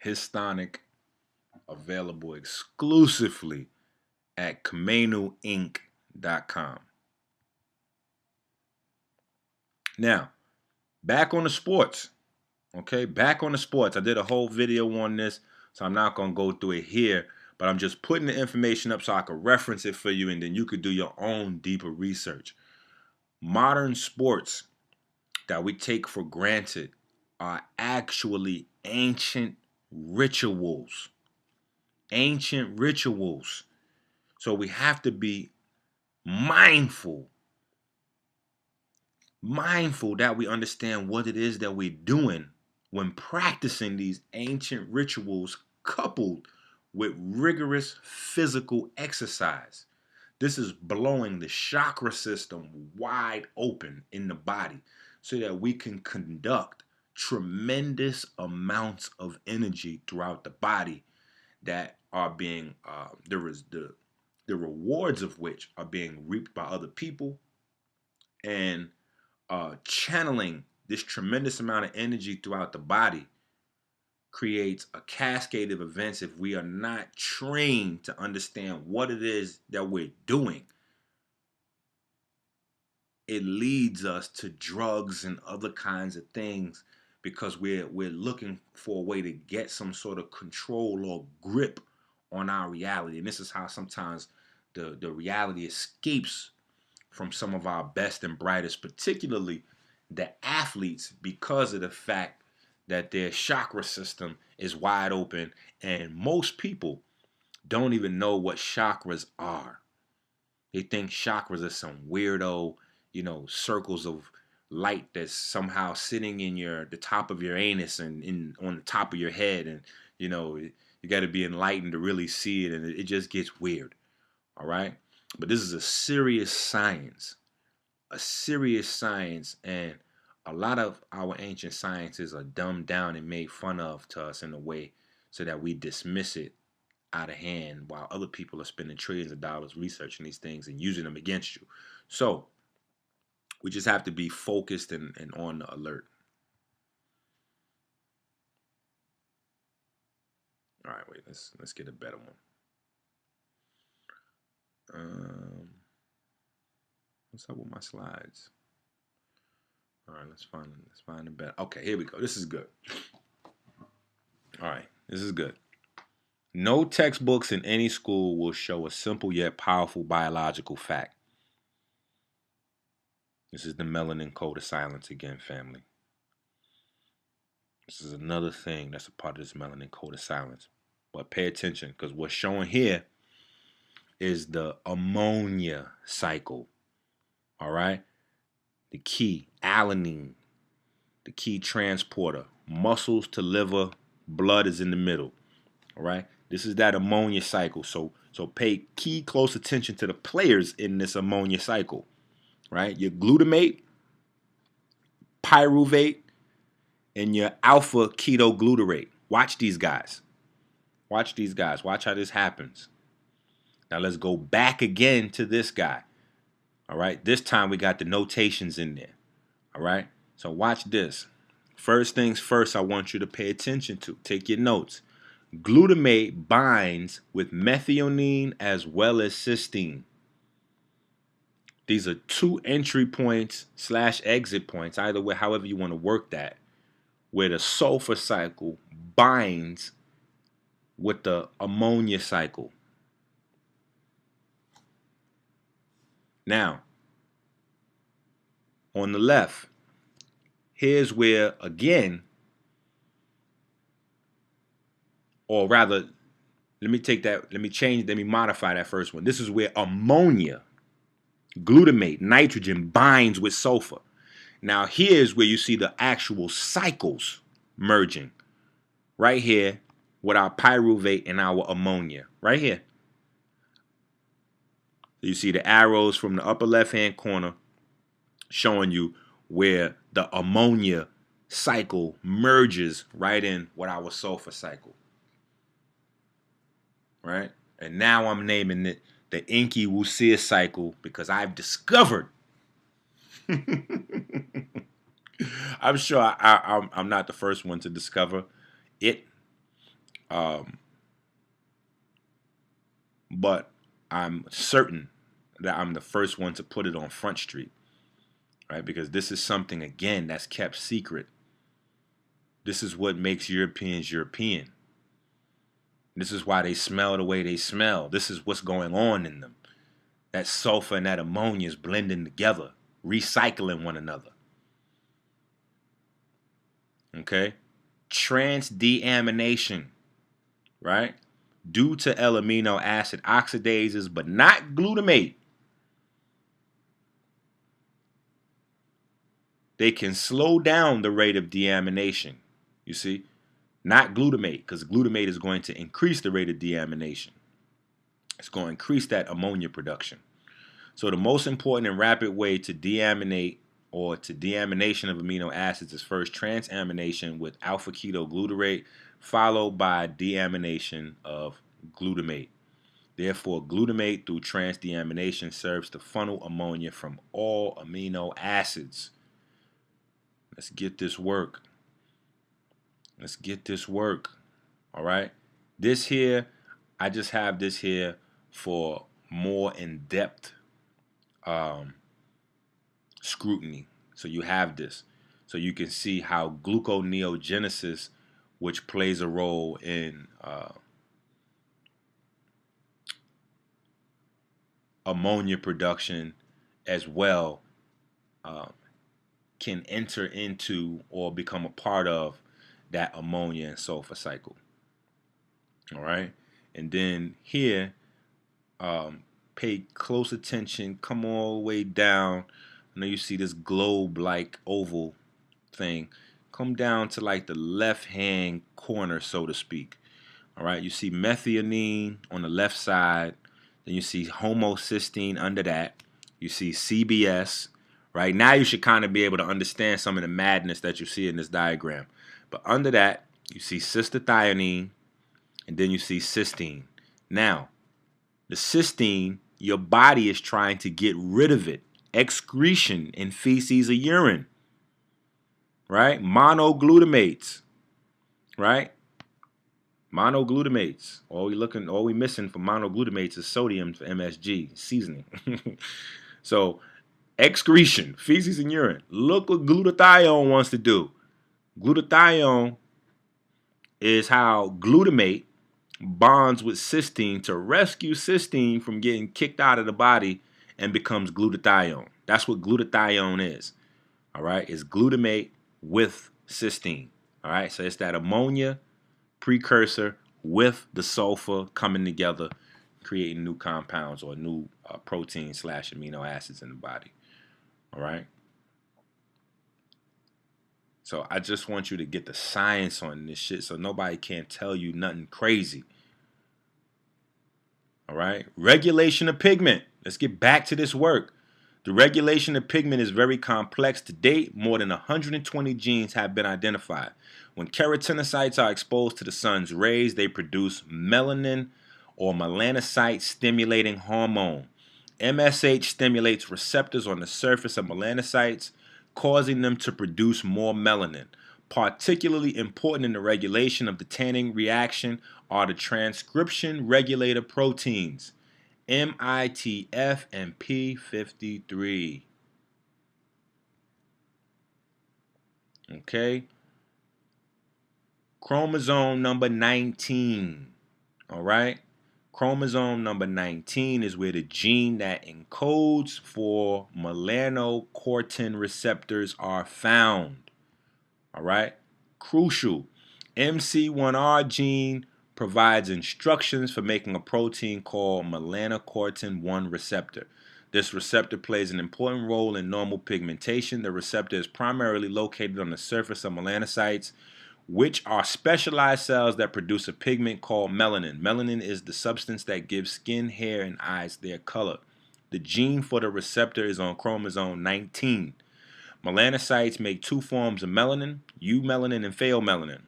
His tonic available exclusively at KamenuInc.com. Now, back on the sports. Okay, back on the sports. I did a whole video on this, so I'm not going to go through it here, but I'm just putting the information up so I can reference it for you, and then you could do your own deeper research. Modern sports that we take for granted are actually ancient rituals. Ancient rituals. So we have to be mindful that we understand what it is that we're doing when practicing these ancient rituals coupled with rigorous physical exercise. This is blowing the chakra system wide open in the body so that we can conduct tremendous amounts of energy throughout the body that are being, the rewards of which are being reaped by other people, and channeling this tremendous amount of energy throughout the body creates a cascade of events if we are not trained to understand what it is that we're doing. It leads us to drugs and other kinds of things because we're looking for a way to get some sort of control or grip on our reality. And this is how sometimes the reality escapes from some of our best and brightest, particularly the athletes, because of the fact that their chakra system is wide open, and most people don't even know what chakras are. They think chakras are some weirdo, circles of light that's somehow sitting in the top of your anus and on the top of your head, and you got to be enlightened to really see it, and it just gets weird. All right, but this is a serious science, and a lot of our ancient sciences are dumbed down and made fun of to us in a way so that we dismiss it out of hand, while other people are spending trillions of dollars researching these things and using them against you. So we just have to be focused and on the alert. All right, wait, let's get a better one. What's up with my slides? All right, let's find a better. Okay, here we go. This is good. All right, this is good. No textbooks in any school will show a simple yet powerful biological fact. This is the melanin code of silence again, family. This is another thing that's a part of this melanin code of silence. But pay attention, because what's showing here is the ammonia cycle. All right? The key, alanine, the key transporter. Muscles to liver, blood is in the middle. All right? This is that ammonia cycle. So pay key close attention to the players in this ammonia cycle. Right? Your glutamate, pyruvate, and your alpha ketoglutarate. Watch these guys. Watch these guys. Watch how this happens. Now let's go back again to this guy. All right. This time we got the notations in there. All right. So watch this. First things first, I want you to pay attention to. Take your notes. Glutamate binds with methionine as well as cysteine. These are two entry points / exit points, either way, however you want to work that, where the sulfur cycle binds with the ammonia cycle. Now, on the left, here's where, again, or rather, let me modify that first one. This is where ammonia, glutamate, nitrogen binds with sulfur. Now, here's where you see the actual cycles merging. Right here with our pyruvate and our ammonia. Right here. You see the arrows from the upper left-hand corner showing you where the ammonia cycle merges right in with our sulfur cycle. Right? And now I'm naming it the Enqi cycle because I've discovered. I'm sure I'm not the first one to discover it, But I'm certain that I'm the first one to put it on Front Street, right? Because this is something, again, that's kept secret. This is what makes Europeans European. This is why they smell the way they smell. This is what's going on in them. That sulfur and that ammonia is blending together, recycling one another. Okay? Trans-deamination, right? Due to L-amino acid oxidases, but not glutamate. They can slow down the rate of deamination. You see? Not glutamate, because glutamate is going to increase the rate of deamination. It's going to increase that ammonia production. So the most important and rapid way to deaminate or to deamination of amino acids is first transamination with alpha ketoglutarate, followed by deamination of glutamate. Therefore, glutamate through transdeamination serves to funnel ammonia from all amino acids. Let's get this work. Let's get this work. All right. This here, I just have this here for more in-depth scrutiny. So you have this. So you can see how gluconeogenesis, which plays a role in ammonia production as well, can enter into or become a part of that ammonia and sulfur cycle. All right. And then here, pay close attention, come all the way down. I know you see this globe-like oval thing. Come down to like the left-hand corner, so to speak. All right, you see methionine on the left side. Then you see homocysteine under that. You see CBS. Right now, you should kind of be able to understand some of the madness that you see in this diagram. But under that, you see cystathionine, and then you see cysteine. Now, the cysteine, your body is trying to get rid of it. Excretion in feces or urine. Right? Monoglutamates. Right? Monoglutamates. All we missing for monoglutamates is sodium for MSG, seasoning. So, excretion, feces and urine. Look what glutathione wants to do. Glutathione is how glutamate bonds with cysteine to rescue cysteine from getting kicked out of the body and becomes glutathione. That's what glutathione is. All right? It's glutamate with cysteine. All right? So it's that ammonia precursor with the sulfur coming together, creating new compounds or new protein/amino acids in the body. All right? So I just want you to get the science on this shit so nobody can't tell you nothing crazy. All right? Regulation of pigment. Let's get back to this work. The regulation of pigment is very complex. To date, more than 120 genes have been identified. When keratinocytes are exposed to the sun's rays, they produce melanin or melanocyte-stimulating hormone. MSH stimulates receptors on the surface of melanocytes, causing them to produce more melanin. Particularly important in the regulation of the tanning reaction are the transcription regulator proteins, MITF and P53. Okay? Chromosome number 19. All right? Chromosome number 19 is where the gene that encodes for melanocortin receptors are found. All right? Crucial. MC1R gene provides instructions for making a protein called melanocortin 1 receptor. This receptor plays an important role in normal pigmentation. The receptor is primarily located on the surface of melanocytes, which are specialized cells that produce a pigment called melanin. Melanin is the substance that gives skin, hair, and eyes their color. The gene for the receptor is on chromosome 19. Melanocytes make two forms of melanin, eumelanin and pheomelanin.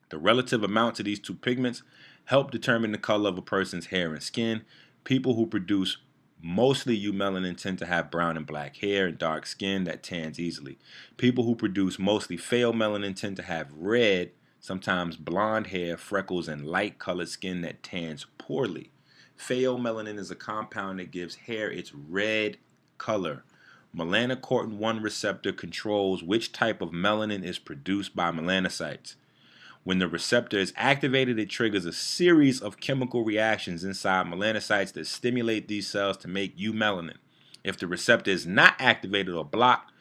The relative amounts of these two pigments help determine the color of a person's hair and skin. People who produce mostly eumelanin tend to have brown and black hair and dark skin that tans easily. People who produce mostly pheomelanin tend to have red sometimes blonde hair, freckles, and light-colored skin that tans poorly. Pheomelanin is a compound that gives hair its red color. Melanocortin-1 receptor controls which type of melanin is produced by melanocytes. When the receptor is activated, it triggers a series of chemical reactions inside melanocytes that stimulate these cells to make eumelanin. If the receptor is not activated or blocked,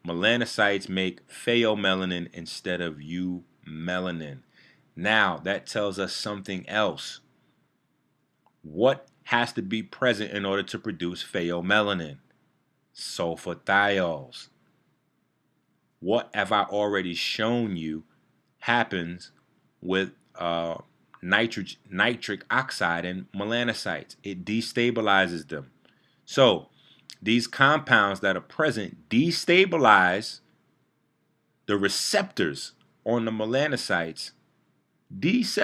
melanocytes make pheomelanin instead of eumelanin. Now, that tells us something else. What has to be present in order to produce pheomelanin? Sulfathiols. What have I already shown you happens with nitric oxide and melanocytes? It destabilizes them. So these compounds that are present destabilize the receptors on the melanocytes, destabilize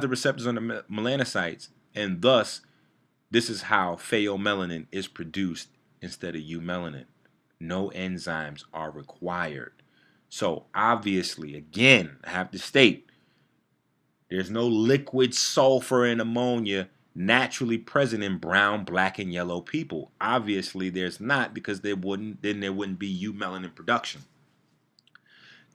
the receptors on the melanocytes, and thus this is how pheomelanin is produced instead of eumelanin. No enzymes are required. So obviously, again, I have to state, there's no liquid sulfur and ammonia naturally present in brown, black, and yellow people. Obviously, there's not, because there wouldn't be eumelanin production.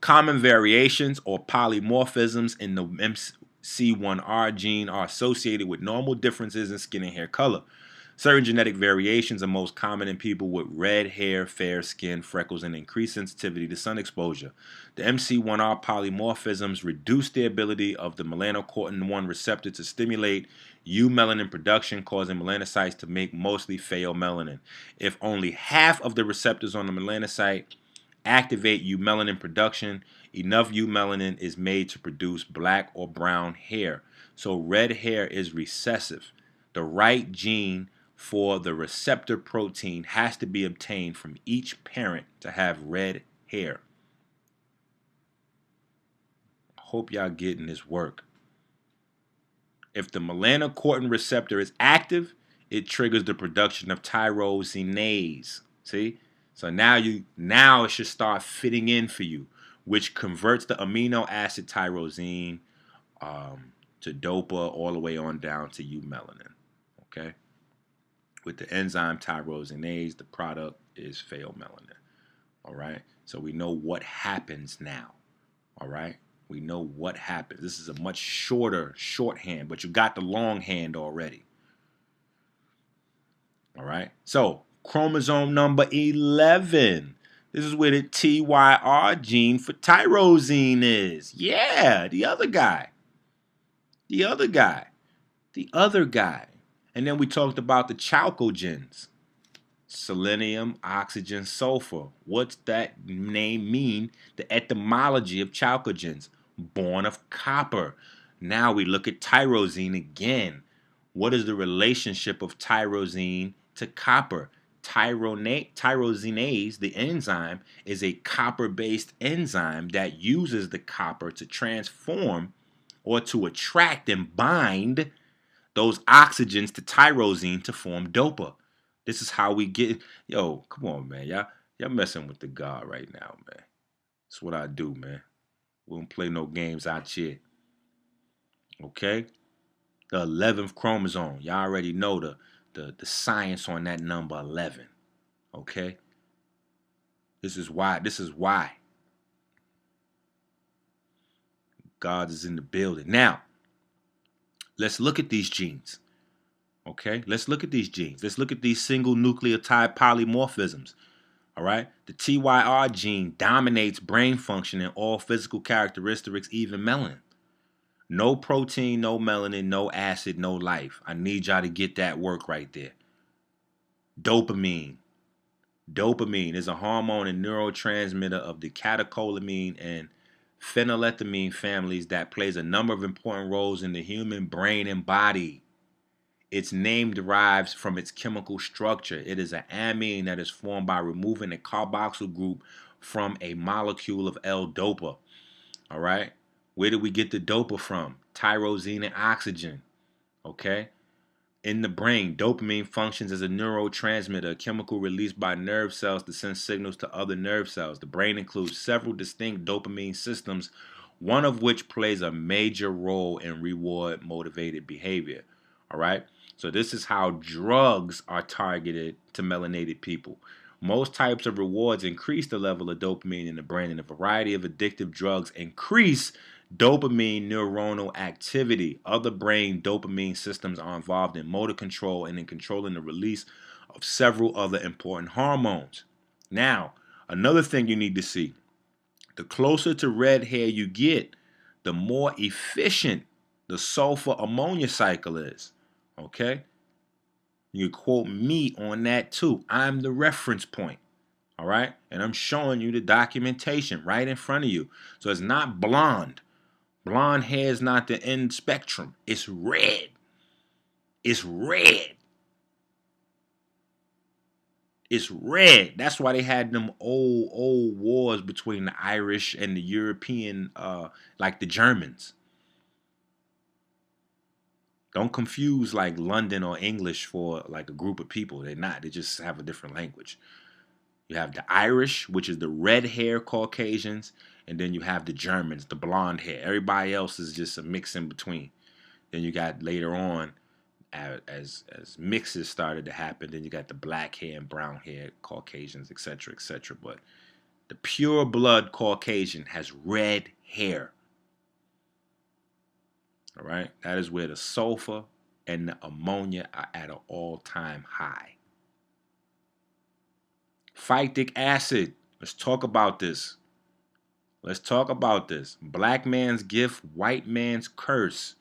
Common variations or polymorphisms in the MC1R gene are associated with normal differences in skin and hair color. Certain genetic variations are most common in people with red hair, fair skin, freckles, and increased sensitivity to sun exposure. The MC1R polymorphisms reduce the ability of the melanocortin-1 receptor to stimulate eumelanin production, causing melanocytes to make mostly pheomelanin. If only half of the receptors on the melanocyte activate eumelanin production, enough eumelanin is made to produce black or brown hair. So red hair is recessive. The right gene for the receptor protein has to be obtained from each parent to have red hair. I hope y'all getting this work. If the melanocortin receptor is active, it triggers the production of tyrosinase. See? So now it should start fitting in for you, which converts the amino acid tyrosine to dopa all the way on down to eumelanin. Okay? With the enzyme tyrosinase, the product is pheomelanin. All right? So we know what happens now. All right? We know what happens. This is a much shorter shorthand, but you got the longhand already. All right? So chromosome number 11. This is where the TYR gene for tyrosine is. Yeah, the other guy. And then we talked about the chalcogens. Selenium, oxygen, sulfur. What's that name mean? The etymology of chalcogens. Born of copper. Now we look at tyrosine again. What is the relationship of tyrosine to copper? Tyrosinase, the enzyme, is a copper-based enzyme that uses the copper to transform or to attract and bind those oxygens to tyrosine to form dopa. This is how we get. Yo, come on, man. Y'all messing with the God right now, man. That's what I do, man. We don't play no games out here. Okay? The 11th chromosome. Y'all already know the science on that number 11. Okay? This is why. God is in the building. Now, let's look at these genes. Okay? Let's look at these genes. Let's look at these single nucleotide polymorphisms. All right? The TYR gene dominates brain function and all physical characteristics, even melanin. No protein, no melanin, no acid, no life. I need y'all to get that work right there. Dopamine. Dopamine is a hormone and neurotransmitter of the catecholamine and phenylethylamine families that plays a number of important roles in the human brain and body. Its name derives from its chemical structure. It is an amine that is formed by removing a carboxyl group from a molecule of L-dopa. All right? Where do we get the dopa from? Tyrosine and oxygen. Okay? In the brain, dopamine functions as a neurotransmitter, a chemical released by nerve cells to send signals to other nerve cells. The brain includes several distinct dopamine systems, one of which plays a major role in reward motivated behavior. All right? So, this is how drugs are targeted to melanated people. Most types of rewards increase the level of dopamine in the brain, and a variety of addictive drugs increase dopamine neuronal activity. Other brain dopamine systems are involved in motor control and in controlling the release of several other important hormones. Now, another thing you need to see, the closer to red hair you get, the more efficient the sulfur ammonia cycle is. Okay? You quote me on that too. I'm the reference point. All right? And I'm showing you the documentation right in front of you. So it's not blonde. Blonde hair is not the end spectrum. It's red. It's red. It's red. That's why they had them old wars between the Irish and the European, like the Germans. Don't confuse like London or English for like a group of people. They're not. They just have a different language. You have the Irish, which is the red hair Caucasians, and then you have the Germans, the blonde hair. Everybody else is just a mix in between. Then you got later on, as mixes started to happen, then you got the black hair and brown hair Caucasians, etc., etc. But the pure blood Caucasian has red hair. All right, that is where the sulfur and the ammonia are at an all-time high. Phytic acid. Let's talk about this. Let's talk about this. Black man's gift, white man's curse.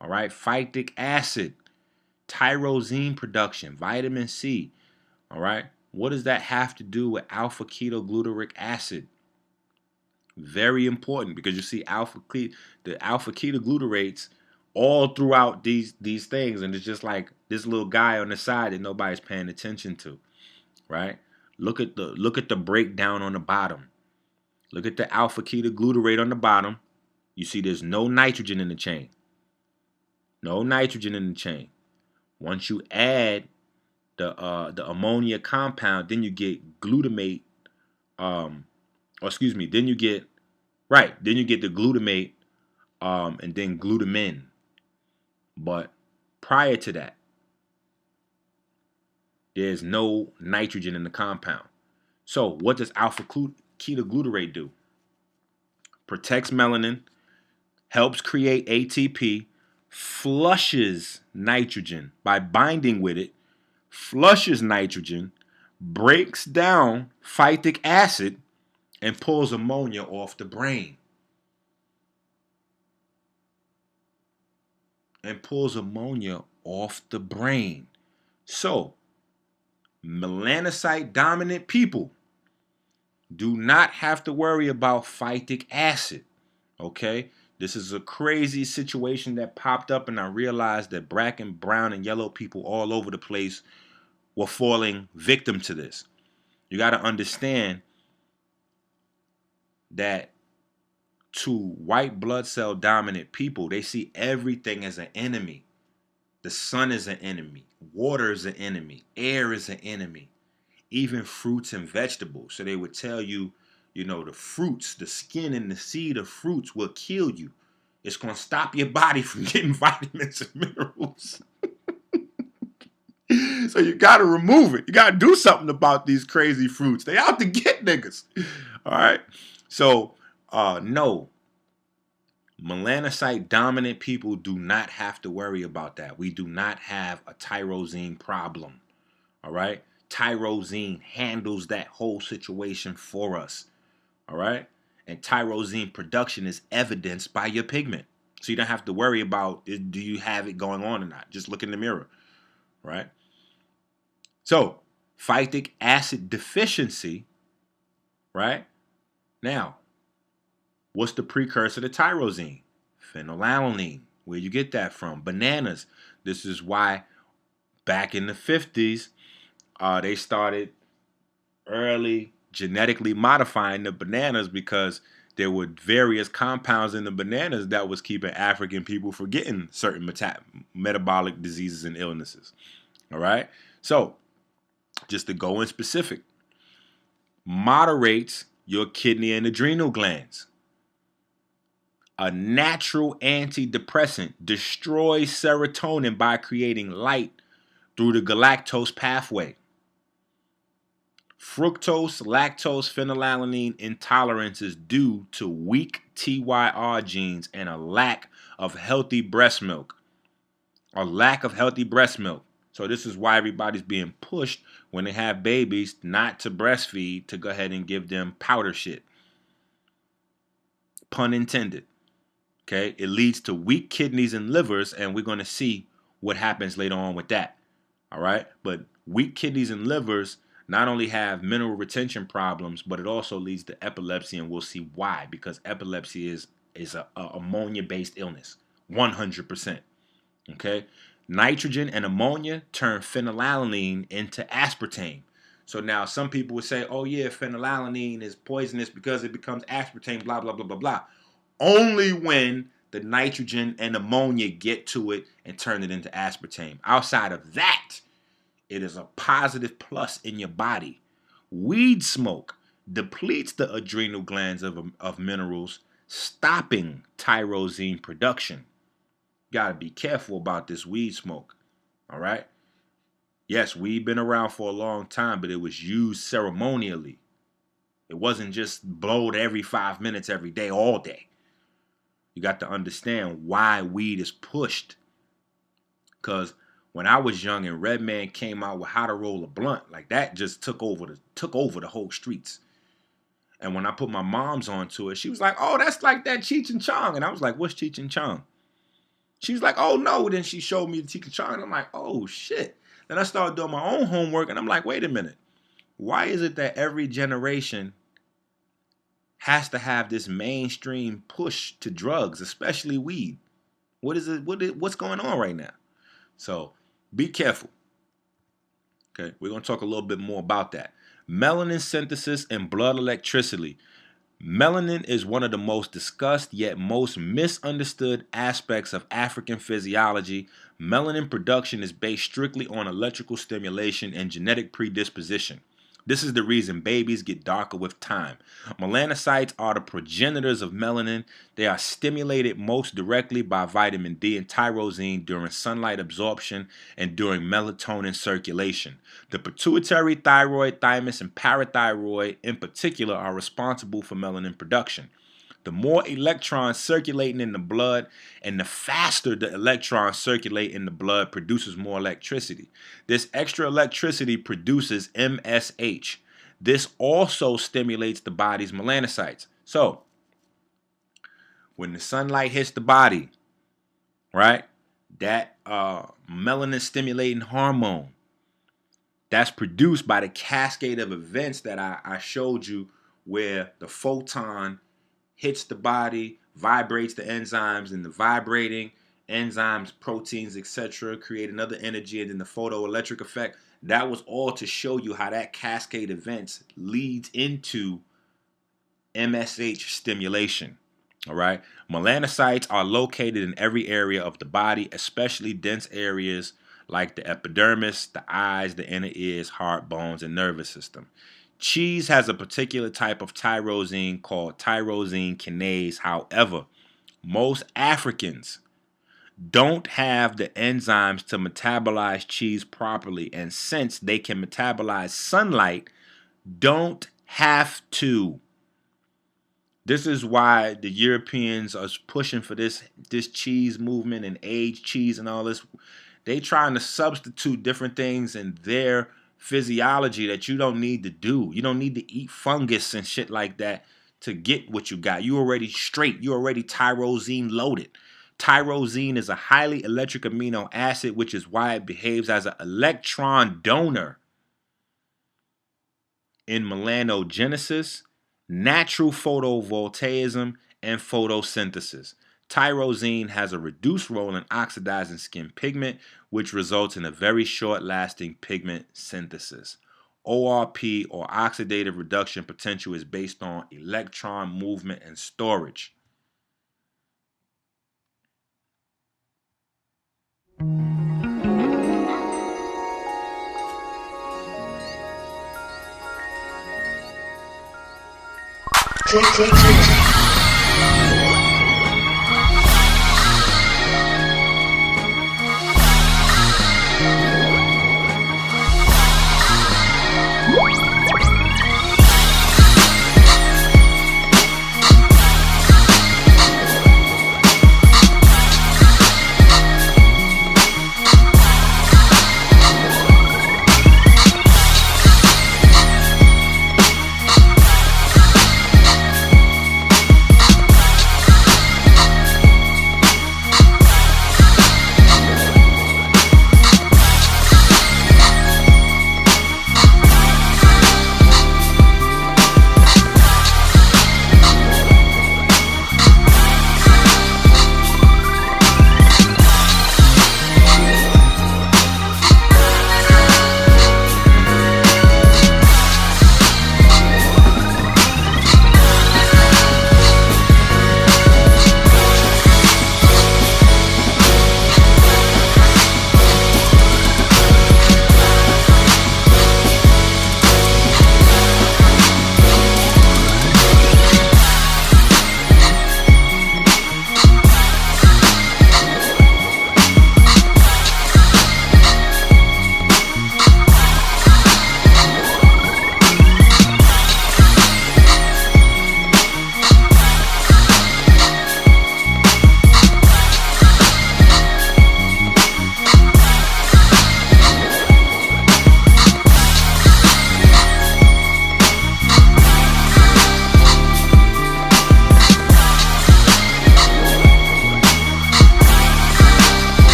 All right, phytic acid, tyrosine production, vitamin C. All right, what does that have to do with alpha ketoglutarate acid? Very important, because you see the alpha ketogglutarates all throughout these things, and it's just like this little guy on the side that nobody's paying attention to, right? Look at the breakdown on the bottom. Look at the alpha ketoglutarate on the bottom. You see there's no nitrogen in the chain. No nitrogen in the chain. Once you add the ammonia compound, then you get glutamate. Then you get the glutamate, and then glutamin. But prior to that, there's no nitrogen in the compound. So what does alpha ketoglutarate do? Protects melanin, helps create ATP, flushes nitrogen by binding with it, flushes nitrogen, breaks down phytic acid, and pulls ammonia off the brain. So, melanocyte dominant people do not have to worry about phytic acid. Okay? This is a crazy situation that popped up, and I realized that black and brown and yellow people all over the place were falling victim to this. You got to understand that to white blood cell dominant people, they see everything as an enemy. The sun is an enemy. Water is an enemy. Air is an enemy. Even fruits and vegetables. So they would tell you, the fruits, the skin and the seed of fruits will kill you. It's going to stop your body from getting vitamins and minerals. So you got to remove it. You got to do something about these crazy fruits. They out to get niggas. All right? So, no. Melanocyte dominant people do not have to worry about that. We do not have a tyrosine problem. All right? Tyrosine handles that whole situation for us. All right? And tyrosine production is evidenced by your pigment. So you don't have to worry about, do you have it going on or not? Just look in the mirror. Right? So, phytic acid deficiency, right? Now, what's the precursor to tyrosine? Phenylalanine. Where you get that from? Bananas. This is why back in the 50s, they started early genetically modifying the bananas, because there were various compounds in the bananas that was keeping African people from getting certain metabolic diseases and illnesses. All right? So, just to go in specific, moderates your kidney and adrenal glands. A natural antidepressant destroys serotonin by creating light through the galactose pathway. Fructose, lactose, phenylalanine intolerance is due to weak TYR genes and a lack of healthy breast milk. So this is why everybody's being pushed when they have babies not to breastfeed, to go ahead and give them powder shit. Pun intended. Okay, it leads to weak kidneys and livers, and we're going to see what happens later on with that. All right, but weak kidneys and livers not only have mineral retention problems, but it also leads to epilepsy, and we'll see why. Because epilepsy is a ammonia-based illness, 100%. Okay, nitrogen and ammonia turn phenylalanine into aspartame. So now some people would say, "Oh yeah, phenylalanine is poisonous because it becomes aspartame." Blah blah blah blah blah. Only when the nitrogen and ammonia get to it and turn it into aspartame. Outside of that, it is a positive plus in your body. Weed smoke depletes the adrenal glands of minerals, stopping tyrosine production. Got to be careful about this weed smoke. All right? Yes, weed been around for a long time, but it was used ceremonially. It wasn't just blowed every 5 minutes every day, all day. You got to understand why weed is pushed. Because when I was young and Redman came out with How to Roll a Blunt, like that just took over the whole streets. And when I put my mom's onto it, she was like, "Oh, that's like that Cheech and Chong." And I was like, "What's Cheech and Chong?" She was like, "Oh no." Then she showed me the Cheech and Chong, and I'm like, "Oh shit." Then I started doing my own homework, and I'm like, "Wait a minute. Why is it that every generation has to have this mainstream push to drugs, especially weed? What is it? What's going on right now?" So be careful. Okay, we're going to talk a little bit more about that. Melanin synthesis and blood electricity. Melanin is one of the most discussed yet most misunderstood aspects of African physiology. Melanin production is based strictly on electrical stimulation and genetic predisposition. This is the reason babies get darker with time. Melanocytes are the progenitors of melanin. They are stimulated most directly by vitamin D and tyrosine during sunlight absorption and during melatonin circulation. The pituitary, thyroid, thymus, and parathyroid in particular are responsible for melanin production. The more electrons circulating in the blood and the faster the electrons circulate in the blood produces more electricity. This extra electricity produces MSH. This also stimulates the body's melanocytes. So, when the sunlight hits the body, right, that melanin stimulating hormone that's produced by the cascade of events that I showed you, where the photon hits the body, vibrates the enzymes, and the vibrating enzymes, proteins, etc., create another energy, and then the photoelectric effect. That was all to show you how that cascade events leads into MSH stimulation. All right. Melanocytes are located in every area of the body, especially dense areas like the epidermis, the eyes, the inner ears, heart, bones, and nervous system. Cheese has a particular type of tyrosine called tyrosine kinase. However, most Africans don't have the enzymes to metabolize cheese properly, and since they can metabolize sunlight, don't have to. This is why the Europeans are pushing for this cheese movement and aged cheese and all this. They trying to substitute different things in their physiology that you don't need to do. You don't need to eat fungus and shit like that to get what you got. You already straight. You already tyrosine loaded. Tyrosine is a highly electric amino acid, which is why it behaves as an electron donor in melanogenesis, natural photovoltaism, and photosynthesis. Tyrosine has a reduced role in oxidizing skin pigment, which results in a very short-lasting pigment synthesis. ORP, or oxidative reduction potential, is based on electron movement and storage.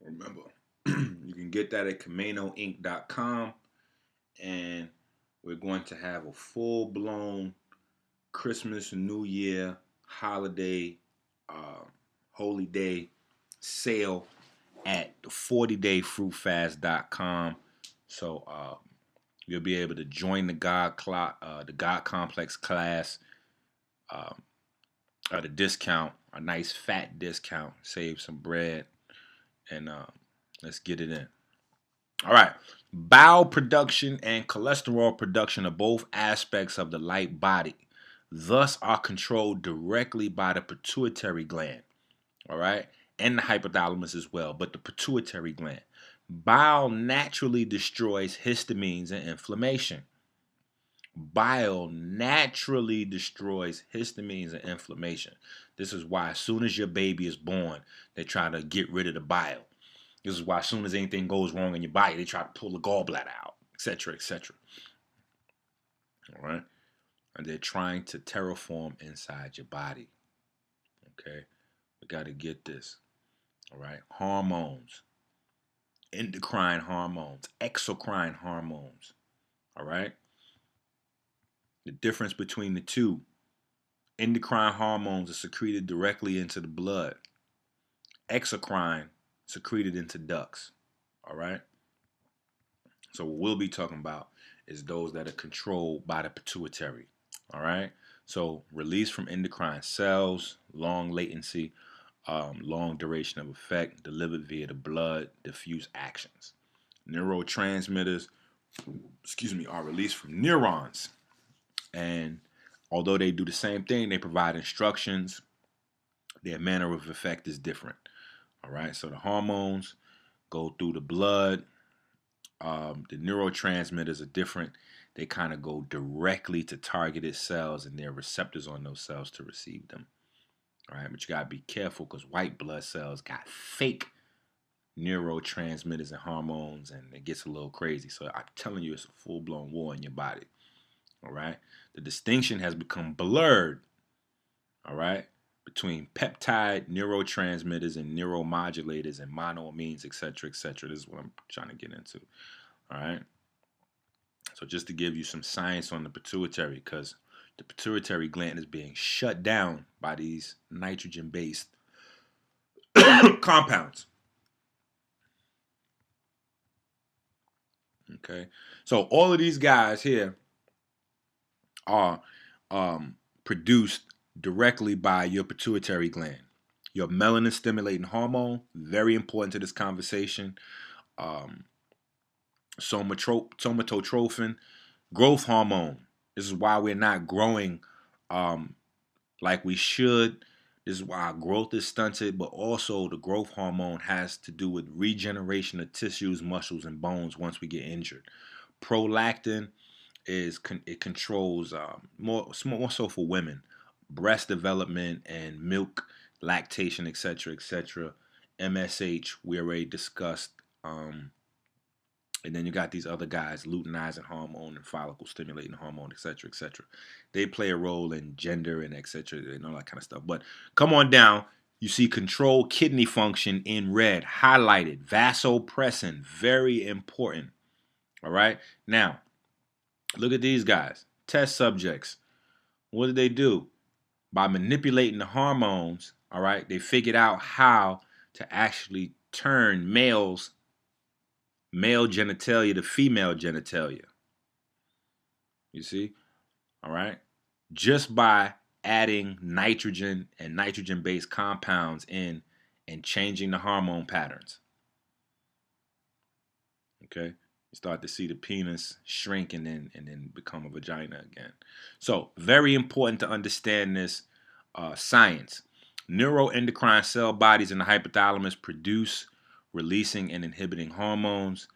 Remember, you can get that at CaminoInc.com, and we're going to have a full-blown Christmas and New Year holiday holy day sale at the 40dayfruitfast.com. So you'll be able to join the God Complex class at a discount, a nice fat discount, save some bread, and let's get it in. All right. Bowel production and cholesterol production are both aspects of the light body, thus are controlled directly by the pituitary gland. All right. And the hypothalamus as well, but the pituitary gland. Bile naturally destroys histamines and inflammation. Bile naturally destroys histamines and inflammation. This is why as soon as your baby is born, they try to get rid of the bile. This is why as soon as anything goes wrong in your body, they try to pull the gallbladder out, etc., etc. All right? And they're trying to terraform inside your body. Okay? We got to get this. All right? Hormones. Endocrine hormones. Exocrine hormones. All right? The difference between the two. Endocrine hormones are secreted directly into the blood. Exocrine secreted into ducts. All right? So what we'll be talking about is those that are controlled by the pituitary. All right? So release from endocrine cells, long latency, long duration of effect, delivered via the blood, diffuse actions. Neurotransmitters, are released from neurons. And although they do the same thing, they provide instructions. Their manner of effect is different. All right, so the hormones go through the blood. The neurotransmitters are different. they kind of go directly to targeted cells, and there are receptors on those cells to receive them. All right, but you gotta be careful because white blood cells got fake neurotransmitters and hormones, and it gets a little crazy. So I'm telling you, it's a full-blown war in your body. All right, the distinction has become blurred. All right, between peptide neurotransmitters and neuromodulators and monoamines, etc., etc. This is what I'm trying to get into. All right. So just to give you some science on the pituitary, because the pituitary gland is being shut down by these nitrogen-based compounds. Okay. So all of these guys here are produced directly by your pituitary gland. Your melanin stimulating hormone, very important to this conversation. Somatotrophin, growth hormone. This is why we're not growing like we should. This is why our growth is stunted, but also the growth hormone has to do with regeneration of tissues, muscles, and bones once we get injured. Prolactin it controls more so for women, breast development and milk lactation, etc., etc. MSH we already discussed. And then you got these other guys, luteinizing hormone and follicle stimulating hormone, etc., etc. They play a role in gender and etc. and all that kind of stuff. But come on down. You see control kidney function in red, highlighted. Vasopressin, very important. All right. Now, look at these guys. Test subjects. What did they do? By manipulating the hormones, all right, they figured out how to actually turn male genitalia to female genitalia. You see? All right? Just by adding nitrogen and nitrogen-based compounds in and changing the hormone patterns. Okay? You start to see the penis shrink and then become a vagina again. So, very important to understand this science. Neuroendocrine cell bodies in the hypothalamus produce, releasing, and inhibiting hormones,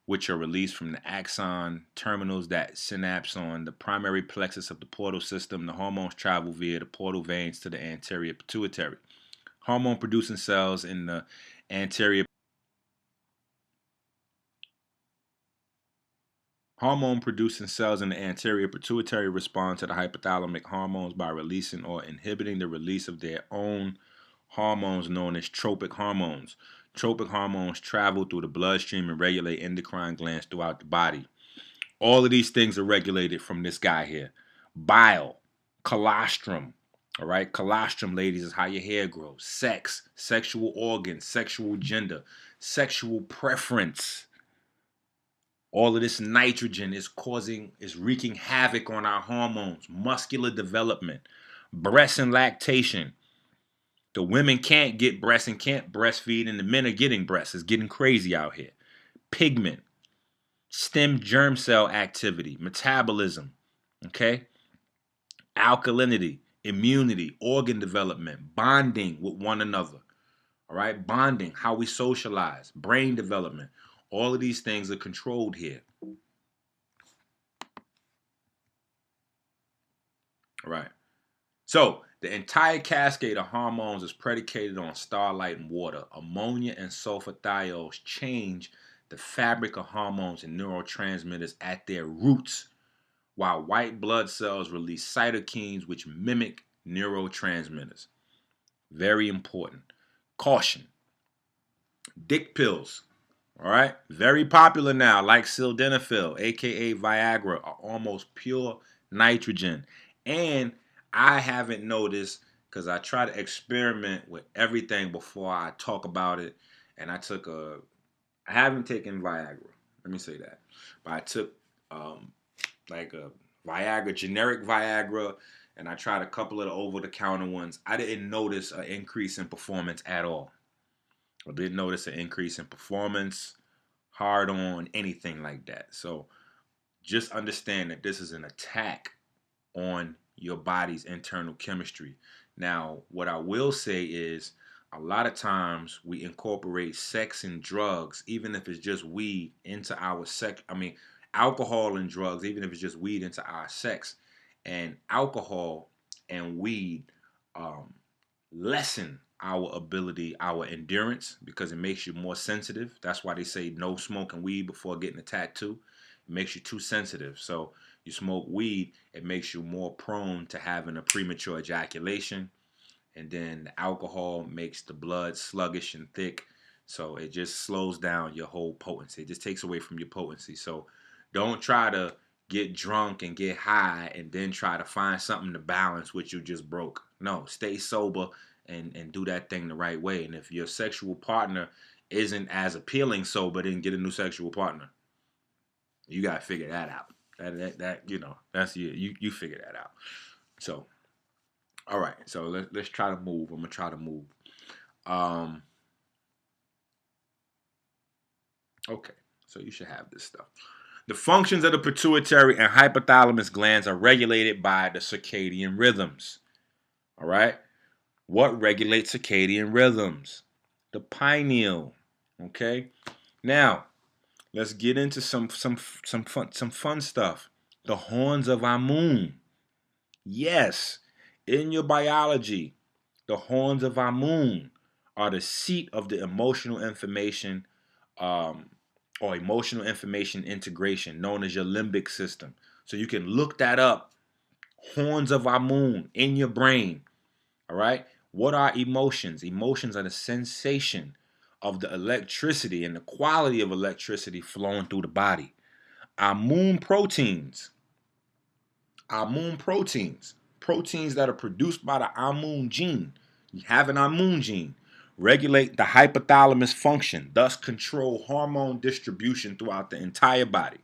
which are released from the axon terminals that synapse on the primary plexus of the portal system. The hormones travel via the portal veins to the anterior pituitary. Hormone-producing cells in the anterior pituitary respond to the hypothalamic hormones by releasing or inhibiting the release of their own hormones known as tropic hormones. Tropic hormones travel through the bloodstream and regulate endocrine glands throughout the body. All of these things are regulated from this guy here. Bile, colostrum. All right, colostrum, ladies, is how your hair grows. Sex, sexual organs, sexual gender, sexual preference. All of this nitrogen is wreaking havoc on our hormones, muscular development, breast and lactation. The women can't get breasts and can't breastfeed, and the men are getting breasts. It's getting crazy out here. Pigment, stem germ cell activity, metabolism, okay? Alkalinity, immunity, organ development, bonding with one another, all right? Bonding, how we socialize, brain development. All of these things are controlled here. All right. So the entire cascade of hormones is predicated on starlight and water. Ammonia and sulfathiol change the fabric of hormones and neurotransmitters at their roots, while white blood cells release cytokines which mimic neurotransmitters. Very important. Caution. Dick pills, all right, very popular now, like sildenafil, aka Viagra, are almost pure nitrogen. And I haven't noticed, because I try to experiment with everything before I talk about it, and I haven't taken Viagra, let me say that, but I took like a Viagra, generic Viagra, and I tried a couple of the over-the-counter ones. I didn't notice an increase in performance at all. I didn't notice an increase in performance, hard on, anything like that. So just understand that this is an attack on your body's internal chemistry. Now, what I will say is a lot of times we incorporate sex and drugs, even if it's just weed, into our alcohol and drugs, even if it's just weed, into our sex. And alcohol and weed lessen our ability, our endurance, because it makes you more sensitive. That's why they say no smoking weed before getting a tattoo. It makes you too sensitive. So you smoke weed, it makes you more prone to having a premature ejaculation. And then the alcohol makes the blood sluggish and thick. So it just slows down your whole potency. It just takes away from your potency. So don't try to get drunk and get high and then try to find something to balance what you just broke. No, stay sober and do that thing the right way. And if your sexual partner isn't as appealing sober, then get a new sexual partner. You gotta figure that out. That you know, that's you figure that out. So all right, so let's try to move. I'm gonna try to move. Okay, so you should have this stuff. The functions of the pituitary and hypothalamus glands are regulated by the circadian rhythms. All right, what regulates circadian rhythms? The pineal. Okay, now let's get into some fun stuff. The horns of Amun. Yes, in your biology, the horns of Amun are the seat of the emotional information or emotional information integration, known as your limbic system. So you can look that up. Horns of Amun in your brain. All right. What are emotions? Emotions are the sensation of the electricity and the quality of electricity flowing through the body. Amun proteins. Amun proteins. Proteins that are produced by the Amun gene. You have an Amun gene. Regulate the hypothalamus function, thus control hormone distribution throughout the entire body.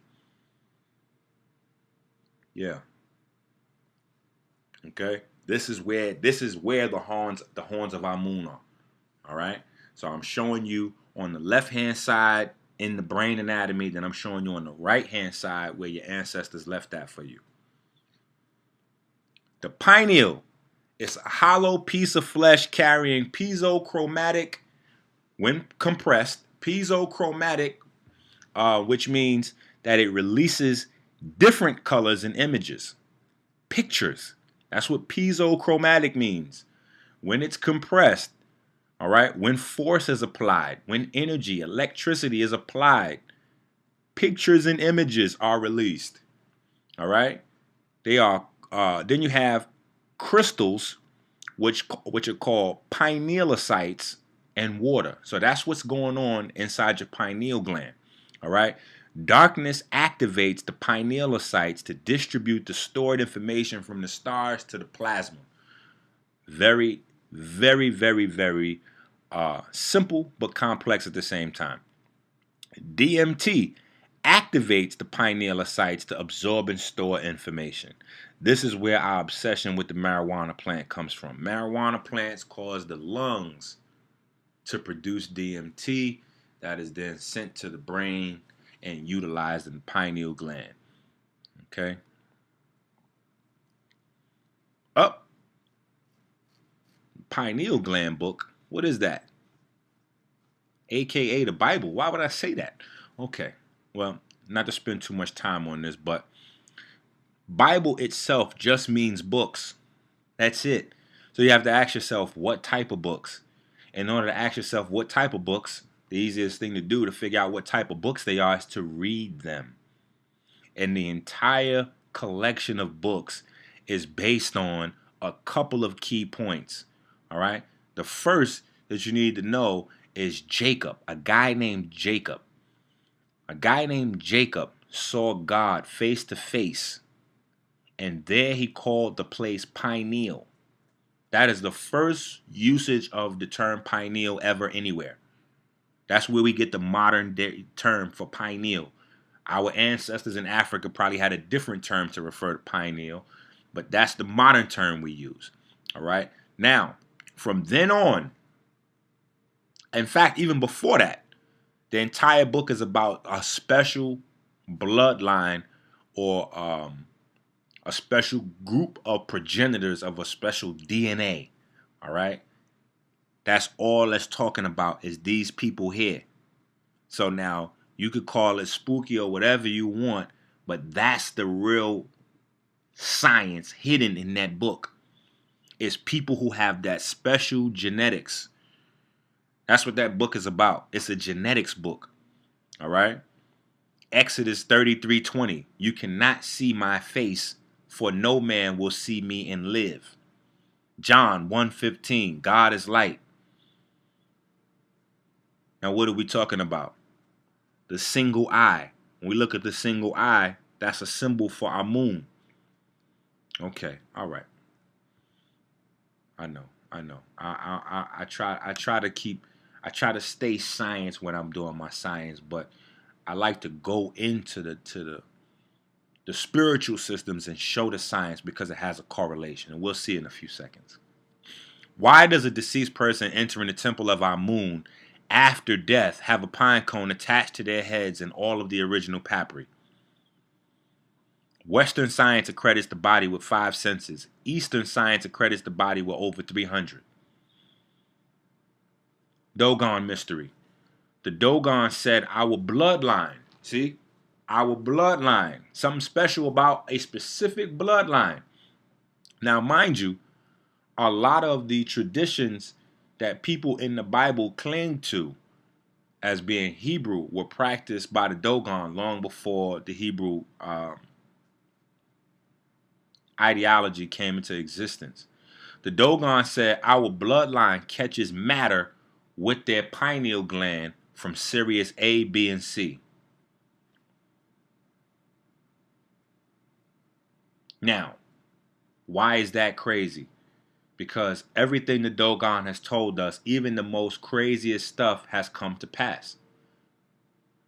Yeah. Okay. This is where the horns of Amun are. All right. So I'm showing you on the left hand side in the brain anatomy, then I'm showing you on the right hand side where your ancestors left that for you. The pineal is a hollow piece of flesh carrying piezochromatic, when compressed, piezochromatic, which means that it releases different colors and images, pictures. That's what piezochromatic means. When it's compressed, all right, when force is applied, when energy, electricity is applied, pictures and images are released. All right, they are. Then you have crystals, which are called pinealocytes, and water. So that's what's going on inside your pineal gland. All right. Darkness activates the pinealocytes to distribute the stored information from the stars to the plasma. Very, very, very, very simple but complex at the same time. DMT activates the pinealocytes to absorb and store information. This is where our obsession with the marijuana plant comes from. Marijuana plants cause the lungs to produce DMT that is then sent to the brain and utilized in the pineal gland. Okay? Up. Pineal gland book. What is that? AKA the Bible. Why would I say that? Okay. Well, not to spend too much time on this, but Bible itself just means books. That's it. So you have to ask yourself, what type of books? In order to ask yourself what type of books, the easiest thing to do to figure out what type of books they are is to read them. And the entire collection of books is based on a couple of key points. All right. The first that you need to know is Jacob, a guy named Jacob. A guy named Jacob saw God face to face, and there he called the place pineal. That is the first usage of the term pineal ever anywhere. That's where we get the modern day term for pineal. Our ancestors in Africa probably had a different term to refer to pineal, but that's the modern term we use. All right. Now, from then on, in fact, even before that, the entire book is about a special bloodline or a special group of progenitors of a special DNA. All right. That's all it's talking about is these people here. So now you could call it spooky or whatever you want, But that's the real science hidden in that book. It's people who have that special genetics. That's what that book is about. It's a genetics book. All right? Exodus 33:20. You cannot see my face, for no man will see me and live. John 1:15. God is light. Now what are we talking about? The single eye. When we look at the single eye, that's a symbol for our moon. Okay, all right. I know. I try to stay science when I'm doing my science, but I like to go into the spiritual systems and show the science because it has a correlation, and we'll see in a few seconds. Why does a deceased person entering the temple of our moon after death have a pine cone attached to their heads and all of the original papyri? Western science accredits the body with 5 senses. Eastern science accredits the body with over 300. Dogon mystery. The Dogon said our bloodline, see, our bloodline, something special about a specific bloodline. Now, mind you, a lot of the traditions that people in the Bible cling to as being Hebrew were practiced by the Dogon long before the Hebrew ideology came into existence. The Dogon said our bloodline catches matter with their pineal gland from Sirius A, B, and C. Now, why is that crazy? Because everything the Dogon has told us, even the most craziest stuff, has come to pass.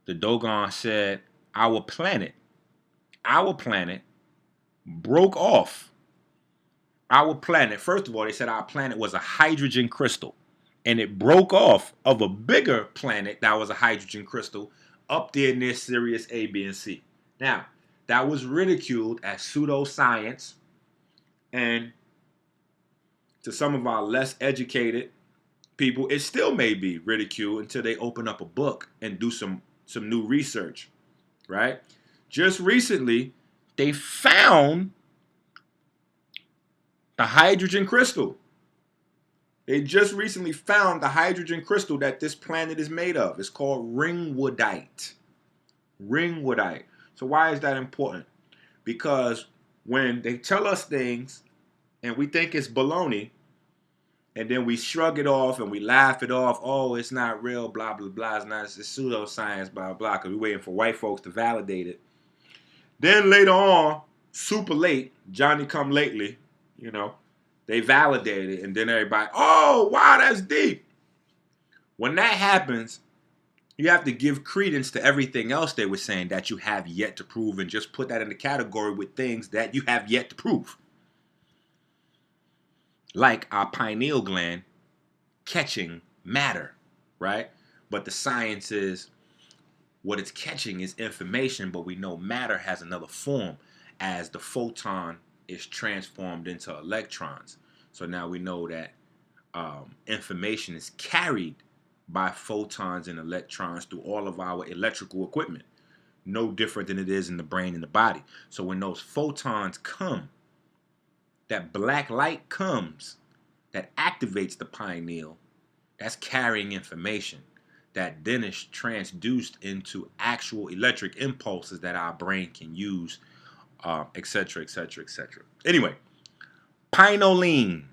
The Dogon said our planet broke off. Our planet, first of all, they said our planet was a hydrogen crystal, and it broke off of a bigger planet that was a hydrogen crystal up there near Sirius A, B, and C. Now, that was ridiculed as pseudoscience, and to some of our less educated people, it still may be ridiculed until they open up a book and do some new research, right? Just recently, they found the hydrogen crystal. They just recently found the hydrogen crystal that this planet is made of. It's called ringwoodite. Ringwoodite. So why is that important? Because when they tell us things and we think it's baloney, and then we shrug it off and we laugh it off, oh, it's not real, blah, blah, blah, it's pseudoscience, blah, blah, because we're waiting for white folks to validate it. Then later on, super late, Johnny come lately, they validate it, and then everybody, oh, wow, that's deep. When that happens, you have to give credence to everything else they were saying that you have yet to prove, and just put that in the category with things that you have yet to prove. Like our pineal gland catching matter, right? But the science is what it's catching is information, but we know matter has another form as the photon is transformed into electrons. So now we know that information is carried by photons and electrons through all of our electrical equipment. No different than it is in the brain and the body. So when those photons come, that black light comes, that activates the pineal, that's carrying information that then is transduced into actual electric impulses that our brain can use, etc., etc., etc. Anyway, pineoline,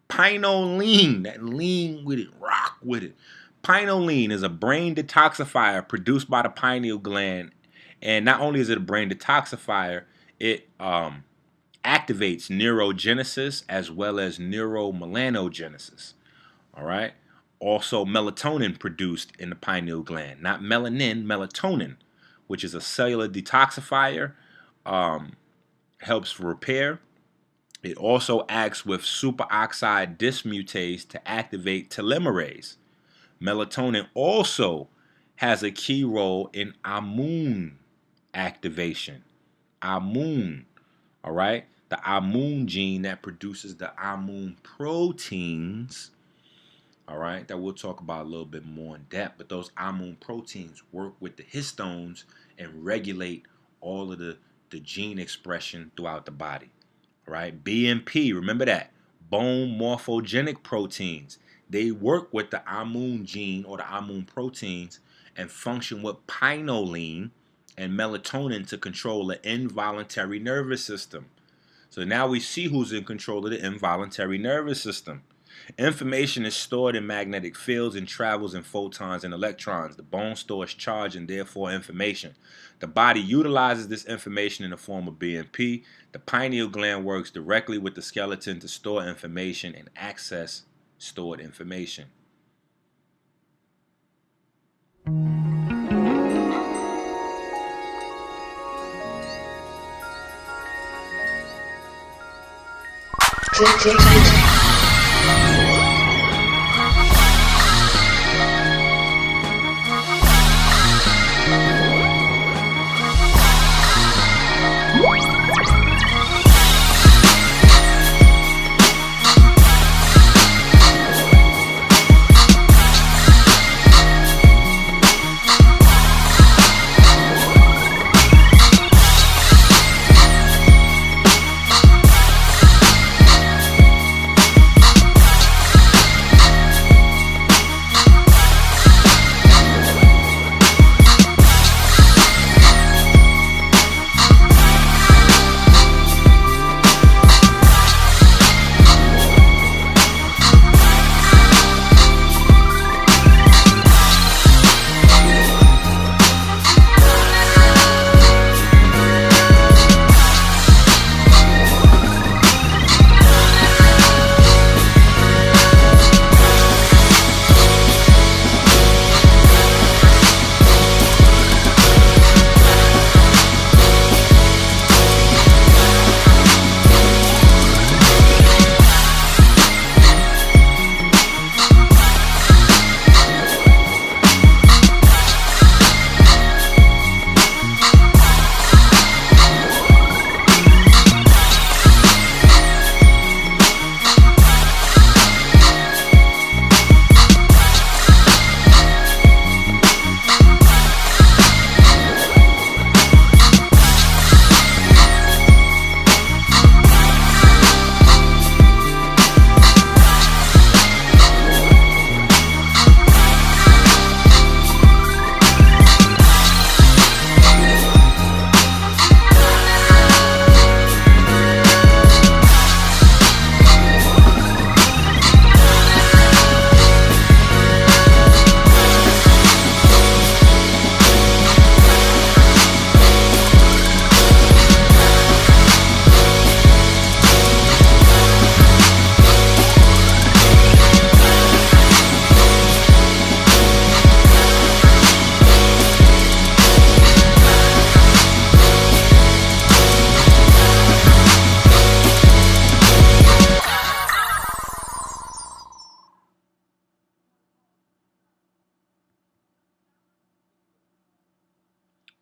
that lean with it, rock with it. Pineoline is a brain detoxifier produced by the pineal gland, and not only is it a brain detoxifier, it activates neurogenesis as well as neuromelanogenesis. All right. Also, melatonin produced in the pineal gland, not melanin, melatonin, which is a cellular detoxifier, helps repair. It also acts with superoxide dismutase to activate telomerase. Melatonin also has a key role in immune activation. Immune, all right? The immune gene that produces the immune proteins, all right, that we'll talk about a little bit more in depth. But those immune proteins work with the histones and regulate all of the gene expression throughout the body. Right? BMP, remember that. Bone morphogenic proteins. They work with the Ammonia gene or the Ammonia proteins and function with pinoline and melatonin to control the involuntary nervous system. So now we see who's in control of the involuntary nervous system. Information is stored in magnetic fields and travels in photons and electrons. The bone stores charge and therefore information. The body utilizes this information in the form of BMP. The pineal gland works directly with the skeleton to store information and access stored information.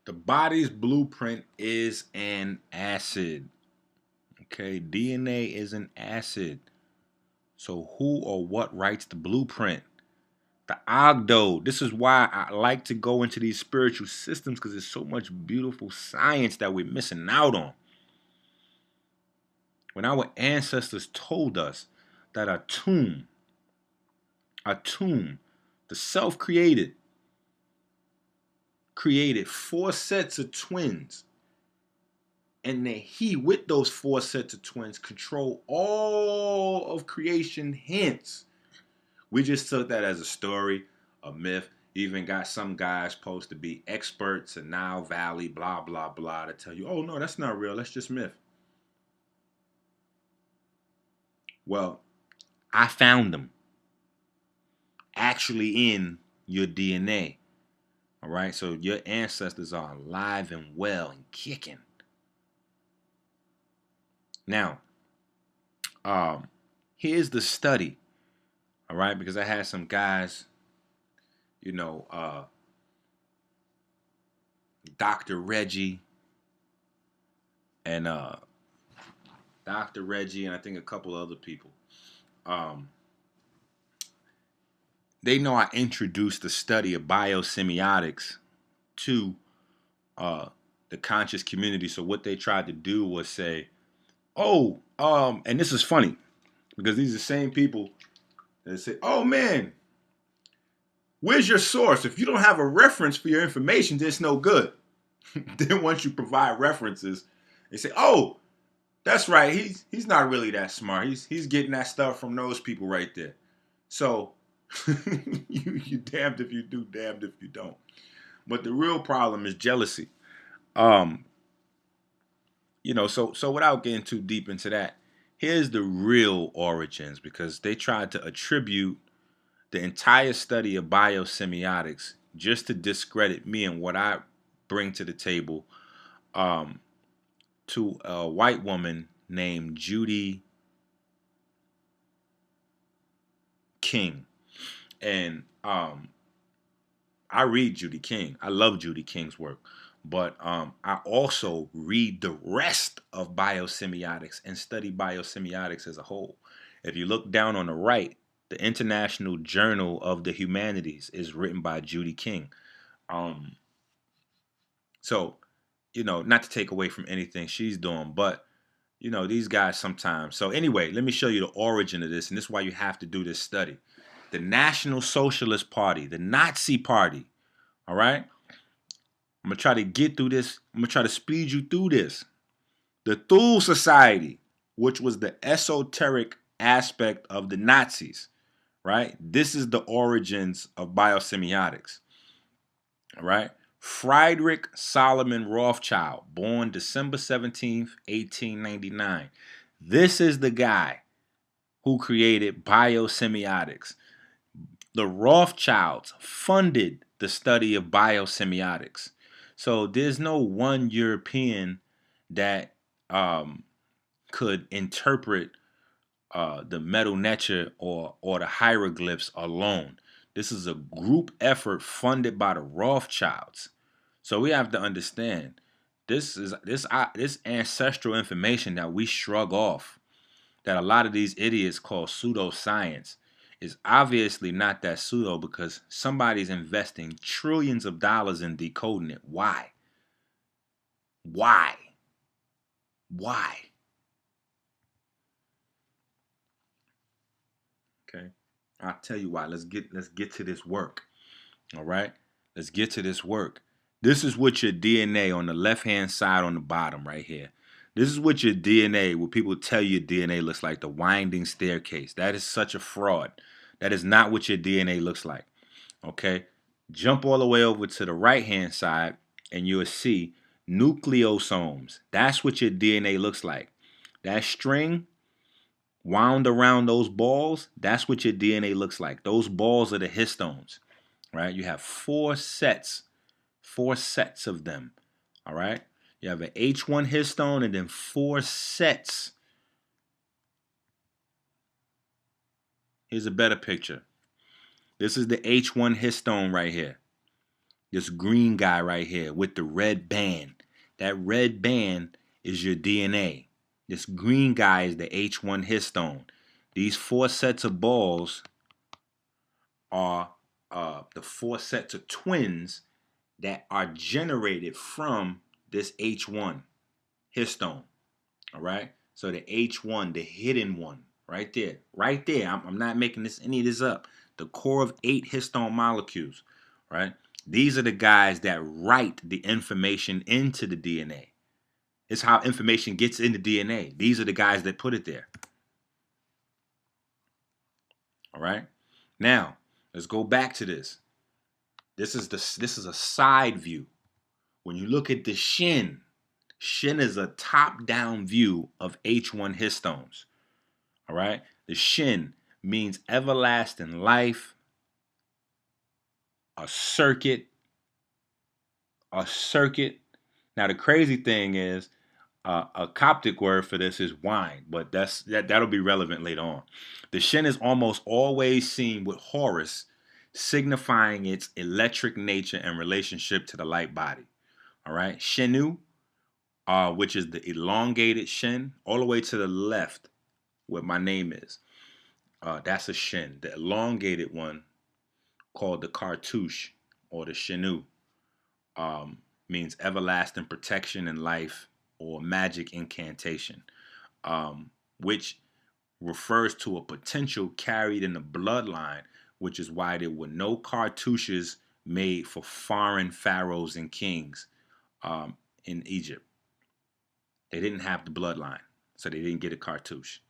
The body's blueprint is an acid. Okay, DNA is an acid. So who or what writes the blueprint? The Ogdo. This is why I like to go into these spiritual systems, because there's so much beautiful science that we're missing out on. When our ancestors told us that a tomb, the self-created, created 4 sets of twins, and that he, with those 4 sets of twins, control all of creation. Hence, we just took that as a story, a myth. Even got some guys supposed to be experts in Nile Valley, blah, blah, blah, to tell you, oh, no, that's not real. That's just myth. Well, I found them actually in your DNA. All right, so your ancestors are alive and well and kicking. Now, here's the study. All right, because I had some guys, Dr. Reggie and Dr. Reggie and I think a couple other people. They know I introduced the study of biosemiotics to the conscious community. So what they tried to do was say, oh, and this is funny because these are the same people that say, oh man, where's your source? If you don't have a reference for your information, then it's no good. Then once you provide references, they say, oh, that's right. He's not really that smart. He's getting that stuff from those people right there. So you damned if you do, damned if you don't. But the real problem is jealousy. So without getting too deep into that, here's the real origins, because they tried to attribute the entire study of biosemiotics just to discredit me and what I bring to the table, to a white woman named Judy King. And I read Judy King. I love Judy King's work. But I also read the rest of biosemiotics and study biosemiotics as a whole. If you look down on the right, the International Journal of the Humanities is written by Judy King. So, not to take away from anything she's doing, but, these guys sometimes. So anyway, let me show you the origin of this, and this is why you have to do this study. The National Socialist Party, the Nazi Party, all right? I'm going to try to get through this. I'm going to try to speed you through this. The Thule Society, which was the esoteric aspect of the Nazis, right? This is the origins of biosemiotics, all right? Friedrich Solomon Rothschild, born December 17th, 1899. This is the guy who created biosemiotics. The Rothschilds funded the study of biosemiotics. So there's no one European that could interpret the Medu Neter or the hieroglyphs alone. This is a group effort funded by the Rothschilds. So we have to understand this ancestral information that we shrug off, that a lot of these idiots call pseudoscience, is obviously not that pseudo, because somebody's investing trillions of dollars in decoding it. Why? Why? Why? Okay. I'll tell you why. Let's get to this work. All right? Let's get to this work. This is what your DNA on the left-hand side on the bottom right here. This is what your DNA, what people tell you DNA looks like, the winding staircase. That is such a fraud. That is not what your DNA looks like. Okay? Jump all the way over to the right-hand side and you'll see nucleosomes. That's what your DNA looks like. That string wound around those balls, that's what your DNA looks like. Those balls are the histones, right? You have four sets of them, all right? You have an H1 histone and then four sets. Here's a better picture. This is the H1 histone right here. This green guy right here with the red band. That red band is your DNA. This green guy is the H1 histone. These four sets of balls are the four sets of twins that are generated from this H1 histone. All right? So the H1, the hidden one, right there. Right there. I'm not making any of this up. The core of 8 histone molecules, right? These are the guys that write the information into the DNA. It's how information gets into DNA. These are the guys that put it there. All right? Now, let's go back to this. This is a side view. When you look at the shin is a top-down view of H1 histones. All right? The shin means everlasting life, a circuit. Now, the crazy thing is, a Coptic word for this is wine, but that'll be relevant later on. The shin is almost always seen with Horus, signifying its electric nature and relationship to the light body. All right, Shenu, which is the elongated shin, all the way to the left, where my name is. That's a shin. The elongated one, called the cartouche or the Shenu, means everlasting protection in life or magic incantation, which refers to a potential carried in the bloodline, which is why there were no cartouches made for foreign pharaohs and kings in Egypt. They didn't have the bloodline, so they didn't get a cartouche.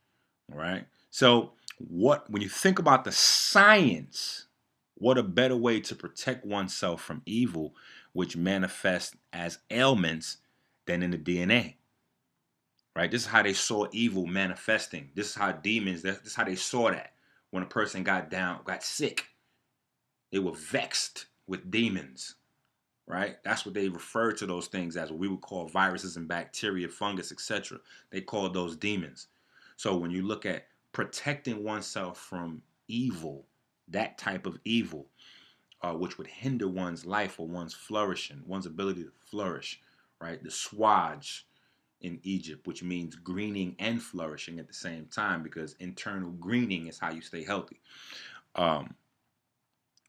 All right. So when you think about the science, what a better way to protect oneself from evil, which manifests as ailments, than in the DNA. Right? This is how they saw evil manifesting. This is how demons, this is how they saw that. When a person got sick, they were vexed with demons. Right? That's what they refer to those things as, what we would call viruses and bacteria, fungus, etc. They called those demons. So when you look at protecting oneself from evil, that type of evil, which would hinder one's life or one's flourishing, one's ability to flourish, right? The swaj in Egypt, which means greening and flourishing at the same time, because internal greening is how you stay healthy.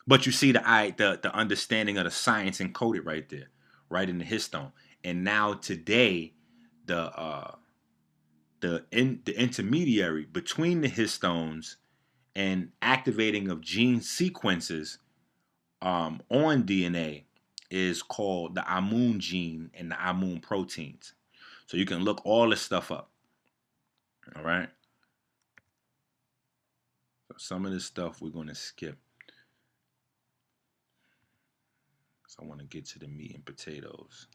But you see the understanding of the science encoded right there, right in the histone. And now today, the intermediary between the histones and activating of gene sequences on DNA is called the Ammonia gene and the Ammonia proteins. So you can look all this stuff up. All right. So some of this stuff we're going to skip. So I want to get to the meat and potatoes.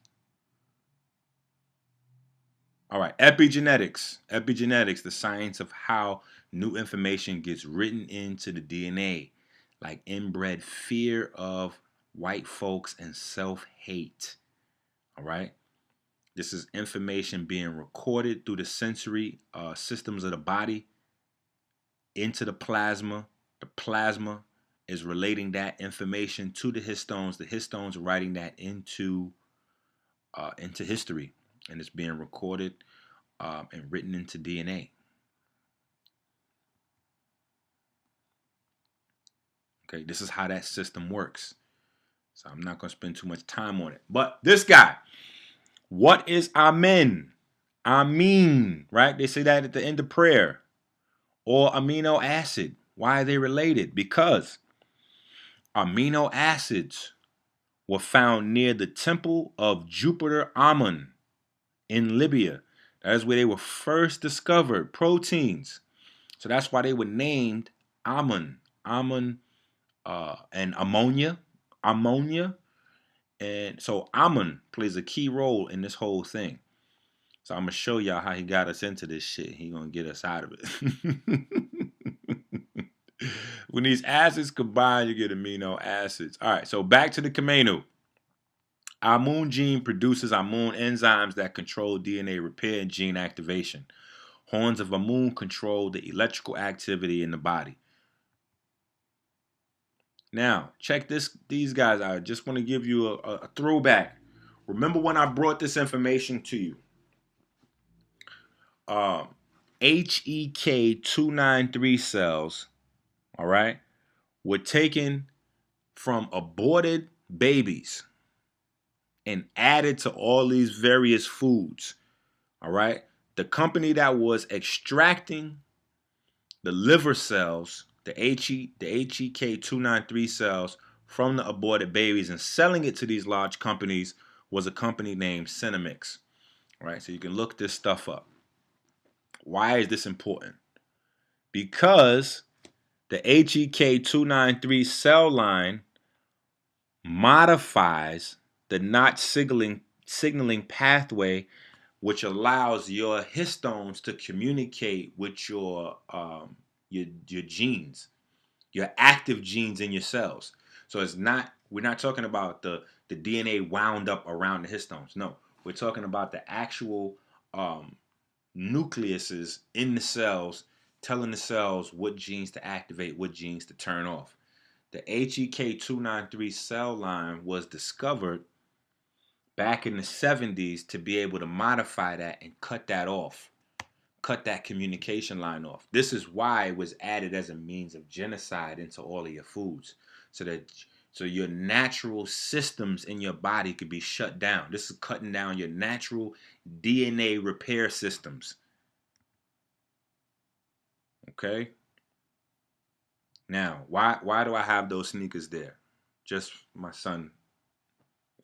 All right, epigenetics. Epigenetics, the science of how new information gets written into the DNA, like inbred fear of white folks and self-hate. All right. This is information being recorded through the sensory systems of the body into the plasma. The plasma is relating that information to the histones. The histones are writing that into history, and it's being recorded and written into DNA. Okay, this is how that system works. So I'm not going to spend too much time on it. But this guy, what is Amen? Amin, right? They say that at the end of prayer. Or amino acid. Why are they related? Because amino acids were found near the temple of Jupiter Ammon in Libya. That is where they were first discovered, proteins. So that's why they were named Ammon. Ammon and ammonia. And so Ammon plays a key role in this whole thing. So I'm going to show y'all how he got us into this shit. He going to get us out of it. When these acids combine, you get amino acids. All right, so back to the Kamenu. Ammonia gene produces ammonia enzymes that control DNA repair and gene activation. Horns of ammonia control the electrical activity in the body. Now, check these guys out. I just want to give you a throwback. Remember when I brought this information to you? HEK 293 cells, all right, were taken from aborted babies and added to all these various foods. All right. The company that was extracting the liver cells, the HEK 293 cells from the aborted babies and selling it to these large companies was a company named Cinemix. All right. So you can look this stuff up. Why is this important? Because the HEK 293 cell line modifies the Notch signaling pathway, which allows your histones to communicate with your genes, your active genes in your cells. So we're not talking about the DNA wound up around the histones. No, we're talking about the actual nucleuses in the cells, telling the cells what genes to activate, what genes to turn off. The HEK 293 cell line was discovered back in the 70s to be able to modify that and cut that off, cut that communication line off. This is why it was added as a means of genocide into all of your foods, so So your natural systems in your body could be shut down. This is cutting down your natural DNA repair systems. Okay? Now, why do I have those sneakers there? Just my son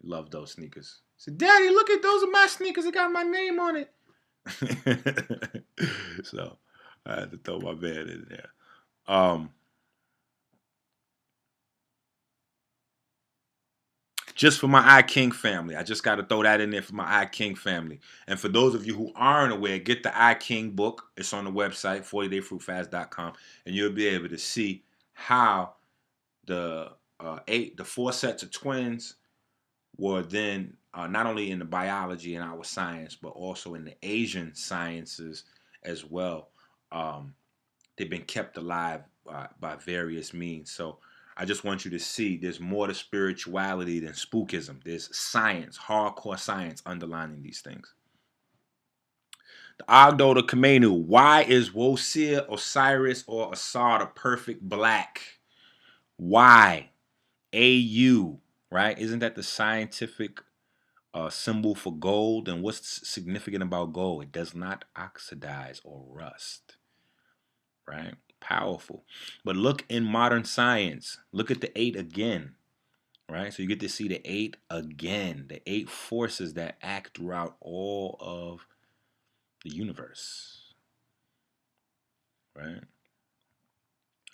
loved those sneakers. He said, Daddy, look at those are my sneakers. It got my name on it. So I had to throw my man in there. Just for my iKing family. I just got to throw that in there for my iKing family. And for those of you who aren't aware, get the iKing book. It's on the website, 40dayfruitfast.com, and you'll be able to see how the 4 sets of twins were then not only in the biology and our science, but also in the Asian sciences as well. They've been kept alive by various means. So I just want you to see there's more to spirituality than spookism. There's science, hardcore science underlining these things. The Ogdo the Kamenu. Why is Wosir, Osiris, or Asar the perfect black? Why? AU, right? Isn't that the scientific symbol for gold? And what's significant about gold? It does not oxidize or rust, right? Powerful. But look in modern science. Look at the 8 again, right? So you get to see the 8 again. The 8 forces that act throughout all of the universe, right?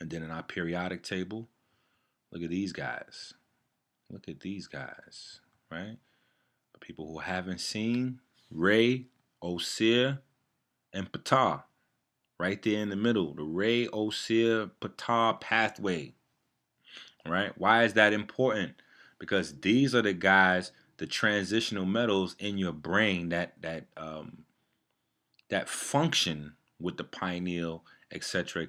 And then in our periodic table, look at these guys. Look at these guys, right? For people who haven't seen, Re, Osir, and Ptah. Right there in the middle, the Re, Osir, Ptah pathway. Right? Why is that important? Because these are the guys, the transitional metals in your brain that function with the pineal, etc.,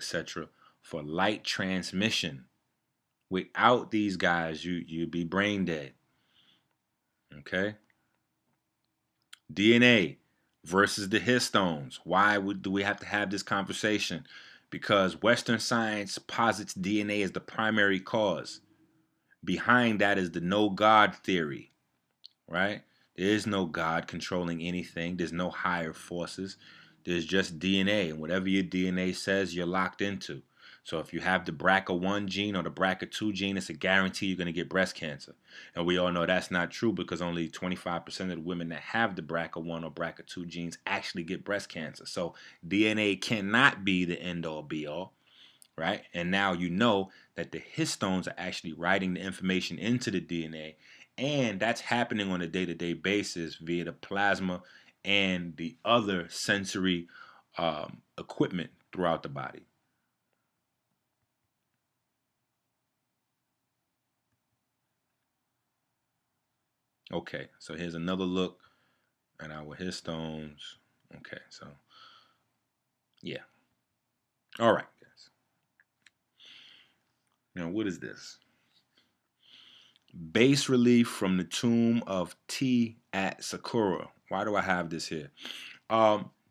for light transmission. Without these guys, you'd be brain dead. Okay? DNA versus the histones. Why do we have to have this conversation? Because Western science posits DNA as the primary cause. Behind that is the no God theory, right? There is no God controlling anything. There's no higher forces. There's just DNA, and whatever your DNA says, you're locked into. So if you have the BRCA1 gene or the BRCA2 gene, it's a guarantee you're going to get breast cancer. And we all know that's not true because only 25% of the women that have the BRCA1 or BRCA2 genes actually get breast cancer. So DNA cannot be the end-all be-all, right? And now you know that the histones are actually writing the information into the DNA, and that's happening on a day-to-day basis via the plasma and the other sensory equipment throughout the body. Okay, so here's another look at our histones. Okay, so yeah. All right, guys. Now, what is this? Bas relief from the tomb of T at Sakura. Why do I have this here?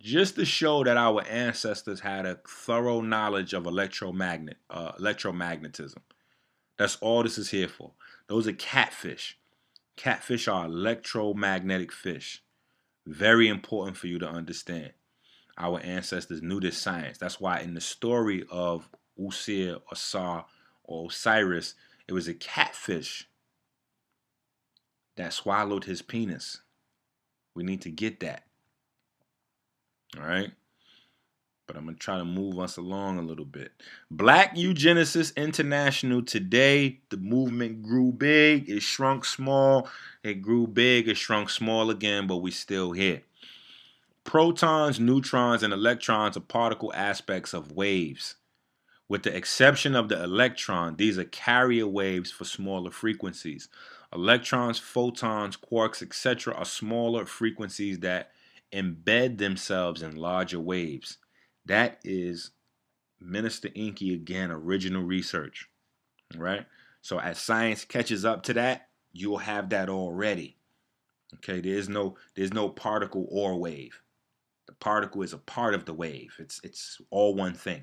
Just to show that our ancestors had a thorough knowledge of electromagnetism. That's all this is here for. Those are catfish. Catfish are electromagnetic fish. Very important for you to understand. Our ancestors knew this science. That's why in the story of Usir, Asar, or Osiris, it was a catfish that swallowed his penis. We need to get that. All right? But I'm going to try to move us along a little bit. Black Eugenicist International. Today, the movement grew big. It shrunk small. It grew big. It shrunk small again, but we still here. Protons, neutrons, and electrons are particle aspects of waves. With the exception of the electron, these are carrier waves for smaller frequencies. Electrons, photons, quarks, etc. are smaller frequencies that embed themselves in larger waves. That is Minister Enqi again, original research, right? So as science catches up to that, you'll have that already. Okay, there's no particle or wave. The particle is a part of the wave. It's all one thing.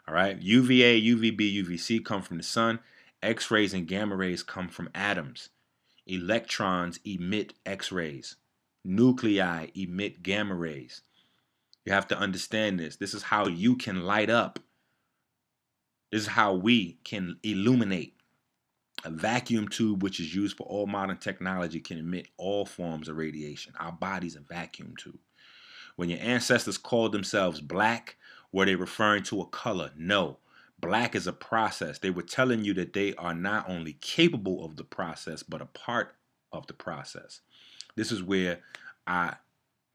All right, UVA, UVB, UVC come from the sun, X-rays and gamma rays come from atoms. Electrons emit X-rays. Nuclei emit gamma rays. You have to understand this. This is how you can light up. This is how we can illuminate. A vacuum tube, which is used for all modern technology, can emit all forms of radiation. Our body's a vacuum tube. When your ancestors called themselves black, were they referring to a color? No. Black is a process. They were telling you that they are not only capable of the process, but a part of the process. This is where I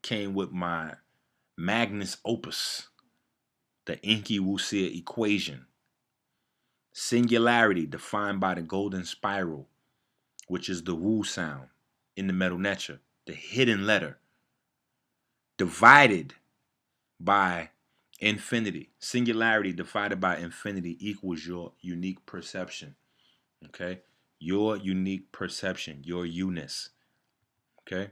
came with my magnus opus, the Enqi equation. Singularity defined by the golden spiral, which is the Wu sound in the Medu Neter, the hidden letter, divided by infinity. Singularity divided by infinity equals your unique perception. Okay? Your unique perception, your you-ness. Okay?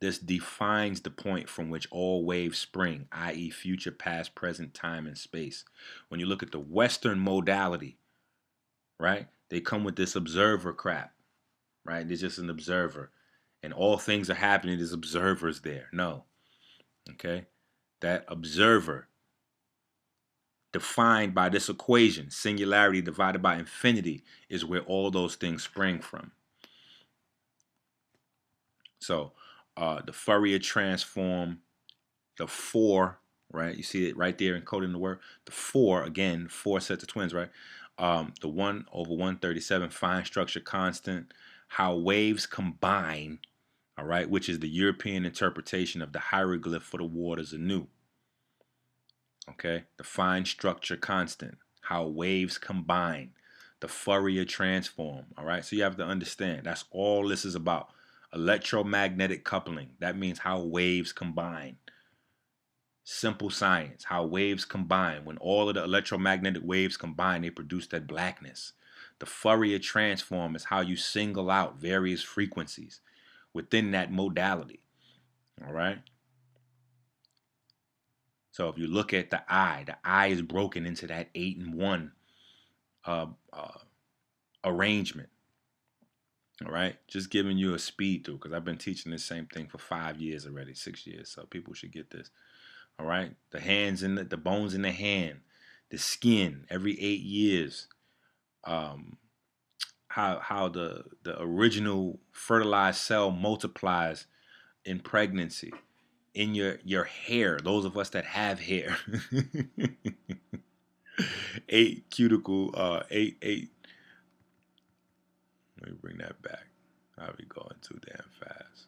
This defines the point from which all waves spring, i.e. future, past, present, time, and space. When you look at the Western modality, right, they come with this observer crap, right? They're just an observer. And all things are happening, there's observers there. No. Okay? That observer, defined by this equation, singularity divided by infinity, is where all those things spring from. So, the Fourier transform, the 4, right? You see it right there encoded in the word. The 4, again, 4 sets of twins, right? The 1 over 137 fine structure constant, how waves combine, all right, which is the European interpretation of the hieroglyph for the waters anew. Okay, the fine structure constant, how waves combine, the Fourier transform, all right? So you have to understand, that's all this is about. Electromagnetic coupling, that means how waves combine. Simple science, how waves combine. When all of the electromagnetic waves combine, they produce that blackness. The Fourier transform is how you single out various frequencies within that modality, all right? So if you look at the eye is broken into that 8 and 1 arrangement. All right, just giving you a speed through, because I've been teaching the same thing for 5 years already, 6 years. So people should get this. All right, the hands and the bones in the hand, the skin every 8 years. How the original fertilized cell multiplies in pregnancy. In your hair, those of us that have hair. 8 cuticle, 8. Let me bring that back. I'll be going too damn fast.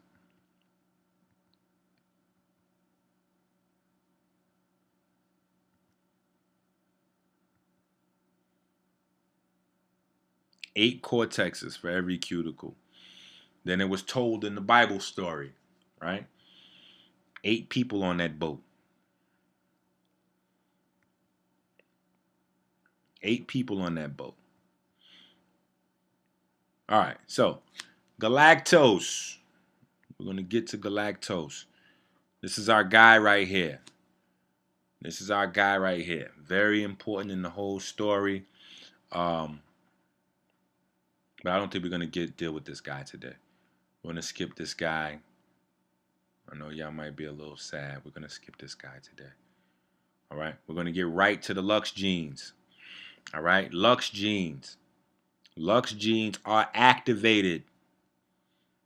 Eight cortexes for every cuticle. Then it was told in the Bible story, right? 8 people on that boat. 8 people on that boat. All right, so galactose. We're going to get to galactose. This is our guy right here. This is our guy right here. Very important in the whole story. But I don't think we're going to deal with this guy today. We're going to skip this guy. I know y'all might be a little sad. We're going to skip this guy today. All right, we're going to get right to the Lux genes. All right, Lux genes. Lux genes are activated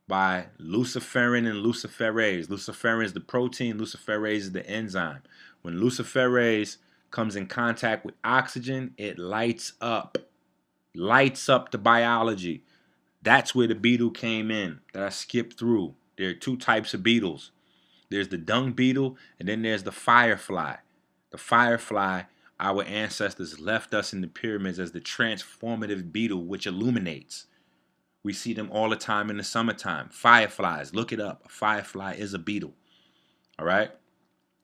by luciferin and luciferase. Luciferin is the protein, luciferase is the enzyme. When luciferase comes in contact with oxygen, it lights up the biology. That's where the beetle came in that I skipped through. There are 2 types of beetles. There's the dung beetle, and then there's the firefly. The firefly, our ancestors left us in the pyramids as the transformative beetle which illuminates. We see them all the time in the summertime. Fireflies, look it up. A firefly is a beetle. All right?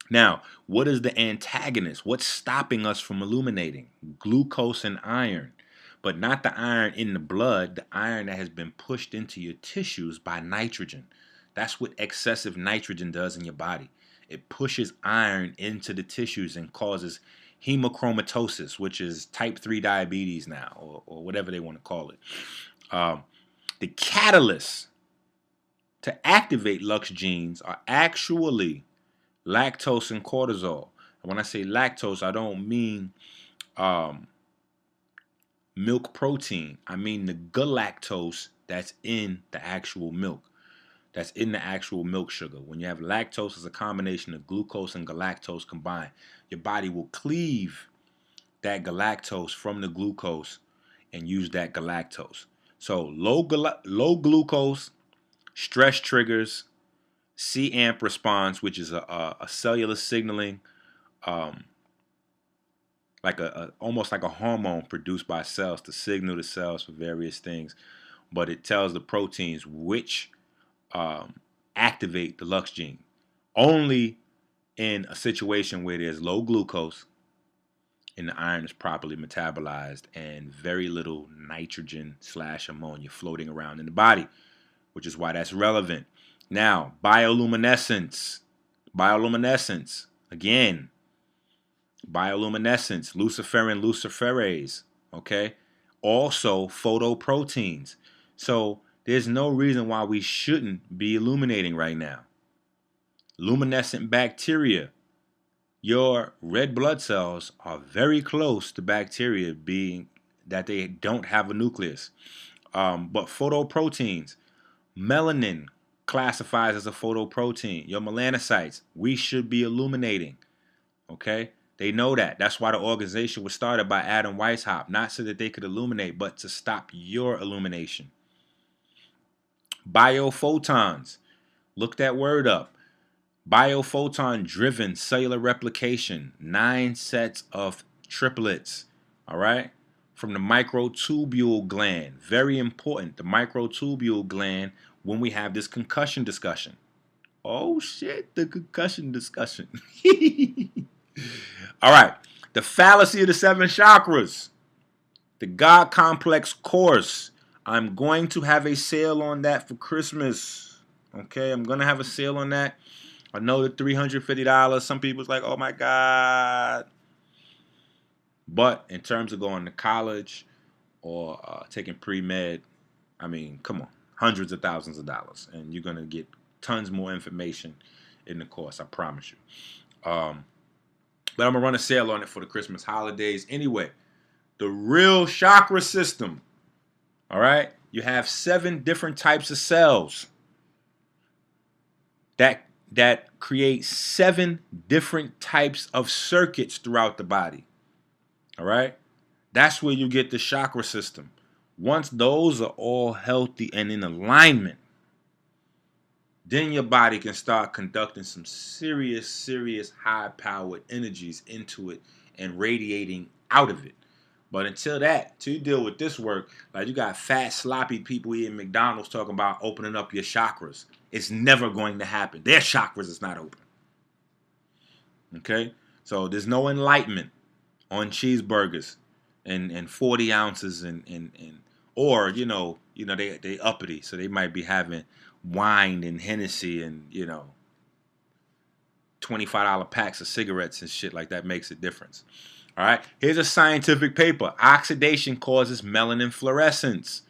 Now, what is the antagonist? What's stopping us from illuminating? Glucose and iron. But not the iron in the blood, the iron that has been pushed into your tissues by nitrogen. That's what excessive nitrogen does in your body. It pushes iron into the tissues and causes hemochromatosis, which is type 3 diabetes now, or whatever they want to call it. The catalysts to activate LUX genes are actually lactose and cortisol. And when I say lactose, I don't mean milk protein. I mean the galactose that's in the actual milk. That's in the actual milk sugar. When you have lactose, it's a combination of glucose and galactose combined. Your body will cleave that galactose from the glucose and use that galactose. So low glucose, stress triggers, C-AMP response, which is a cellular signaling, like almost like a hormone produced by cells to signal the cells for various things. But it tells the proteins which activate the LUX gene. Only in a situation where there's low glucose and the iron is properly metabolized and very little nitrogen/ammonia floating around in the body, which is why that's relevant. Now, bioluminescence. Again, bioluminescence, luciferin luciferase, okay? Also photoproteins. So there's no reason why we shouldn't be illuminating right now. Luminescent bacteria. Your red blood cells are very close to bacteria, being that they don't have a nucleus. But photoproteins, melanin classifies as a photoprotein. Your melanocytes, we should be illuminating. Okay? They know that. That's why the organization was started by Adam Weishaupt, not so that they could illuminate, but to stop your illumination. Biophotons. Look that word up. Biophoton-driven cellular replication. 9 sets of triplets. All right? From the microtubule gland. Very important. The microtubule gland when we have this concussion discussion. Oh, shit. The concussion discussion. All right. The fallacy of the 7 chakras. The God Complex course. I'm going to have a sale on that for Christmas. Okay, I'm going to have a sale on that. I know the $350. Some people's like, oh my God. But in terms of going to college or taking pre-med, I mean, come on. Hundreds of thousands of dollars. And you're going to get tons more information in the course. I promise you. But I'm going to run a sale on it for the Christmas holidays. Anyway, the real chakra system. All right? You have 7 different types of cells that create 7 different types of circuits throughout the body. All right? That's where you get the chakra system. Once those are all healthy and in alignment, then your body can start conducting some serious high-powered energies into it and radiating out of it. But until you deal with this work, like you got fat, sloppy people eating McDonald's talking about opening up your chakras. It's never going to happen. Their chakras is not open. Okay? So there's no enlightenment on cheeseburgers and 40 ounces or, they uppity. So they might be having wine and Hennessy and, $25 packs of cigarettes and shit like that makes a difference. All right, here's a scientific paper. Oxidation causes melanin fluorescence.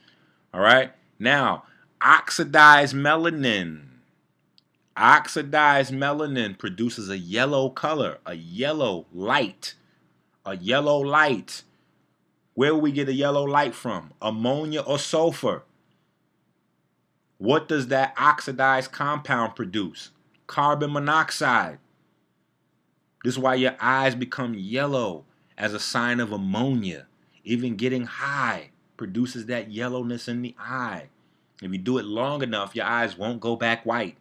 All right, now, oxidized melanin produces a yellow color, a yellow light. Where will we get a yellow light from? Ammonia or sulfur? What does that oxidized compound produce? Carbon monoxide. This is why your eyes become yellow as a sign of ammonia. Even getting high produces that yellowness in the eye. If you do it long enough, your eyes won't go back white.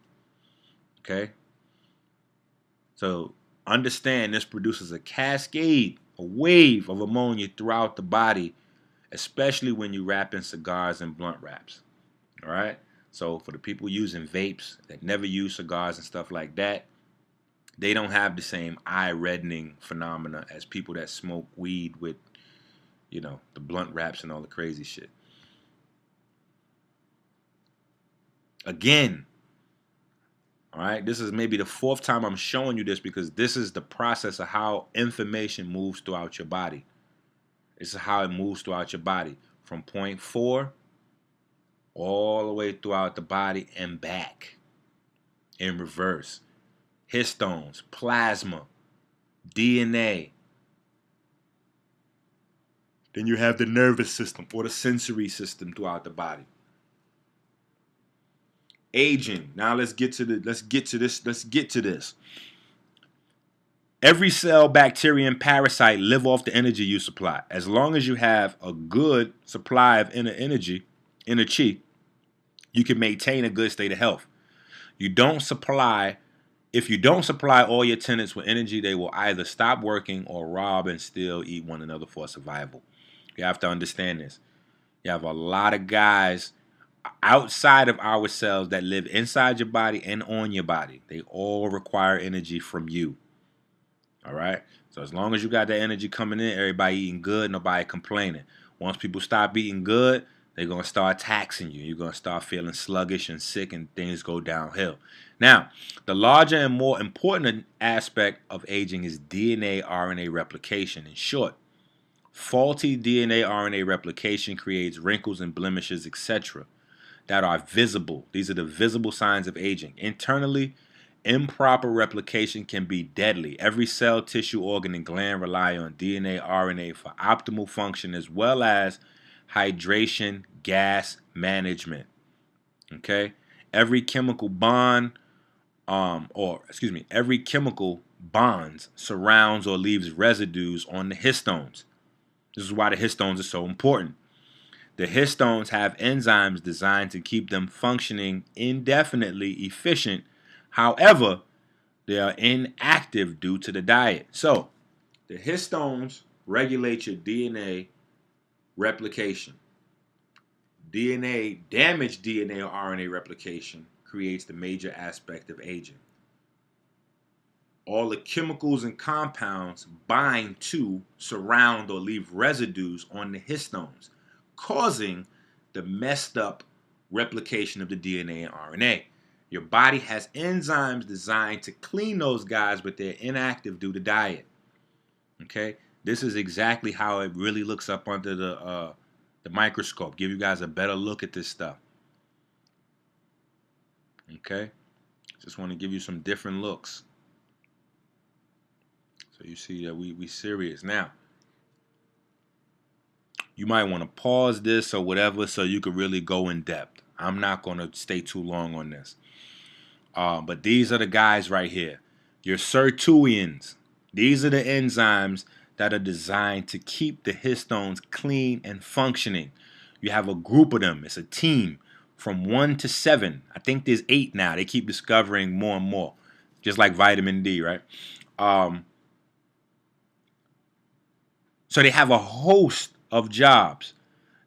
Okay? So understand this produces a cascade, a wave of ammonia throughout the body, especially when you wrap in cigars and blunt wraps. All right? So for the people using vapes that never use cigars and stuff like that, they don't have the same eye reddening phenomena as people that smoke weed with, the blunt wraps and all the crazy shit. Again, All right, this is maybe the 4th time I'm showing you this because this is the process of how information moves throughout your body. This is how it moves throughout your body from point 4 all the way throughout the body and back in reverse. Histones, plasma, DNA. Then you have the nervous system or the sensory system throughout the body. Aging. Now let's get to this. Every cell, bacteria, and parasite live off the energy you supply. As long as you have a good supply of inner chi, you can maintain a good state of health. If you don't supply all your tenants with energy, they will either stop working or rob and steal, eat one another for survival. You have to understand this. You have a lot of guys outside of our cells that live inside your body and on your body. They all require energy from you. All right? So as long as you got that energy coming in, everybody eating good, nobody complaining. Once people stop eating good, they're going to start taxing you. You're going to start feeling sluggish and sick and things go downhill. Now, the larger and more important aspect of aging is DNA RNA replication. In short, faulty DNA RNA replication creates wrinkles and blemishes, etc. that are visible. These are the visible signs of aging. Internally, improper replication can be deadly. Every cell, tissue, organ, and gland rely on DNA, RNA for optimal function as well as hydration, gas management. Okay? Every chemical bonds surrounds or leaves residues on the histones. This is why the histones are so important. The histones have enzymes designed to keep them functioning indefinitely efficient. However, they are inactive due to the diet. So, the histones regulate your DNA replication. Damaged DNA or RNA replication creates the major aspect of aging. All the chemicals and compounds bind to, surround, or leave residues on the histones, causing the messed up replication of the DNA and RNA. Your body has enzymes designed to clean those guys, but they're inactive due to diet. Okay? This is exactly how it really looks up under the microscope. Give you guys a better look at this stuff. Okay? Just want to give you some different looks. So you see that we serious. Now, you might want to pause this or whatever so you could really go in depth. I'm not going to stay too long on this. But these are the guys right here. Your sirtuins. These are the enzymes that are designed to keep the histones clean and functioning. You have a group of them. It's a team from 1 to 7. I think there's 8 now. They keep discovering more and more. Just like vitamin D, right? So they have a host of jobs.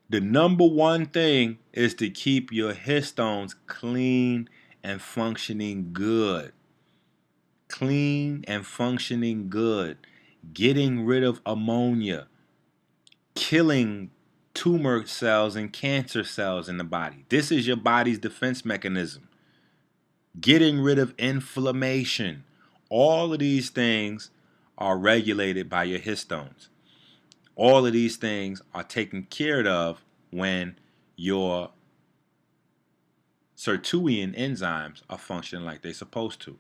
The number one thing is to keep your histones clean and functioning good. Clean and functioning good. Getting rid of ammonia. Killing tumor cells and cancer cells in the body. This is your body's defense mechanism. Getting rid of inflammation. All of these things are regulated by your histones. All of these things are taken care of when your sirtuin enzymes are functioning like they're supposed to.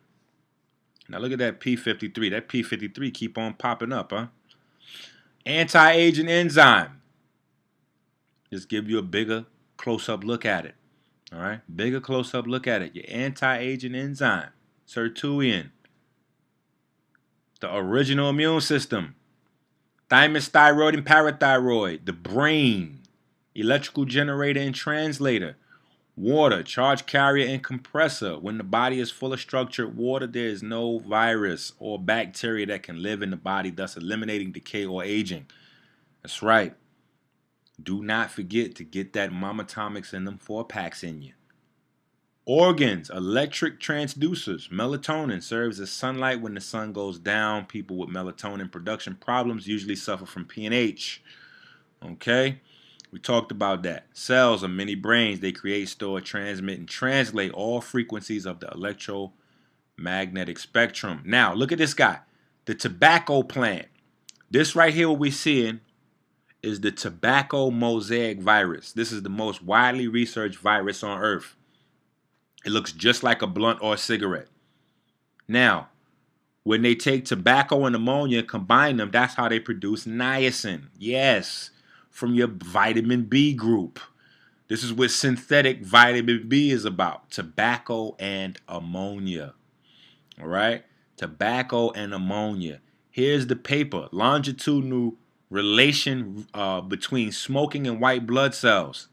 Now look at that P53. That P53 keep on popping up, huh? Anti-aging enzyme. Just give you a bigger close-up look at it. All right? Bigger close-up look at it. Your anti-aging enzyme. Sirtuin. The original immune system. Thymus, thyroid, and parathyroid. The brain. Electrical generator and translator. Water, charge carrier and compressor. When the body is full of structured water, there is no virus or bacteria that can live in the body, thus eliminating decay or aging. That's right. Do not forget to get that Mama Atomics and them 4-packs in you. Organs, electric transducers. Melatonin serves as sunlight when the sun goes down. People with melatonin production problems usually suffer from PNH. Okay? We talked about that. Cells are mini brains. They create, store, transmit, and translate all frequencies of the magnetic spectrum. Now, look at this guy. The tobacco plant. This right here, what we're seeing, is the tobacco mosaic virus. This is the most widely researched virus on Earth. It looks just like a blunt or a cigarette. Now, when they take tobacco and ammonia, combine them, that's how they produce niacin. Yes, from your vitamin B group. This is what synthetic vitamin B is about. Tobacco and ammonia. All right? Tobacco and ammonia. Here's the paper. Longitudinal relation between smoking and white blood cells.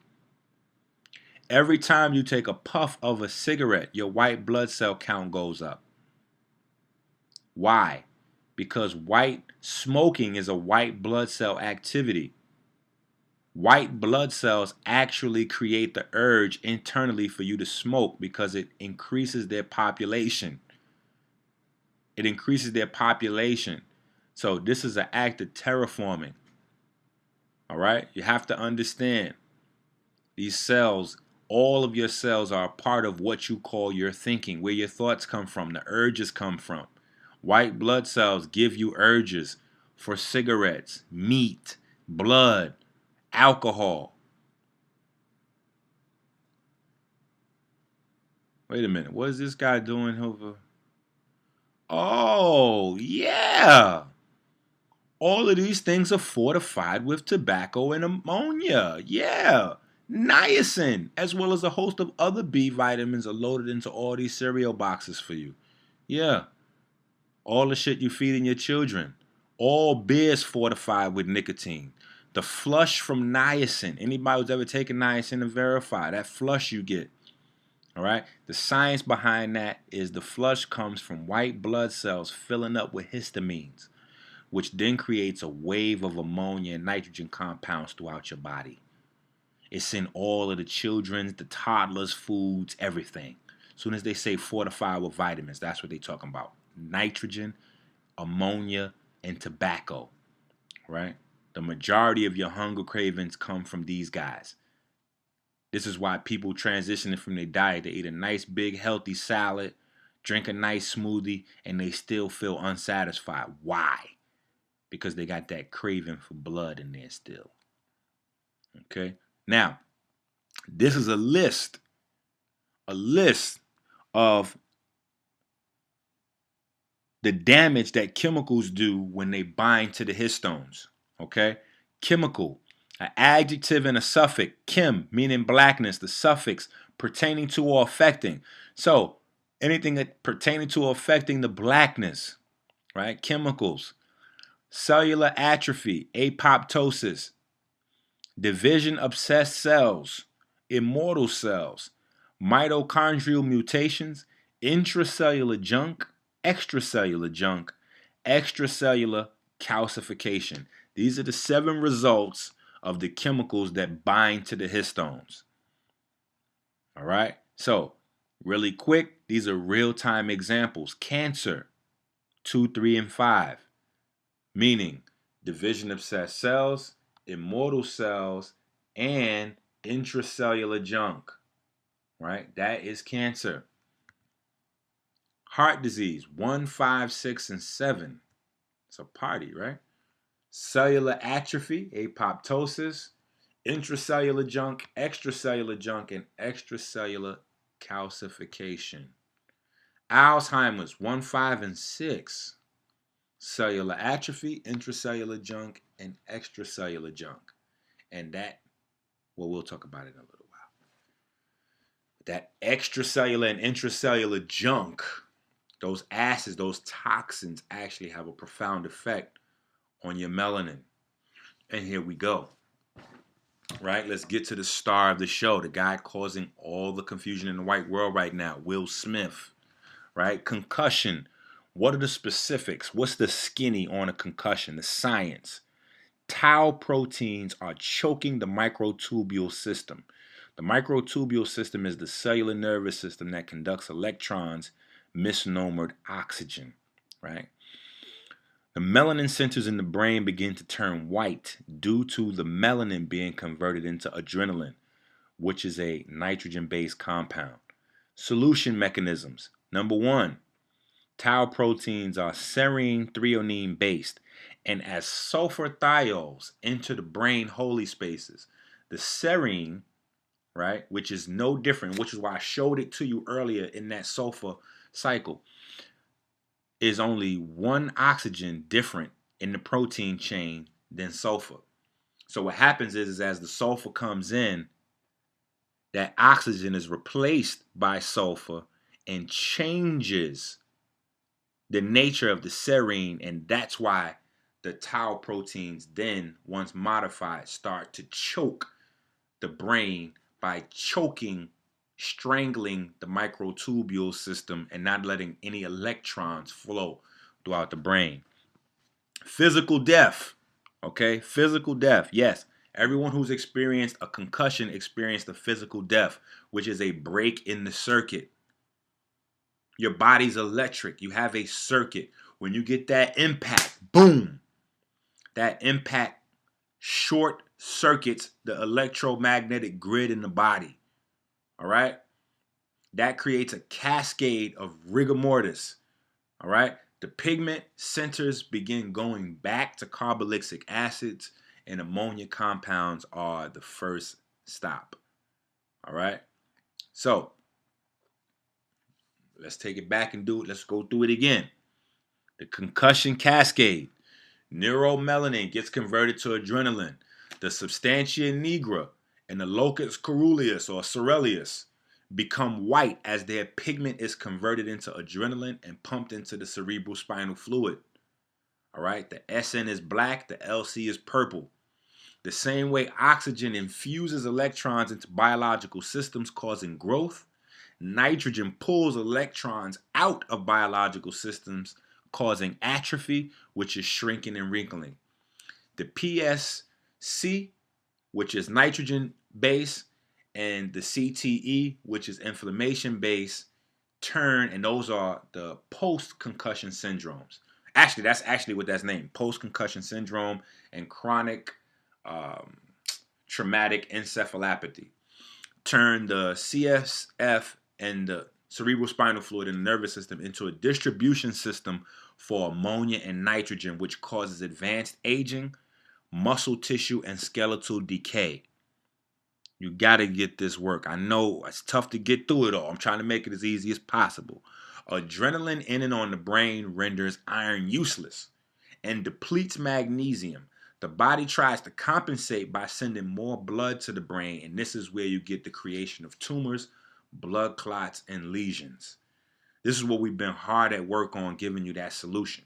Every time you take a puff of a cigarette, your white blood cell count goes up. Why? Because white smoking is a white blood cell activity. White blood cells actually create the urge internally for you to smoke because it increases their population. It increases their population. So this is an act of terraforming. All right? You have to understand these cells, all of your cells are a part of what you call your thinking, where your thoughts come from, the urges come from. White blood cells give you urges for cigarettes, meat, blood, alcohol. Wait a minute. What is this guy doing over? Oh, yeah. All of these things are fortified with tobacco and ammonia. Yeah. Niacin, as well as a host of other B vitamins, are loaded into all these cereal boxes for you. Yeah. All the shit you feeding your children. All beers fortified with nicotine. The flush from niacin. Anybody who's ever taken niacin to verify that flush you get. All right. The science behind that is the flush comes from white blood cells filling up with histamines, which then creates a wave of ammonia and nitrogen compounds throughout your body. It's in all of the children's, the toddlers' foods, everything. As soon as they say fortified with vitamins, that's what they're talking about. Nitrogen, ammonia, and tobacco, right? The majority of your hunger cravings come from these guys. This is why people transitioning from their diet, they eat a nice big healthy salad, drink a nice smoothie, and they still feel unsatisfied. Why? Because they got that craving for blood in there still. Okay? Now, this is a list of the damage that chemicals do when they bind to the histones. Okay? Chemical, an adjective and a suffix. Chem, meaning blackness. The suffix, pertaining to or affecting. So, anything that pertaining to or affecting the blackness. Right? Chemicals. Cellular atrophy, apoptosis. Division obsessed cells. Immortal cells. Mitochondrial mutations. Intracellular junk. Extracellular junk, extracellular calcification. These are the 7 results of the chemicals that bind to the histones. All right? So, really quick, these are real-time examples. Cancer, 2, 3, and 5, meaning division-obsessed cells, immortal cells, and intracellular junk. Right? That is cancer. Heart disease, 1, 5, 6, and 7. It's a party, right? Cellular atrophy, apoptosis, intracellular junk, and extracellular calcification. Alzheimer's, 1, 5, and 6. Cellular atrophy, intracellular junk, and extracellular junk. And that, well, we'll talk about it in a little while. That extracellular and intracellular junk, those acids, those toxins actually have a profound effect on your melanin. And here we go. Right? Let's get to the star of the show, the guy causing all the confusion in the white world right now, Will Smith. Right? Concussion. What are the specifics? What's the skinny on a concussion? The science. Tau proteins are choking the microtubule system. The microtubule system is the cellular nervous system that conducts electrons, misnomered oxygen, right? The melanin centers in the brain begin to turn white due to the melanin being converted into adrenaline, which is a nitrogen-based compound. Solution mechanisms. Number 1, Tau proteins are serine threonine based, and as sulfur thiols enter the brain holy spaces, the serine, right, which is no different, which is why I showed it to you earlier in that sulfur cycle, is only one oxygen different in the protein chain than sulfur. So what happens is as the sulfur comes in, that oxygen is replaced by sulfur and changes the nature of the serine, and that's why the tau proteins then, once modified, start to choke the brain by choking, strangling the microtubule system and not letting any electrons flow throughout the brain. Physical death, okay? Physical death, yes. Everyone who's experienced a concussion experienced a physical death, which is a break in the circuit. Your body's electric. You have a circuit. When you get that impact, boom, that impact short circuits the electromagnetic grid in the body. All right? That creates a cascade of rigor mortis. All right? The pigment centers begin going back to carboxylic acids, and ammonia compounds are the first stop. All right? So, let's take it back and do it. Let's go through it again. The concussion cascade. Neuromelanin gets converted to adrenaline. The substantia nigra and the locus coeruleus or ceruleus become white as their pigment is converted into adrenaline and pumped into the cerebral spinal fluid. All right, the SN is black, the LC is purple. The same way oxygen infuses electrons into biological systems causing growth, nitrogen pulls electrons out of biological systems causing atrophy, which is shrinking and wrinkling. The PSC, which is nitrogen base, and the CTE, which is inflammation base, turn, and those are the post-concussion syndromes. Actually, that's actually what that's named, post-concussion syndrome and chronic traumatic encephalopathy. Turn the CSF and the cerebral spinal fluid in the nervous system into a distribution system for ammonia and nitrogen, which causes advanced aging, muscle tissue, and skeletal decay. You got to get this work. I know it's tough to get through it all. I'm trying to make it as easy as possible. Adrenaline in and on the brain renders iron useless and depletes magnesium. The body tries to compensate by sending more blood to the brain, and this is where you get the creation of tumors, blood clots, and lesions. This is what we've been hard at work on, giving you that solution.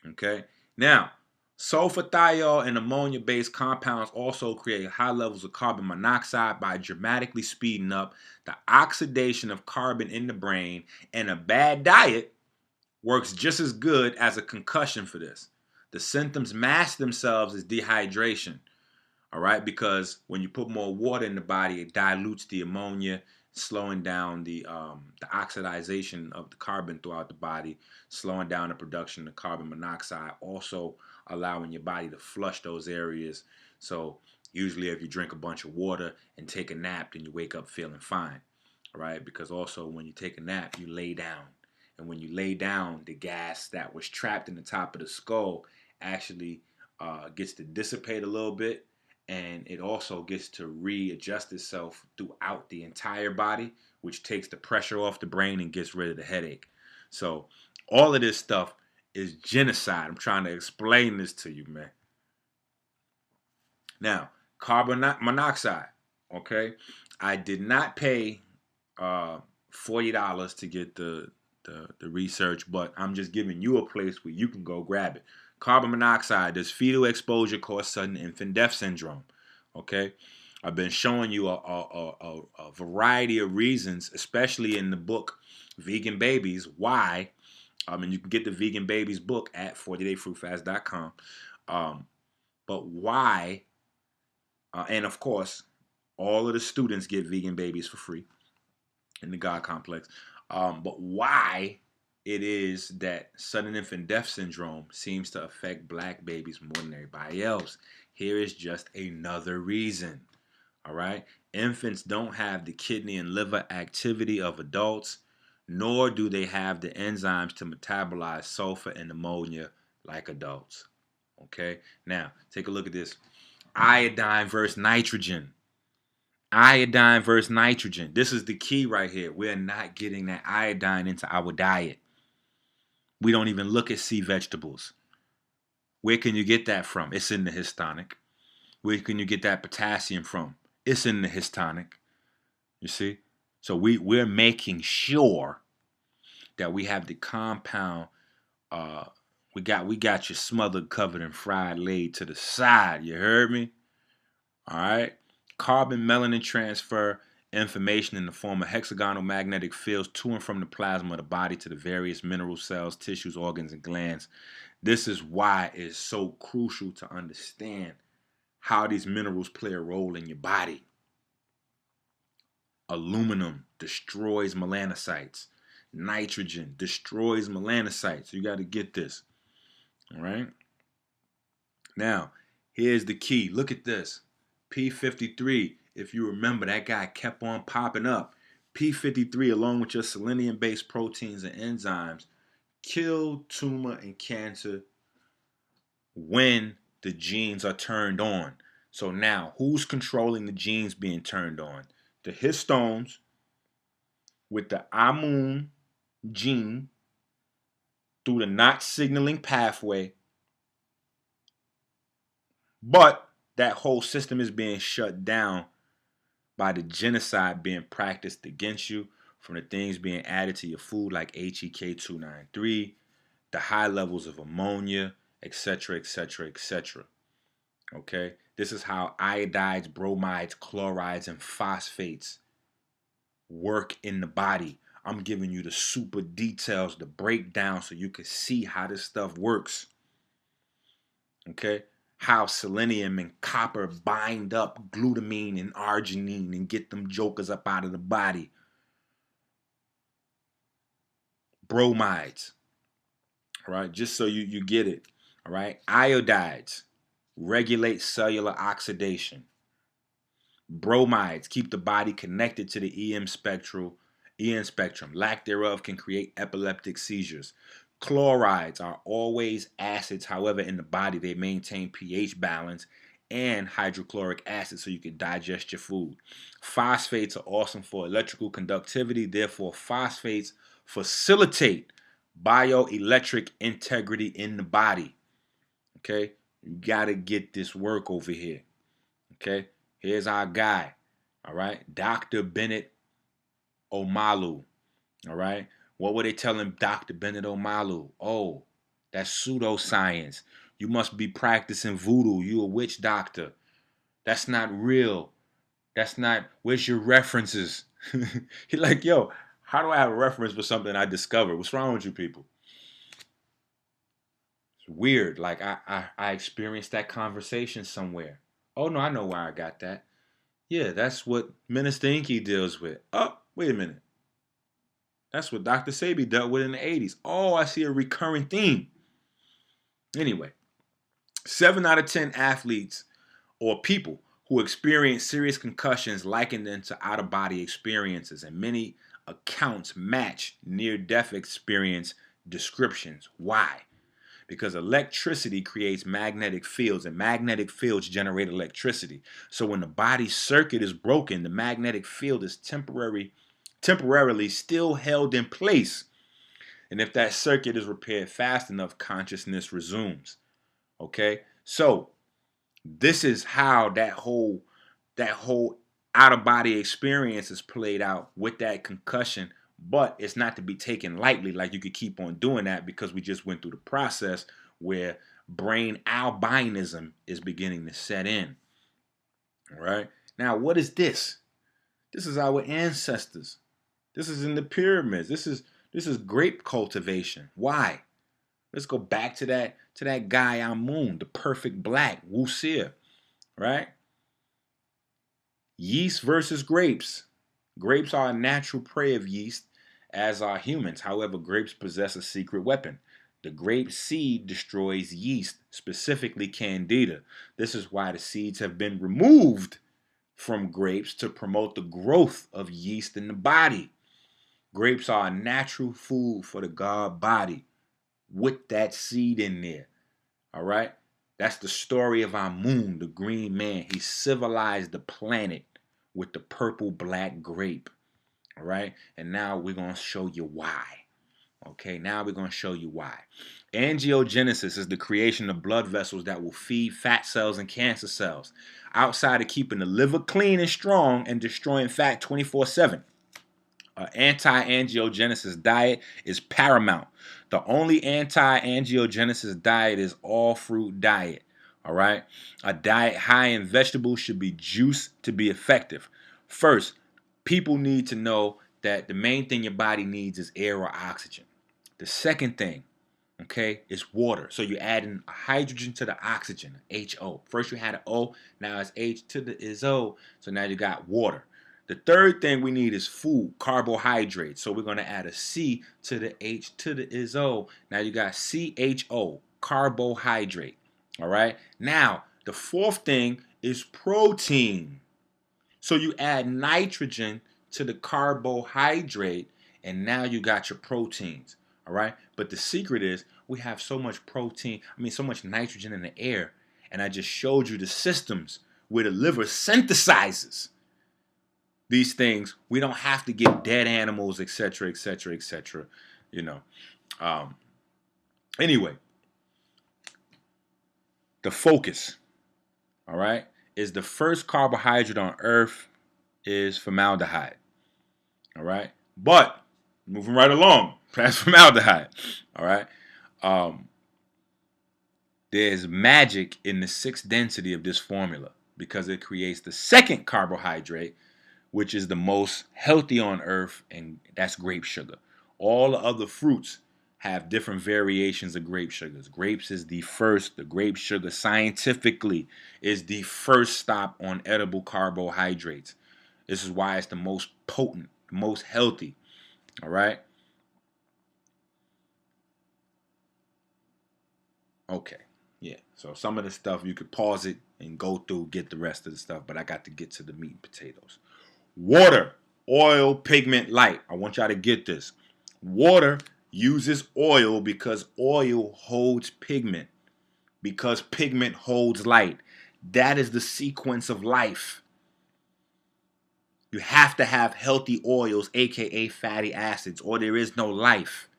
Okay? Now, sulfathiol and ammonia-based compounds also create high levels of carbon monoxide by dramatically speeding up the oxidation of carbon in the brain, and a bad diet works just as good as a concussion for this. The symptoms mask themselves as dehydration, all right, because when you put more water in the body, it dilutes the ammonia, slowing down the oxidization of the carbon throughout the body, slowing down the production of carbon monoxide, also allowing your body to flush those areas. So usually if you drink a bunch of water and take a nap, then you wake up feeling fine, all right, because also when you take a nap, you lay down. And when you lay down, the gas that was trapped in the top of the skull actually gets to dissipate a little bit, and it also gets to readjust itself throughout the entire body, which takes the pressure off the brain and gets rid of the headache. So all of this stuff is genocide. I'm trying to explain this to you, man. Now, carbon monoxide, okay? I did not pay $40 to get the research, but I'm just giving you a place where you can go grab it. Carbon monoxide, does fetal exposure cause sudden infant death syndrome? Okay, I've been showing you a variety of reasons, especially in the book Vegan Babies, why, and you can get the Vegan Babies book at 40dayfruitfast.com, but why, and of course, all of the students get Vegan Babies for free in the God Complex. But why it is that sudden infant death syndrome seems to affect black babies more than everybody else. Here is just another reason. All right? Infants don't have the kidney and liver activity of adults. nor do they have the enzymes to metabolize sulfur and ammonia like adults. Okay, now take a look at this. Iodine versus nitrogen. Iodine versus nitrogen. This is the key right here. We're not getting that iodine into our diet. We don't even look at sea vegetables. Where can you get that from? It's in the histonic. Where can you get that potassium from? It's in the histonic. You see? So we're making sure that we have the compound. We got you smothered, covered, and fried, laid to the side. You heard me? All right. Carbon melanin transfer information in the form of hexagonal magnetic fields to and from the plasma of the body to the various mineral cells, tissues, organs, and glands. This is why it's so crucial to understand how these minerals play a role in your body. Aluminum destroys melanocytes. Nitrogen destroys melanocytes. You got to get this. All right. Now, here's the key. Look at this. P53, if you remember, that guy kept on popping up. P53, along with your selenium-based proteins and enzymes, kill tumor and cancer when the genes are turned on. So now, who's controlling the genes being turned on? The histones with the Ammonia gene through the NOT signaling pathway. But that whole system is being shut down by the genocide being practiced against you from the things being added to your food like HEK293, the high levels of ammonia, etc., etc., etc. Okay? This is how iodides, bromides, chlorides, and phosphates work in the body. I'm giving you the super details, the breakdown, so you can see how this stuff works. Okay? How selenium and copper bind up glutamine and arginine and get them jokers up out of the body. Bromides. All right? Just so you get it. All right? Iodides regulate cellular oxidation. Bromides keep the body connected to the EM spectrum. Lack thereof can create epileptic seizures. Chlorides are always acids. However, in the body, they maintain pH balance and hydrochloric acid so you can digest your food. Phosphates are awesome for electrical conductivity. Therefore, phosphates facilitate bioelectric integrity in the body. Okay? You got to get this work over here. Okay? Here's our guy. All right? Dr. Bennett Omalu. All right? What were they telling Dr. Bennett Omalu? Oh, that's pseudoscience. You must be practicing voodoo. You a witch doctor. That's not real. That's not, where's your references? He's like, yo, how do I have a reference for something I discovered? What's wrong with you people? It's weird. Like I experienced that conversation somewhere. Oh no, I know why I got that. Yeah, that's what Minister Enqi deals with. Oh, wait a minute. That's what Dr. Sebi dealt with in the 80s. Oh, I see a recurring theme. Anyway, 7 out of 10 athletes or people who experience serious concussions liken them to out-of-body experiences, and many accounts match near-death experience descriptions. Why? Because electricity creates magnetic fields, and magnetic fields generate electricity. So when the body's circuit is broken, the magnetic field is temporarily still held in place. And if that circuit is repaired fast enough, consciousness resumes. Okay? So this is how that whole out-of-body experience is played out with that concussion. But it's not to be taken lightly, like you could keep on doing that, because we just went through the process where brain albinism is beginning to set in. All right? Now, what is this? This is our ancestors. This is in the pyramids. This is grape cultivation. Why? Let's go back to that guy Amun, the perfect black, Wusir, right? Yeast versus grapes. Grapes are a natural prey of yeast, as are humans. However, grapes possess a secret weapon. The grape seed destroys yeast, specifically candida. This is why the seeds have been removed from grapes to promote the growth of yeast in the body. Grapes are a natural food for the God body with that seed in there. All right? That's the story of Amun, the green man. He civilized the planet with the purple black grape. All right? And now we're going to show you why. Okay, now we're going to show you why. Angiogenesis is the creation of blood vessels that will feed fat cells and cancer cells. Outside of keeping the liver clean and strong and destroying fat 24/7. An anti-angiogenesis diet is paramount. The only anti-angiogenesis diet is all fruit diet. All right. A diet high in vegetables should be juiced to be effective. First, people need to know that the main thing your body needs is air or oxygen. The second thing, okay, is water. So you're adding a hydrogen to the oxygen, HO. First you had an O, now it's H to the is O. So now you got water. The third thing we need is food, carbohydrates. So we're going to add a C to the H to the is O. Now you got CHO, carbohydrate. All right. Now, the fourth thing is protein. So you add nitrogen to the carbohydrate, and now you got your proteins. All right. But the secret is we have so much so much nitrogen in the air. And I just showed you the systems where the liver synthesizes these things. We don't have to get dead animals, etc., etc., etc. Anyway, the focus, all right, is the first carbohydrate on Earth is formaldehyde. All right, but moving right along past formaldehyde. All right, there's magic in the 6th density of this formula because it creates the second carbohydrate, which is the most healthy on earth, and that's grape sugar. All the other fruits have different variations of grape sugars. Grapes is the grape sugar scientifically is the first stop on edible carbohydrates. This is why it's the most potent, the most healthy. All right? Okay. Yeah. So some of the stuff you could pause it and go through, get the rest of the stuff, but I got to get to the meat and potatoes. Water, oil, pigment, light. I want y'all to get this. Water uses oil because oil holds pigment, because pigment holds light. That is the sequence of life. You have to have healthy oils, aka fatty acids, or there is no life.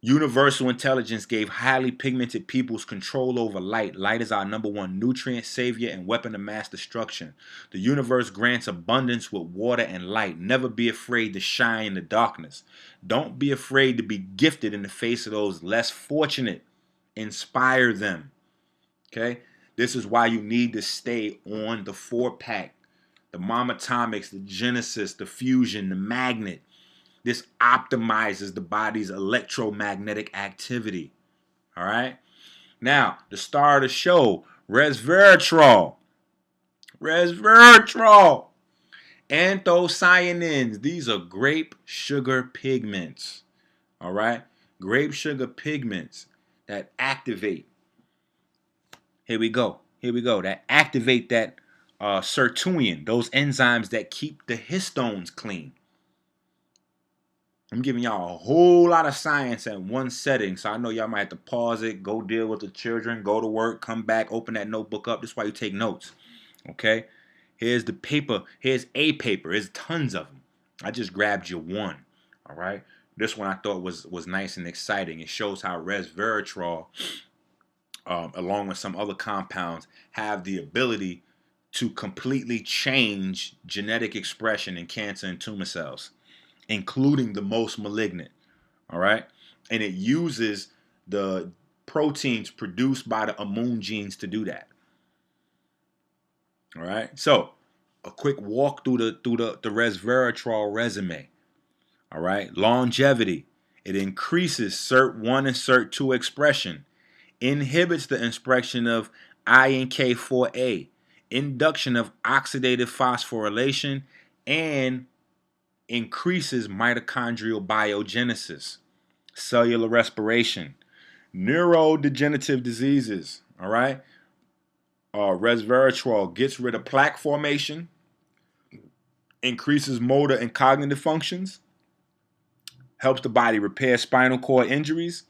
Universal intelligence gave highly pigmented peoples control over light. Light is our #1 nutrient savior and weapon of mass destruction. The universe grants abundance with water and light. Never be afraid to shine in the darkness. Don't be afraid to be gifted in the face of those less fortunate. Inspire them. Okay? This is why you need to stay on the 4-pack. The Mama Atomics, the Genesis, the Fusion, the Magnet. This optimizes the body's electromagnetic activity. All right? Now, the star of the show, resveratrol. Resveratrol. Anthocyanins. These are grape sugar pigments. All right? Grape sugar pigments that activate. Here we go. That activate that sirtuin, those enzymes that keep the histones clean. I'm giving y'all a whole lot of science in one setting, so I know y'all might have to pause it, go deal with the children, go to work, come back, open that notebook up. This is why you take notes, okay? Here's the paper. Here's a paper. There's tons of them. I just grabbed you one, all right? This one I thought was nice and exciting. It shows how resveratrol, along with some other compounds, have the ability to completely change genetic expression in cancer and tumor cells, including the most malignant, all right? And it uses the proteins produced by the Ammonia genes to do that, all right? So, a quick walk through the resveratrol resume, all right? Longevity. It increases SIRT1 and SIRT2 expression, inhibits the expression of Enqi4A, induction of oxidative phosphorylation, and increases mitochondrial biogenesis, cellular respiration, neurodegenerative diseases. All right. Resveratrol gets rid of plaque formation, increases motor and cognitive functions, helps the body repair spinal cord injuries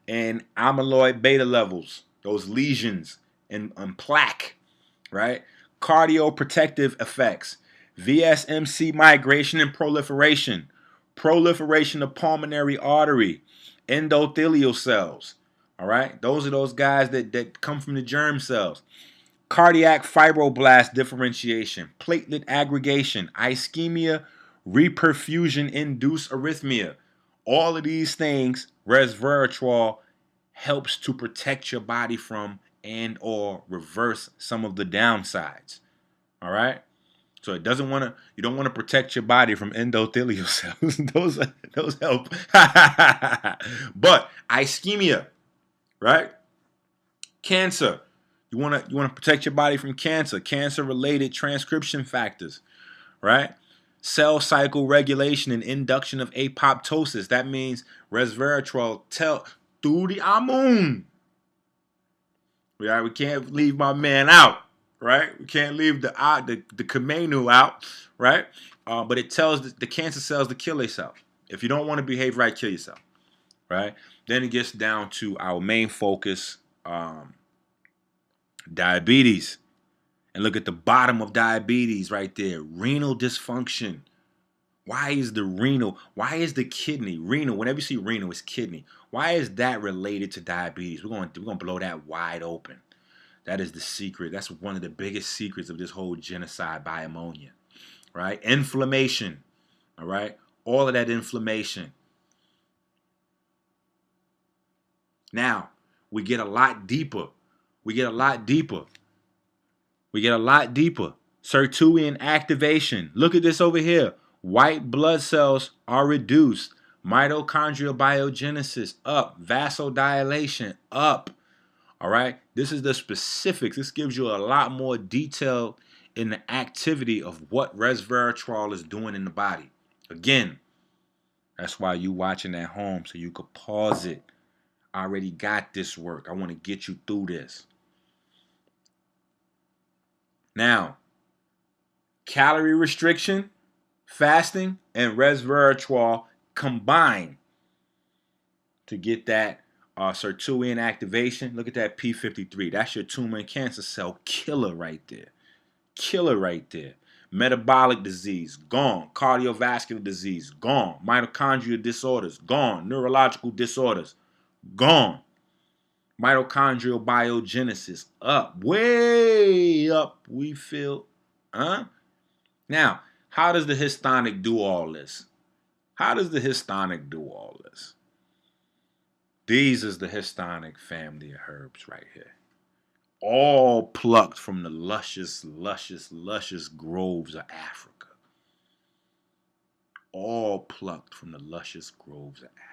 and amyloid beta levels, those lesions and plaque, right? Cardioprotective effects, VSMC migration and proliferation of pulmonary artery, endothelial cells, all right? Those are those guys that come from the germ cells. Cardiac fibroblast differentiation, platelet aggregation, ischemia, reperfusion-induced arrhythmia. All of these things, resveratrol helps to protect your body from and or reverse some of the downsides. All right? So you don't want to protect your body from endothelial cells. those help. But ischemia, right? Cancer. You want to protect your body from cancer, cancer-related transcription factors, right? Cell cycle regulation and induction of apoptosis. That means resveratrol through the Amun. Right? We can't leave my man out, right? We can't leave the Kamenu out, right? But it tells the cancer cells to kill themselves. If you don't want to behave right, kill yourself, right? Then it gets down to our main focus, diabetes. And look at the bottom of diabetes right there. Renal dysfunction. Why is the kidney, renal, whenever you see renal, it's kidney. Why is that related to diabetes? We're going to blow that wide open. That is the secret. That's one of the biggest secrets of this whole genocide by ammonia, right? Inflammation, all right? All of that inflammation. Now, we get a lot deeper. Sirtuin activation. Look at this over here. White blood cells are reduced. Mitochondrial biogenesis up. Vasodilation up. All right. This is the specifics. This gives you a lot more detail in the activity of what resveratrol is doing in the body. Again, that's why you watching at home so you could pause it. I already got this work. I want to get you through this. Now, calorie restriction, fasting, and resveratrol combine to get that sirtuin activation. Look at that P53. That's your tumor and cancer cell killer right there. Metabolic disease, gone. Cardiovascular disease, gone. Mitochondrial disorders, gone. Neurological disorders, gone. Mitochondrial biogenesis up, way up, we feel. Now, how does the histonic do all this? These is the histonic family of herbs right here. All plucked from the luscious groves of Africa. All plucked from the luscious groves of Africa.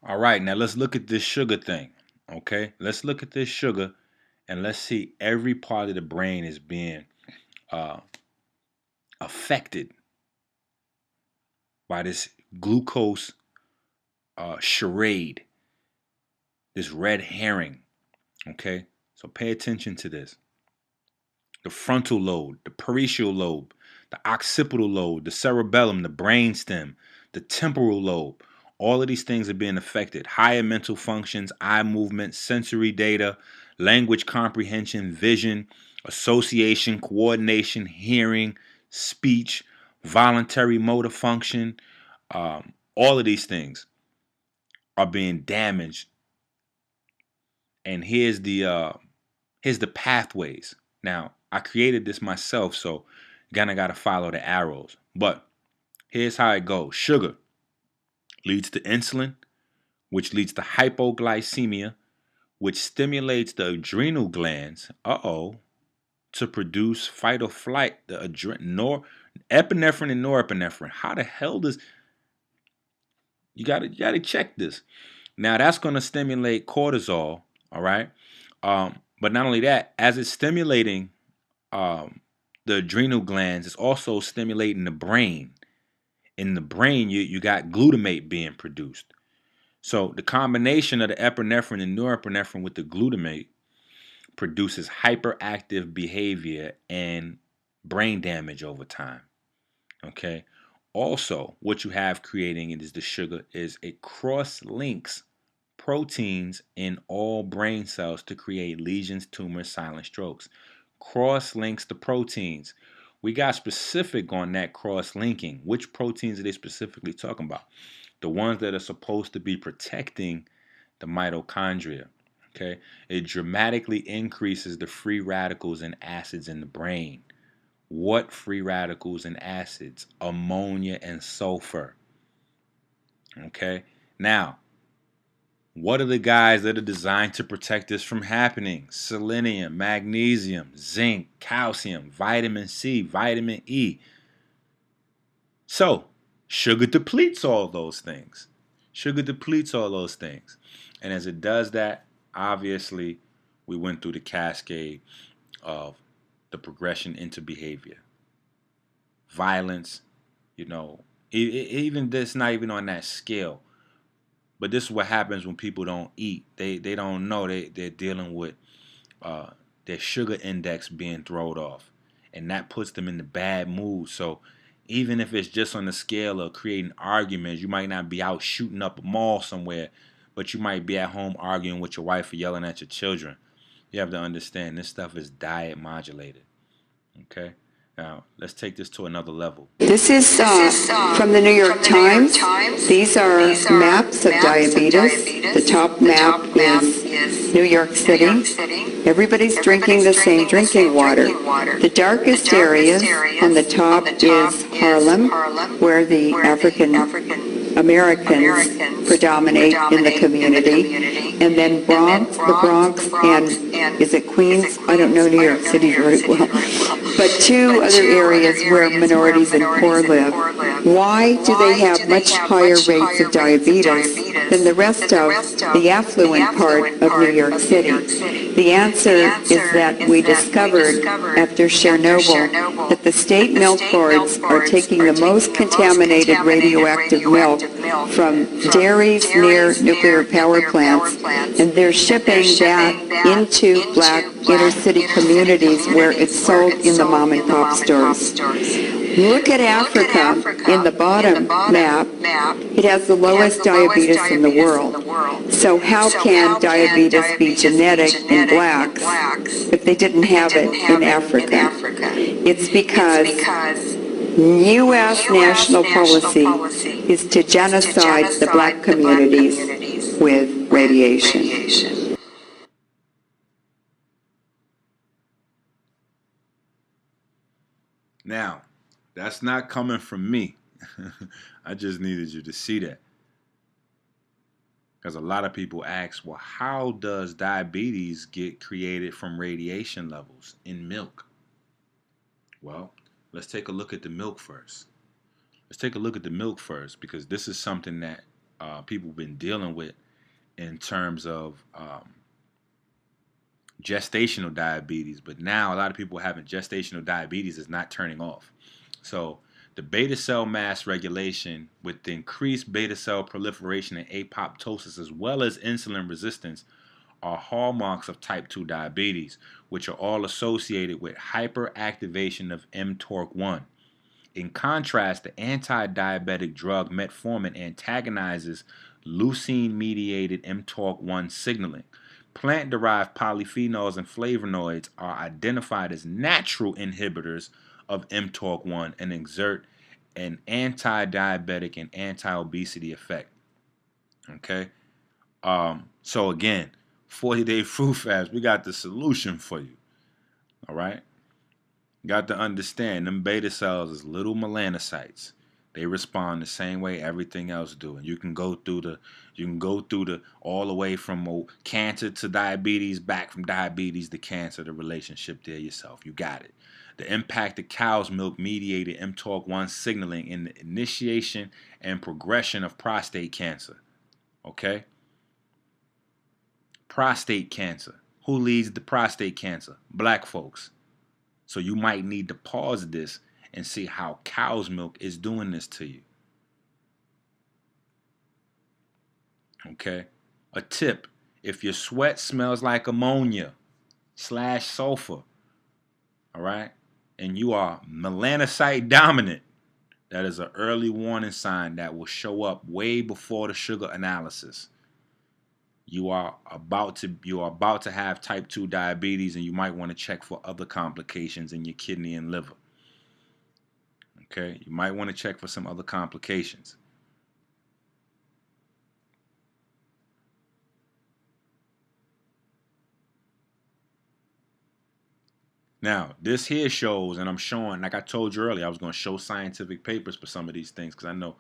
All right, now let's look at this sugar thing. Okay, let's look at this sugar and let's see every part of the brain is being uh, affected by this glucose charade, this red herring. Okay, so pay attention to this. The frontal lobe, the parietal lobe, the occipital lobe, the cerebellum, the brainstem, the temporal lobe. All of these things are being affected. Higher mental functions, eye movement, sensory data, language comprehension, vision, association, coordination, hearing, speech, voluntary motor function. All of these things are being damaged. And here's the pathways. Now, I created this myself, so kind of got to follow the arrows. But here's how it goes. Sugar leads to insulin, which leads to hypoglycemia, which stimulates the adrenal glands, to produce fight or flight, the epinephrine and norepinephrine. How the hell does you gotta check this? Now that's gonna stimulate cortisol, all right? But not only that, as it's stimulating the adrenal glands, it's also stimulating the brain. In the brain, you got glutamate being produced. So the combination of the epinephrine and norepinephrine with the glutamate produces hyperactive behavior and brain damage over time. Okay. Also, what you have creating is the sugar is it cross links proteins in all brain cells to create lesions, tumors, silent strokes. Cross links the proteins. We got specific on that cross linking. Which proteins are they specifically talking about? The ones that are supposed to be protecting the mitochondria. Okay, it dramatically increases the free radicals and acids in the brain. What free radicals and acids? Ammonia and sulfur. Okay, now what are the guys that are designed to protect this from happening? Selenium, magnesium, zinc, calcium, vitamin C, vitamin E. So, sugar depletes all those things. Sugar depletes all those things. And as it does that, obviously, we went through the cascade of the progression into behavior. Violence, even this, not even on that scale. But this is what happens when people don't eat. They don't know they're dealing with their sugar index being thrown off. And that puts them in the bad mood. So even if it's just on the scale of creating arguments, you might not be out shooting up a mall somewhere, but you might be at home arguing with your wife or yelling at your children. You have to understand this stuff is diet modulated. Okay? Now, let's take this to another level. This is from the New York Times. These are maps of diabetes. The top map is New York City. Everybody's drinking the same drinking water. The darkest areas on the top is Harlem, where the African Americans predominate in the community. And then the Bronx, and is it Queens? I don't know New York City very well. But two other areas where minorities and poor live. Why do they have much higher rates of diabetes than the rest of the affluent part of New York City? The answer is that we discovered after Chernobyl that the state milk boards are taking the most contaminated radioactive milk from dairies near nuclear power plants, and they're shipping that into black inner city communities where it's sold in the mom and pop stores. Look at Africa in the bottom map. It has the lowest diabetes in the world. So how can diabetes be genetic in blacks if they didn't have it in Africa? It's because U.S. national policy is to genocide the black communities with radiation. Now, that's not coming from me. I just needed you to see that. Because a lot of people ask, well, how does diabetes get created from radiation levels in milk? Well, let's take a look at the milk first. Let's take a look at the milk first, because this is something that people been dealing with in terms of gestational diabetes, but now a lot of people having gestational diabetes is not turning off. So the beta cell mass regulation with the increased beta cell proliferation and apoptosis as well as insulin resistance are hallmarks of type 2 diabetes, which are all associated with hyperactivation of mTORC1. In contrast, the anti-diabetic drug metformin antagonizes leucine-mediated mTORC1 signaling. Plant-derived polyphenols and flavonoids are identified as natural inhibitors of mTORC1 and exert an anti-diabetic and anti-obesity effect. Okay? So again, 40-day fruit fast, we got the solution for you. All right? Got to understand, them beta cells is little melanocytes. They respond the same way everything else do. And you can go through the all the way from cancer to diabetes, back from diabetes to cancer, the relationship there yourself. You got it. The impact of cow's milk mediated mTORC1 signaling in the initiation and progression of prostate cancer. Okay? Prostate cancer. Who leads the prostate cancer? Black folks. So you might need to pause this and see how cow's milk is doing this to you. Okay? A tip, if your sweat smells like ammonia / sulfur, all right, and you are melanocyte dominant, that is an early warning sign that will show up way before the sugar analysis. You are about to have type 2 diabetes, and you might want to check for other complications in your kidney and liver. Okay? You might want to check for some other complications. Now, this here shows, and I'm showing, like I told you earlier, I was going to show scientific papers for some of these things because I know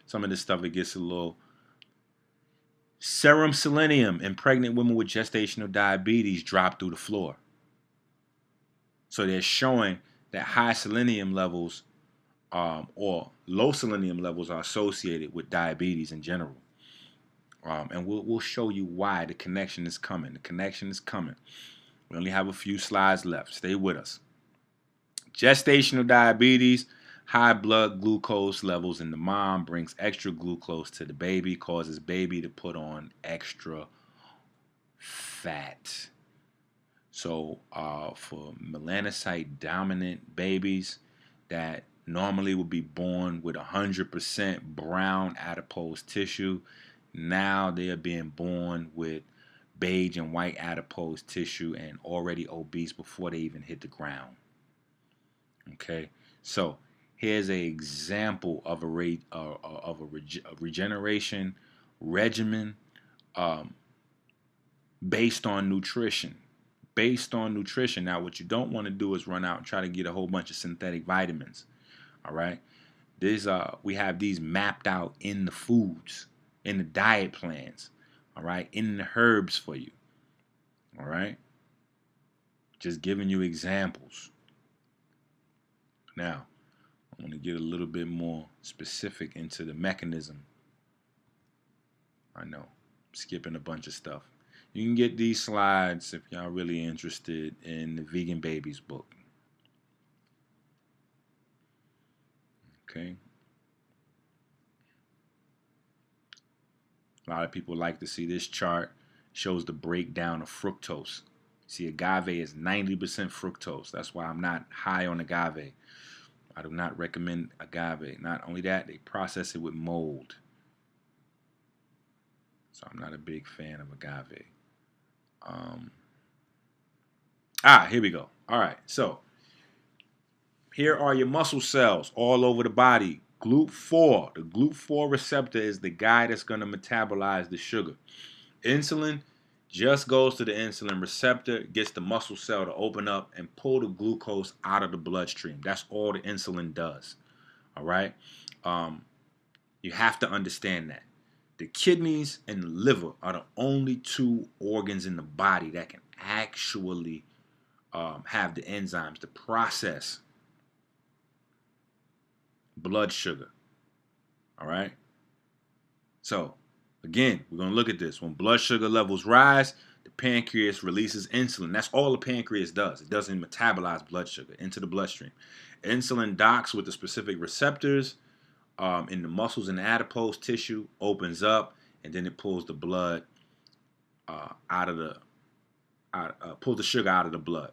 some of this stuff, it gets a little... Serum selenium in pregnant women with gestational diabetes drop through the floor. So they're showing that high selenium levels or low selenium levels are associated with diabetes in general. And we'll show you why the connection is coming. The connection is coming. We only have a few slides left. Stay with us. Gestational diabetes, high blood glucose levels in the mom brings extra glucose to the baby, causes baby to put on extra fat. So for melanocyte dominant babies that normally would be born with 100% brown adipose tissue, now they are being born with beige and white adipose tissue and already obese before they even hit the ground. Okay, so here's an example of a regeneration regimen based on nutrition. Based on nutrition. Now, what you don't want to do is run out and try to get a whole bunch of synthetic vitamins. All right, we have these mapped out in the foods, in the diet plans. All right, in the herbs for you. All right, just giving you examples. Now, I want to get a little bit more specific into the mechanism. I know, skipping a bunch of stuff. You can get these slides if y'all really interested in the Vegan Babies book. Okay. A lot of people like to see this chart. Shows the breakdown of fructose. See, agave is 90% fructose. That's why I'm not high on agave. I do not recommend agave. Not only that, they process it with mold. So I'm not a big fan of agave. Here we go. All right, so here are your muscle cells all over the body. GLUT4. The GLUT4 receptor is the guy that's going to metabolize the sugar. Insulin just goes to the insulin receptor, gets the muscle cell to open up and pull the glucose out of the bloodstream. That's all the insulin does. All right? You have to understand that. The kidneys and the liver are the only two organs in the body that can actually have the enzymes to process blood sugar. All right? So, Again, we're going to look at this. When blood sugar levels rise, the pancreas releases insulin. That's all the pancreas does. It doesn't metabolize blood sugar into the bloodstream. Insulin docks with the specific receptors in the muscles and the adipose tissue, opens up, and then it pulls the blood pulls the sugar out of the blood.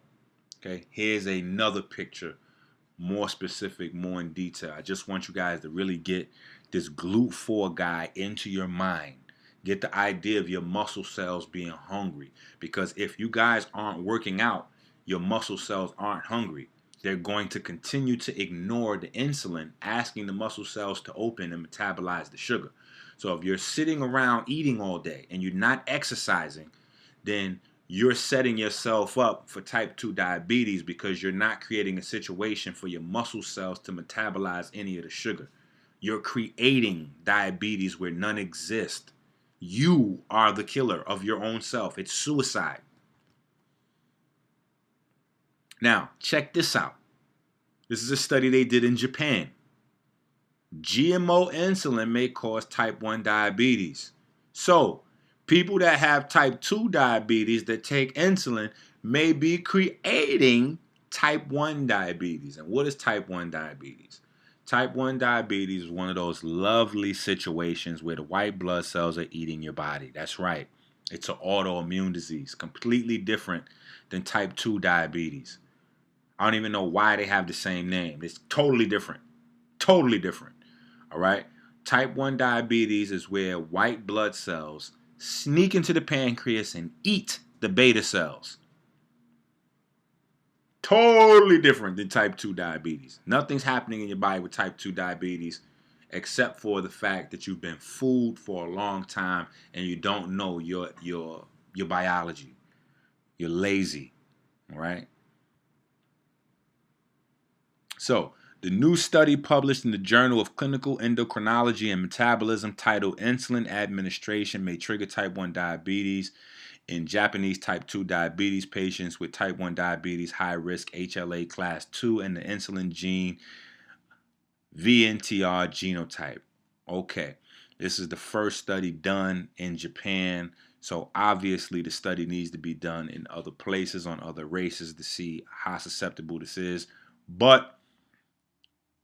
Okay, here's another picture, more specific, more in detail. I just want you guys to really get this GLUT4 guy into your mind. Get the idea of your muscle cells being hungry. Because if you guys aren't working out, your muscle cells aren't hungry. They're going to continue to ignore the insulin, asking the muscle cells to open and metabolize the sugar. So if you're sitting around eating all day and you're not exercising, then you're setting yourself up for type 2 diabetes because you're not creating a situation for your muscle cells to metabolize any of the sugar. You're creating diabetes where none exist. You are the killer of your own self. It's suicide. Now, check this out. This is a study they did in Japan. GMO insulin may cause type 1 diabetes. So, people that have type 2 diabetes that take insulin may be creating type 1 diabetes. And what is type 1 diabetes? Type 1 diabetes is one of those lovely situations where the white blood cells are eating your body. That's right. It's an autoimmune disease, completely different than type 2 diabetes. I don't even know why they have the same name. It's totally different. Totally different. All right? Type 1 diabetes is where white blood cells sneak into the pancreas and eat the beta cells. Totally different than type 2 diabetes. Nothing's happening in your body with type 2 diabetes except for the fact that you've been fooled for a long time and you don't know your biology. You're lazy, all right? So, the new study published in the Journal of Clinical Endocrinology and Metabolism titled Insulin Administration May Trigger Type 1 Diabetes in Japanese type 2 diabetes patients with type 1 diabetes high risk HLA class 2 and the insulin gene VNTR genotype. Okay, this is the first study done in Japan, so obviously the study needs to be done in other places on other races to see how susceptible this is. But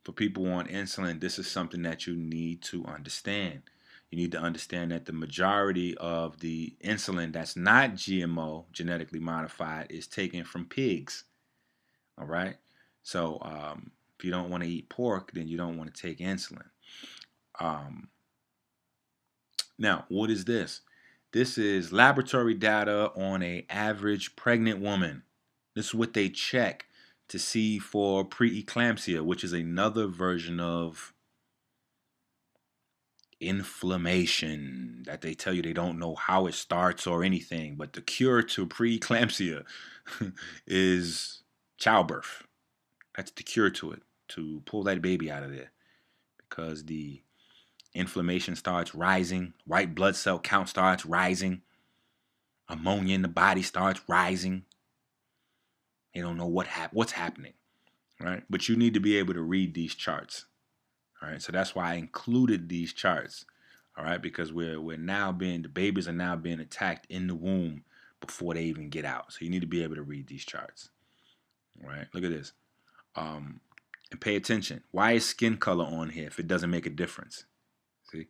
for people on insulin, this is something that you need to understand. You need to understand that the majority of the insulin that's not GMO, genetically modified, is taken from pigs. All right? So if you don't want to eat pork, then you don't want to take insulin. Now, what is this? This is laboratory data on an average pregnant woman. This is what they check to see for preeclampsia, which is another version of inflammation that they tell you they don't know how it starts or anything, but the cure to preeclampsia is childbirth. That's the cure to it, to pull that baby out of there, because the inflammation starts rising, white blood cell count starts rising, ammonia in the body starts rising. They don't know what's happening, right? But you need to be able to read these charts. All right, so that's why I included these charts, all right, because the babies are now being attacked in the womb before they even get out. So you need to be able to read these charts, all right? Look at this, and pay attention. Why is skin color on here if it doesn't make a difference? See,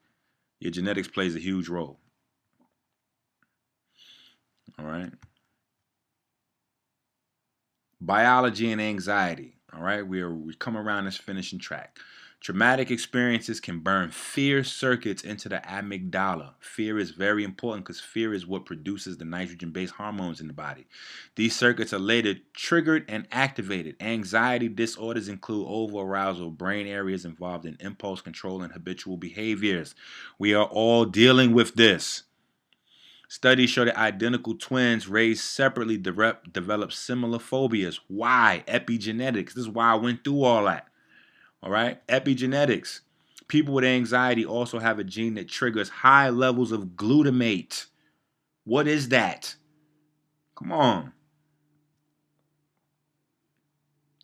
your genetics plays a huge role, all right? Biology and anxiety, all right? We come around this finishing track. Traumatic experiences can burn fear circuits into the amygdala. Fear is very important because fear is what produces the nitrogen-based hormones in the body. These circuits are later triggered and activated. Anxiety disorders include overarousal, brain areas involved in impulse control and habitual behaviors. We are all dealing with this. Studies show that identical twins raised separately develop similar phobias. Why? Epigenetics. This is why I went through all that. All right? Epigenetics. People with anxiety also have a gene that triggers high levels of glutamate. What is that? Come on.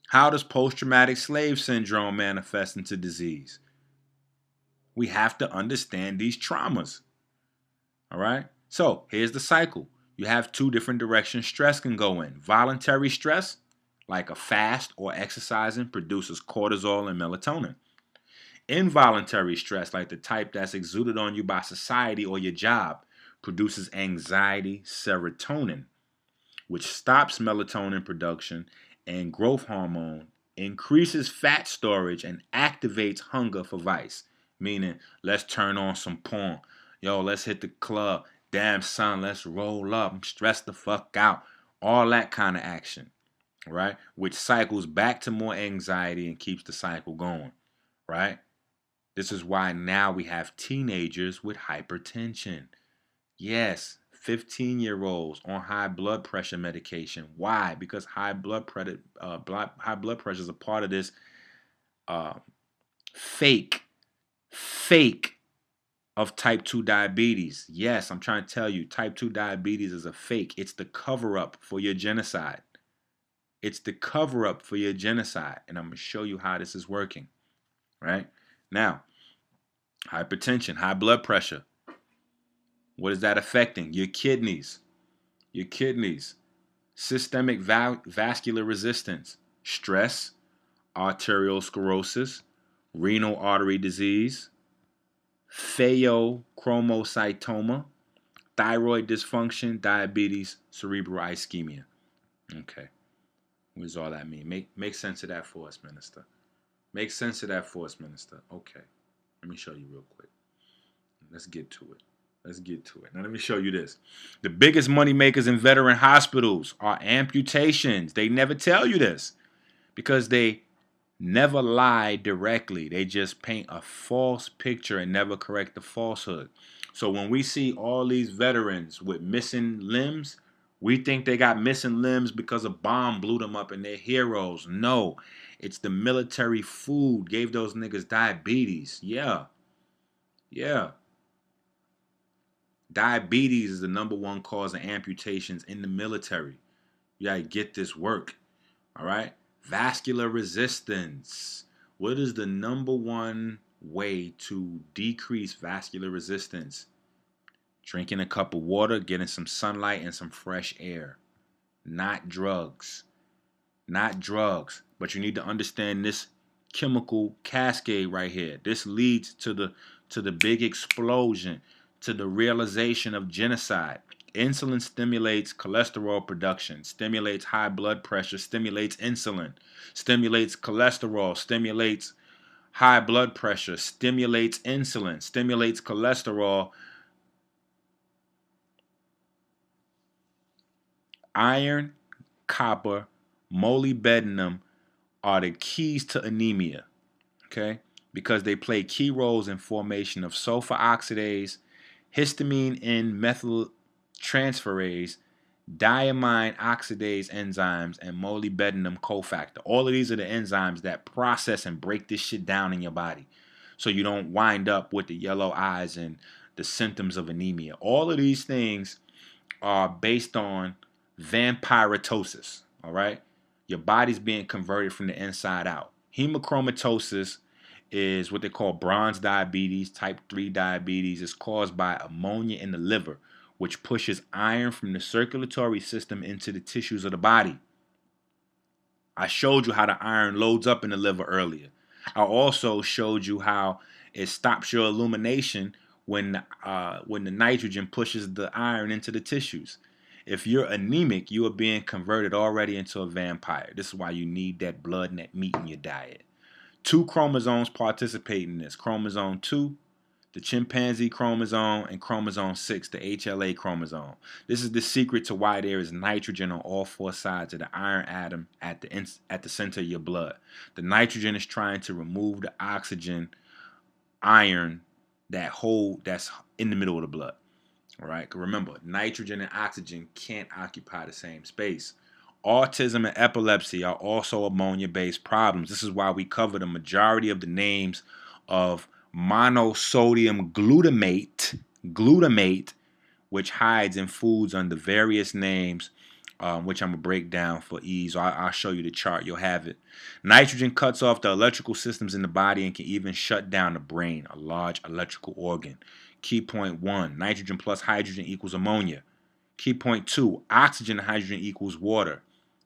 How does post-traumatic slave syndrome manifest into disease? We have to understand these traumas. All right? So here's the cycle. You have two different directions stress can go in. Voluntary stress, like a fast or exercising, produces cortisol and melatonin. Involuntary stress, like the type that's exuded on you by society or your job, produces anxiety, serotonin, which stops melatonin production and growth hormone, increases fat storage, and activates hunger for vice. Meaning, let's turn on some porn. Yo, let's hit the club. Damn, son, let's roll up. I'm stressed the fuck out. All that kind of action, right? Which cycles back to more anxiety and keeps the cycle going, right? This is why now we have teenagers with hypertension. Yes, 15-year-olds on high blood pressure medication. Why? Because high blood pressure is a part of this uh, fake of type 2 diabetes. Yes, I'm trying to tell you, type 2 diabetes is a fake. It's the cover-up for your genocide. It's the cover-up for your genocide. And I'm going to show you how this is working, right? Now, hypertension, high blood pressure. What is that affecting? Your kidneys. Your kidneys. Systemic vascular resistance. Stress. Arterial sclerosis. Renal artery disease. Pheochromocytoma. Thyroid dysfunction. Diabetes. Cerebral ischemia. Okay. What does all that mean? Make sense of that for us, Minister. Make sense of that for us, Minister. Okay. Let me show you real quick. Let's get to it. Let's get to it. Now let me show you this. The biggest money makers in veteran hospitals are amputations. They never tell you this because they never lie directly. They just paint a false picture and never correct the falsehood. So when we see all these veterans with missing limbs, we think they got missing limbs because a bomb blew them up and they're heroes. No, it's the military food gave those niggas diabetes. Yeah. Diabetes is the number one cause of amputations in the military. You gotta get this work. All right? Vascular resistance. What is the number one way to decrease vascular resistance? Drinking a cup of water, getting some sunlight and some fresh air. Not drugs. Not drugs. But you need to understand this chemical cascade right here. This leads to the big explosion, to the realization of genocide. Insulin stimulates cholesterol production, stimulates high blood pressure, stimulates insulin, stimulates cholesterol, stimulates high blood pressure, stimulates insulin, stimulates cholesterol. Iron, copper, molybdenum are the keys to anemia, okay? Because they play key roles in formation of sulfur oxidase, histamine N methyltransferase, diamine oxidase enzymes, and molybdenum cofactor. All of these are the enzymes that process and break this shit down in your body so you don't wind up with the yellow eyes and the symptoms of anemia. All of these things are based on vampiritosis, all right? Your body's being converted from the inside out. Hemochromatosis is what they call bronze diabetes, type 3 diabetes. Is caused by ammonia in the liver, which pushes iron from the circulatory system into the tissues of the body. I showed you how the iron loads up in the liver earlier. I also showed you how it stops your illumination when the nitrogen pushes the iron into the tissues. If you're anemic, you are being converted already into a vampire. This is why you need that blood and that meat in your diet. 2 chromosomes participate in this. Chromosome 2, the chimpanzee chromosome, and chromosome 6, the HLA chromosome. This is the secret to why there is nitrogen on all 4 sides of the iron atom at the center of your blood. The nitrogen is trying to remove the oxygen, iron, that's in the middle of the blood. All right, remember, nitrogen and oxygen can't occupy the same space. Autism and epilepsy are also ammonia-based problems. This is why we cover the majority of the names of monosodium glutamate, which hides in foods under various names, which I'm going to break down for ease. I'll show you the chart. You'll have it. Nitrogen cuts off the electrical systems in the body and can even shut down the brain, a large electrical organ. Key point 1, nitrogen plus hydrogen equals ammonia. Key point 2, oxygen and hydrogen equals water.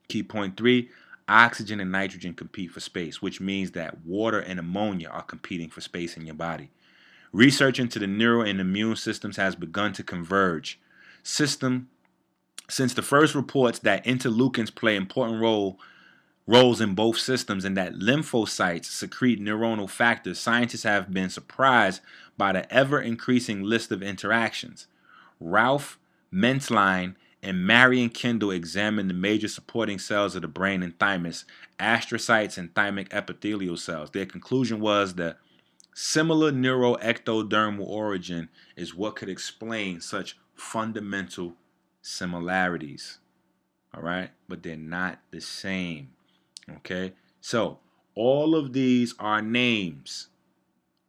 Key point 3, oxygen and nitrogen compete for space, which means that water and ammonia are competing for space in your body. Research into the neural and immune systems has begun to converge. Since the first reports that interleukins play important roles in both systems and that lymphocytes secrete neuronal factors, scientists have been surprised by the ever-increasing list of interactions. Ralph Mentline and Marion Kendall examined the major supporting cells of the brain and thymus, astrocytes and thymic epithelial cells. Their conclusion was that similar neuroectodermal origin is what could explain such fundamental similarities. All right? But they're not the same. Okay? So, all of these are names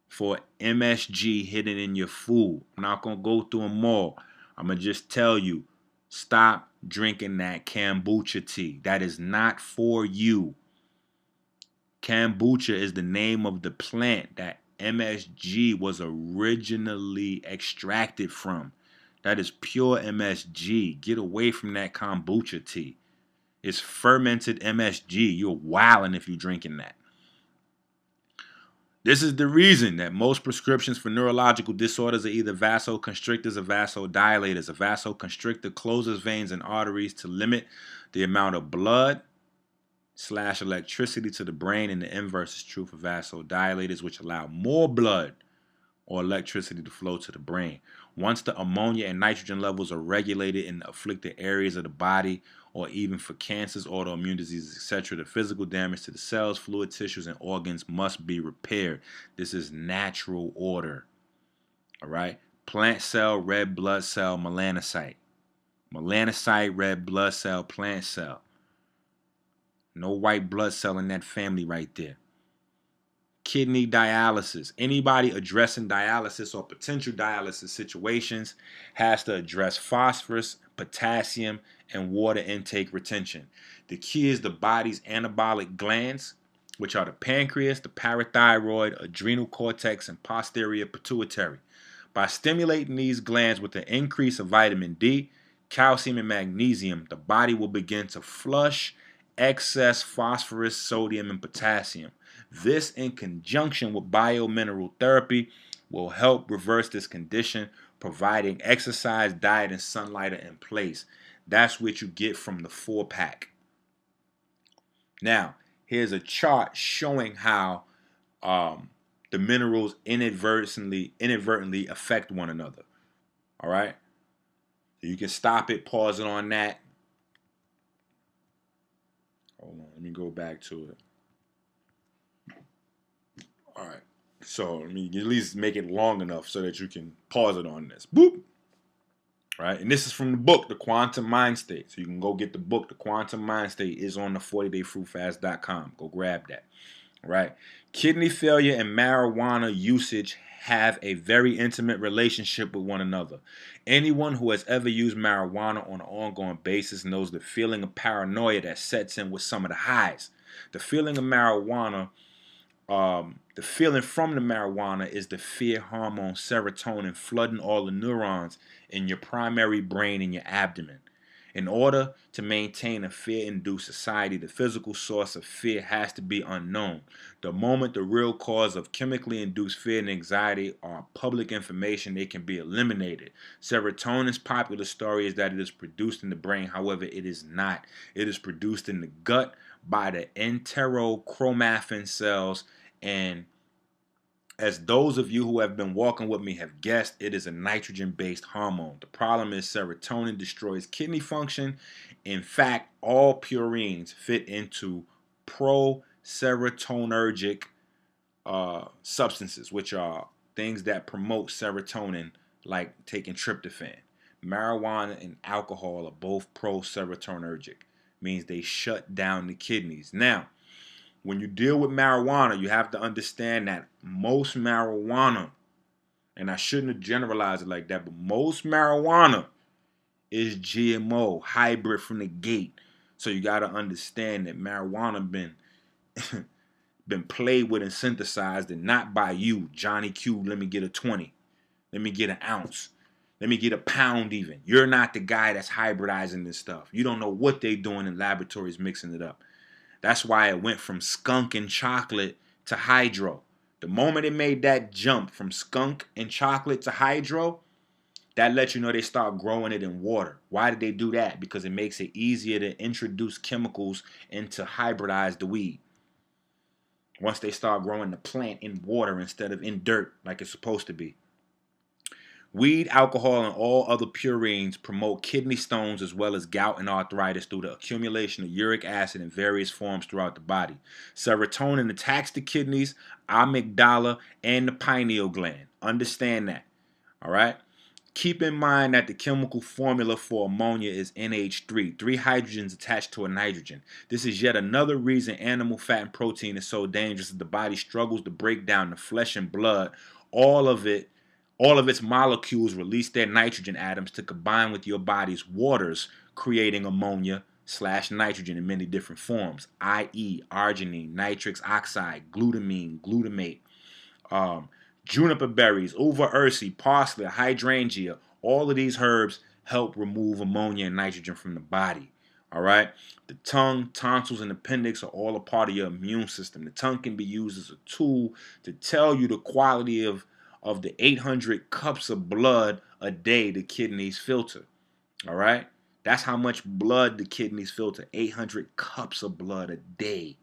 for MSG hidden in your food. I'm not going to go through them all. I'm going to just tell you, stop drinking that kombucha tea. That is not for you. Kombucha is the name of the plant that MSG was originally extracted from. That is pure MSG. Get away from that kombucha tea. It's fermented MSG. You're wilding if you're drinking that. This is the reason that most prescriptions for neurological disorders are either vasoconstrictors or vasodilators. A vasoconstrictor closes veins and arteries to limit the amount of blood / electricity to the brain, and the inverse is true for vasodilators, which allow more blood or electricity to flow to the brain. Once the ammonia and nitrogen levels are regulated in the afflicted areas of the body, or even for cancers, autoimmune diseases, etc., the physical damage to the cells, fluid tissues, and organs must be repaired. This is natural order. All right? Plant cell, red blood cell, melanocyte. Melanocyte, red blood cell, plant cell. No white blood cell in that family right there. Kidney dialysis. Anybody addressing dialysis or potential dialysis situations has to address phosphorus, potassium, and water intake retention. The key is the body's anabolic glands, which are the pancreas, the parathyroid, adrenal cortex, and posterior pituitary. By stimulating these glands with an increase of vitamin D, calcium, and magnesium, the body will begin to flush excess phosphorus, sodium, and potassium. This, in conjunction with biomineral therapy, will help reverse this condition, providing exercise, diet, and sunlight are in place. That's what you get from the 4-pack. Now, here's a chart showing how the minerals inadvertently affect one another. All right? So you can stop it, pause it on that. Hold on, let me go back to it. All right, so let me at least make it long enough so that you can pause it on this. Boop. All right, and this is from the book, The Quantum Mind State. So you can go get the book, The Quantum Mind State, is on the 40dayfruitfast.com. Go grab that. All right, kidney failure and marijuana usage have a very intimate relationship with one another. Anyone who has ever used marijuana on an ongoing basis knows the feeling of paranoia that sets in with some of the highs. The feeling of marijuana, the feeling from the marijuana is the fear hormone serotonin flooding all the neurons in your primary brain and your abdomen. In order to maintain a fear-induced society, the physical source of fear has to be unknown. The moment the real cause of chemically induced fear and anxiety are public information, they can be eliminated. Serotonin's popular story is that it is produced in the brain. However, it is not. It is produced in the gut by the enterochromaffin cells, and as those of you who have been walking with me have guessed, it is a nitrogen-based hormone. The problem is serotonin destroys kidney function. In fact, all purines fit into pro-serotonergic substances, which are things that promote serotonin, like taking tryptophan. Marijuana and alcohol are both pro-serotonergic, means they shut down the kidneys. Now, when you deal with marijuana, you have to understand that most marijuana, and I shouldn't have generalized it like that, but most marijuana is GMO, hybrid from the gate. So you got to understand that marijuana been played with and synthesized, and not by you, Johnny Q, let me get a 20. Let me get an ounce. Let me get a pound even. You're not the guy that's hybridizing this stuff. You don't know what they're doing in laboratories mixing it up. That's why it went from skunk and chocolate to hydro. The moment it made that jump from skunk and chocolate to hydro, that lets you know they start growing it in water. Why did they do that? Because it makes it easier to introduce chemicals and to hybridize the weed. Once they start growing the plant in water instead of in dirt like it's supposed to be. Weed, alcohol, and all other purines promote kidney stones as well as gout and arthritis through the accumulation of uric acid in various forms throughout the body. Serotonin attacks the kidneys, amygdala, and the pineal gland. Understand that. All right? Keep in mind that the chemical formula for ammonia is NH3, 3 hydrogens attached to a nitrogen. This is yet another reason animal fat and protein is so dangerous that the body struggles to break down the flesh and blood. All of its molecules release their nitrogen atoms to combine with your body's waters, creating ammonia/nitrogen in many different forms, i.e. arginine, nitrous oxide, glutamine, glutamate, juniper berries, uva ursi, parsley, hydrangea. All of these herbs help remove ammonia and nitrogen from the body. All right? The tongue, tonsils, and appendix are all a part of your immune system. The tongue can be used as a tool to tell you the quality of the 800 cups of blood a day the kidneys filter. All right? That's how much blood the kidneys filter. 800 cups of blood a day.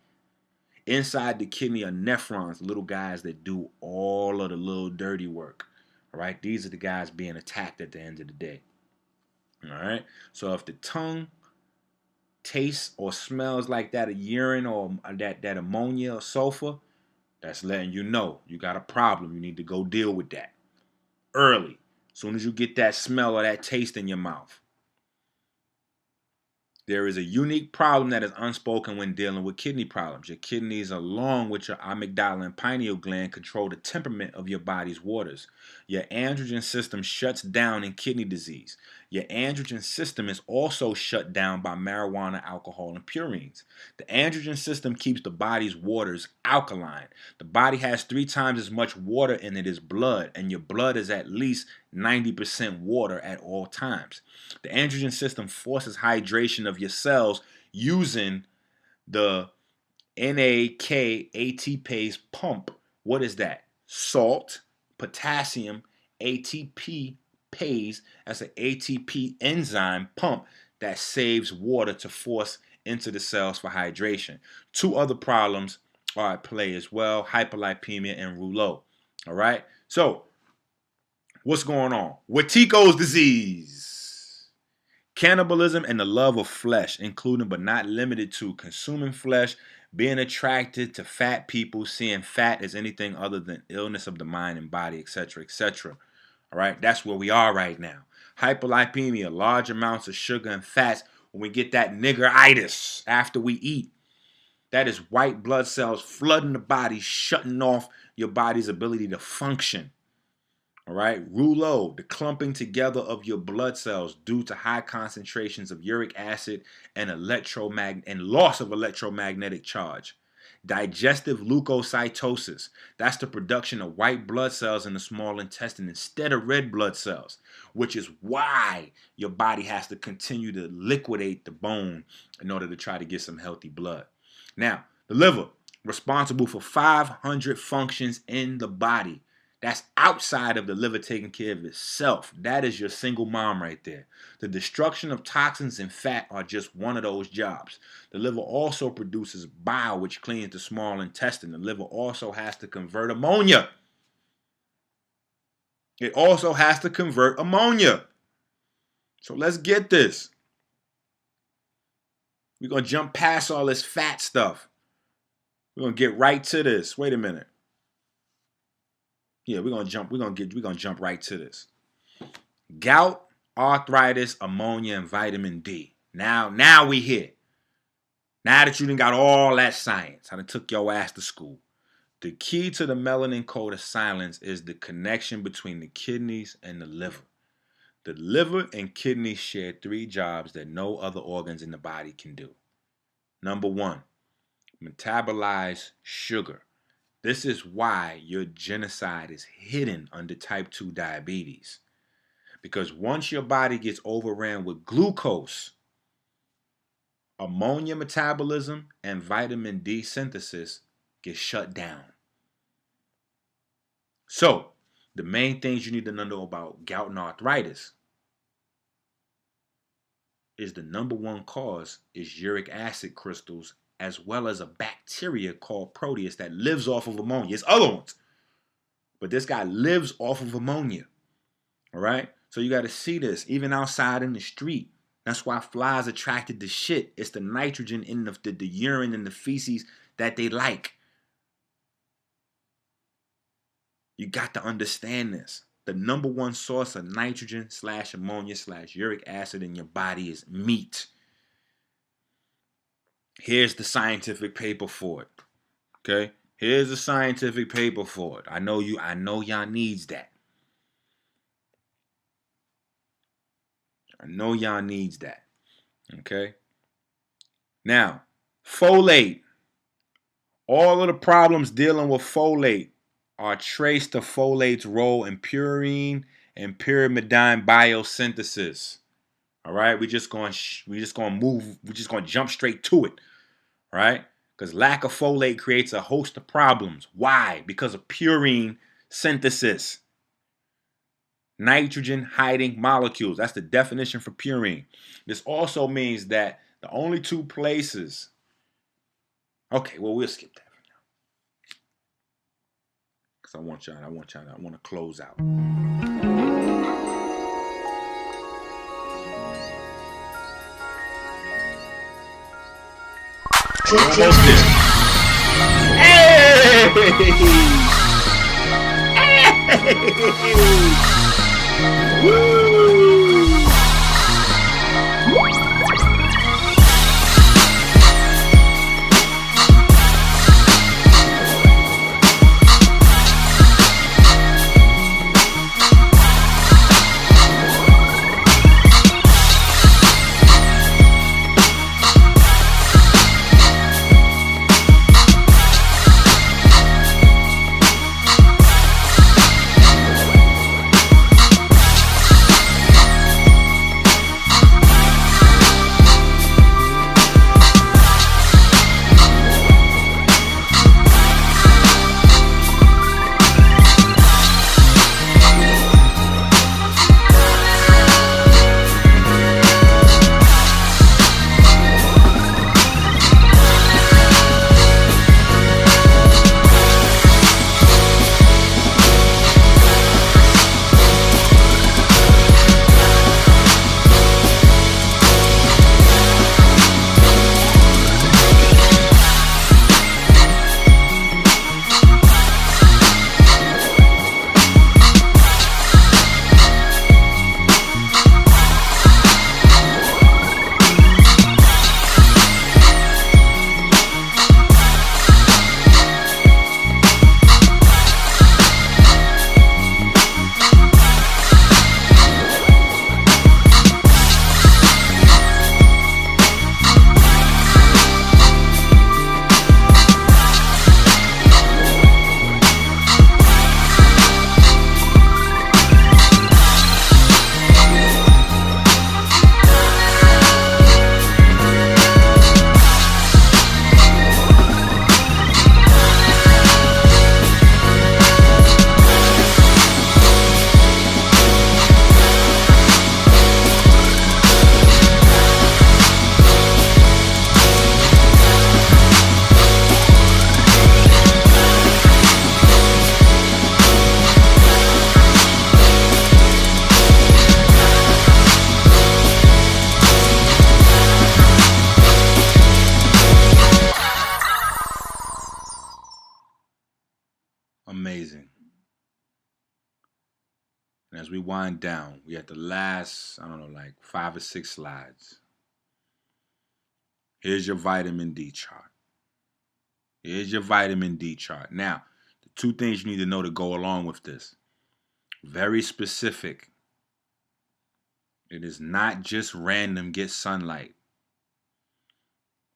Inside the kidney are nephrons, little guys that do all of the little dirty work. All right? These are the guys being attacked at the end of the day. All right? So if the tongue tastes or smells like that of urine or that ammonia or sulfur, that's letting you know you got a problem. You need to go deal with that early. As soon as you get that smell or that taste in your mouth. There is a unique problem that is unspoken when dealing with kidney problems. Your kidneys, along with your amygdala and pineal gland, control the temperament of your body's waters. Your androgen system shuts down in kidney disease. Your androgen system is also shut down by marijuana, alcohol, and purines. The androgen system keeps the body's waters alkaline. The body has 3 times as much water in it as blood, and your blood is at least 90% water at all times. The androgen system forces hydration of your cells using the NAK ATPase pump. What is that? Salt, potassium, ATP pase. That's an ATP enzyme pump that saves water to force into the cells for hydration. 2 other problems are at play as well: hyperlipemia and rouleau. All right? So, what's going on? Wetiko's disease. Cannibalism and the love of flesh, including but not limited to consuming flesh, being attracted to fat people, seeing fat as anything other than illness of the mind and body, etc., etc. All right, that's where we are right now. Hyperlipemia, large amounts of sugar and fats when we get that niggeritis after we eat. That is white blood cells flooding the body, shutting off your body's ability to function. All right, rouleau, the clumping together of your blood cells due to high concentrations of uric acid and loss of electromagnetic charge. Digestive leukocytosis, that's the production of white blood cells in the small intestine instead of red blood cells, which is why your body has to continue to liquidate the bone in order to try to get some healthy blood. Now, the liver, responsible for 500 functions in the body. That's outside of the liver taking care of itself. That is your single mom right there. The destruction of toxins and fat are just one of those jobs. The liver also produces bile, which cleans the small intestine. The liver also has to convert ammonia. It also has to convert ammonia. So let's get this. We're going to jump past all this fat stuff. We're going to get right to this. Wait a minute. Yeah, we're gonna jump right to this. Gout, arthritis, ammonia, and vitamin D. Now we here. Now that you done got all that science, I done took your ass to school. The key to the melanin code of silence is the connection between the kidneys and the liver. The liver and kidneys share 3 jobs that no other organs in the body can do. Number 1, metabolize sugar. This is why your genocide is hidden under type 2 diabetes. Because once your body gets overran with glucose, ammonia metabolism and vitamin D synthesis get shut down. So, the main things you need to know about gout and arthritis is the number one cause is uric acid crystals, as well as a bacteria called Proteus that lives off of ammonia. It's other ones, but this guy lives off of ammonia. All right? So you got to see this, even outside in the street. That's why flies attracted to shit. It's the nitrogen in the urine and the feces that they like. You got to understand this. The number one source of nitrogen / ammonia / uric acid in your body is meat. Here's the scientific paper for it. Okay? Here's the scientific paper for it. I know y'all needs that. I know y'all needs that. Okay? Now, folate. All of the problems dealing with folate are traced to folate's role in purine and pyrimidine biosynthesis. All right? We're just going to jump straight to it. All right? Because lack of folate creates a host of problems. Why? Because of purine synthesis. Nitrogen hiding molecules. That's the definition for purine. This also means that the only two places. Okay, well, we'll skip that for now. Because I want to close out. Almost there. Hey! Woo! Amazing. And as we wind down, we at the last, 5 or 6 slides. Here's your vitamin D chart. Here's your vitamin D chart. Now, the 2 things you need to know to go along with this. Very specific. It is not just random get sunlight.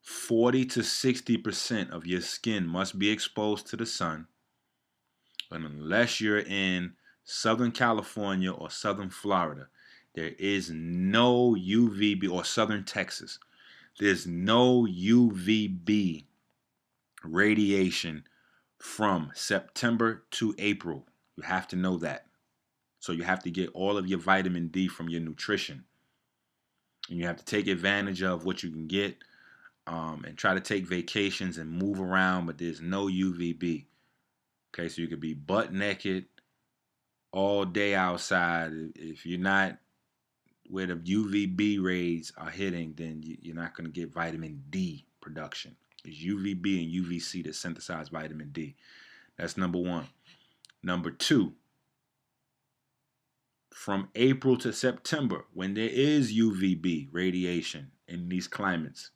40 to 60% of your skin must be exposed to the sun But unless you're in Southern California or Southern Florida, there is no UVB, or Southern Texas. There's no UVB radiation from September to April. You have to know that. So you have to get all of your vitamin D from your nutrition. And you have to take advantage of what you can get, and try to take vacations and move around, but there's no UVB. Okay, so you could be butt naked all day outside. If you're not where the UVB rays are hitting, then you're not going to get vitamin D production. It's UVB and UVC that synthesize vitamin D. That's number one. Number two, from April to September, when there is UVB radiation in these climates,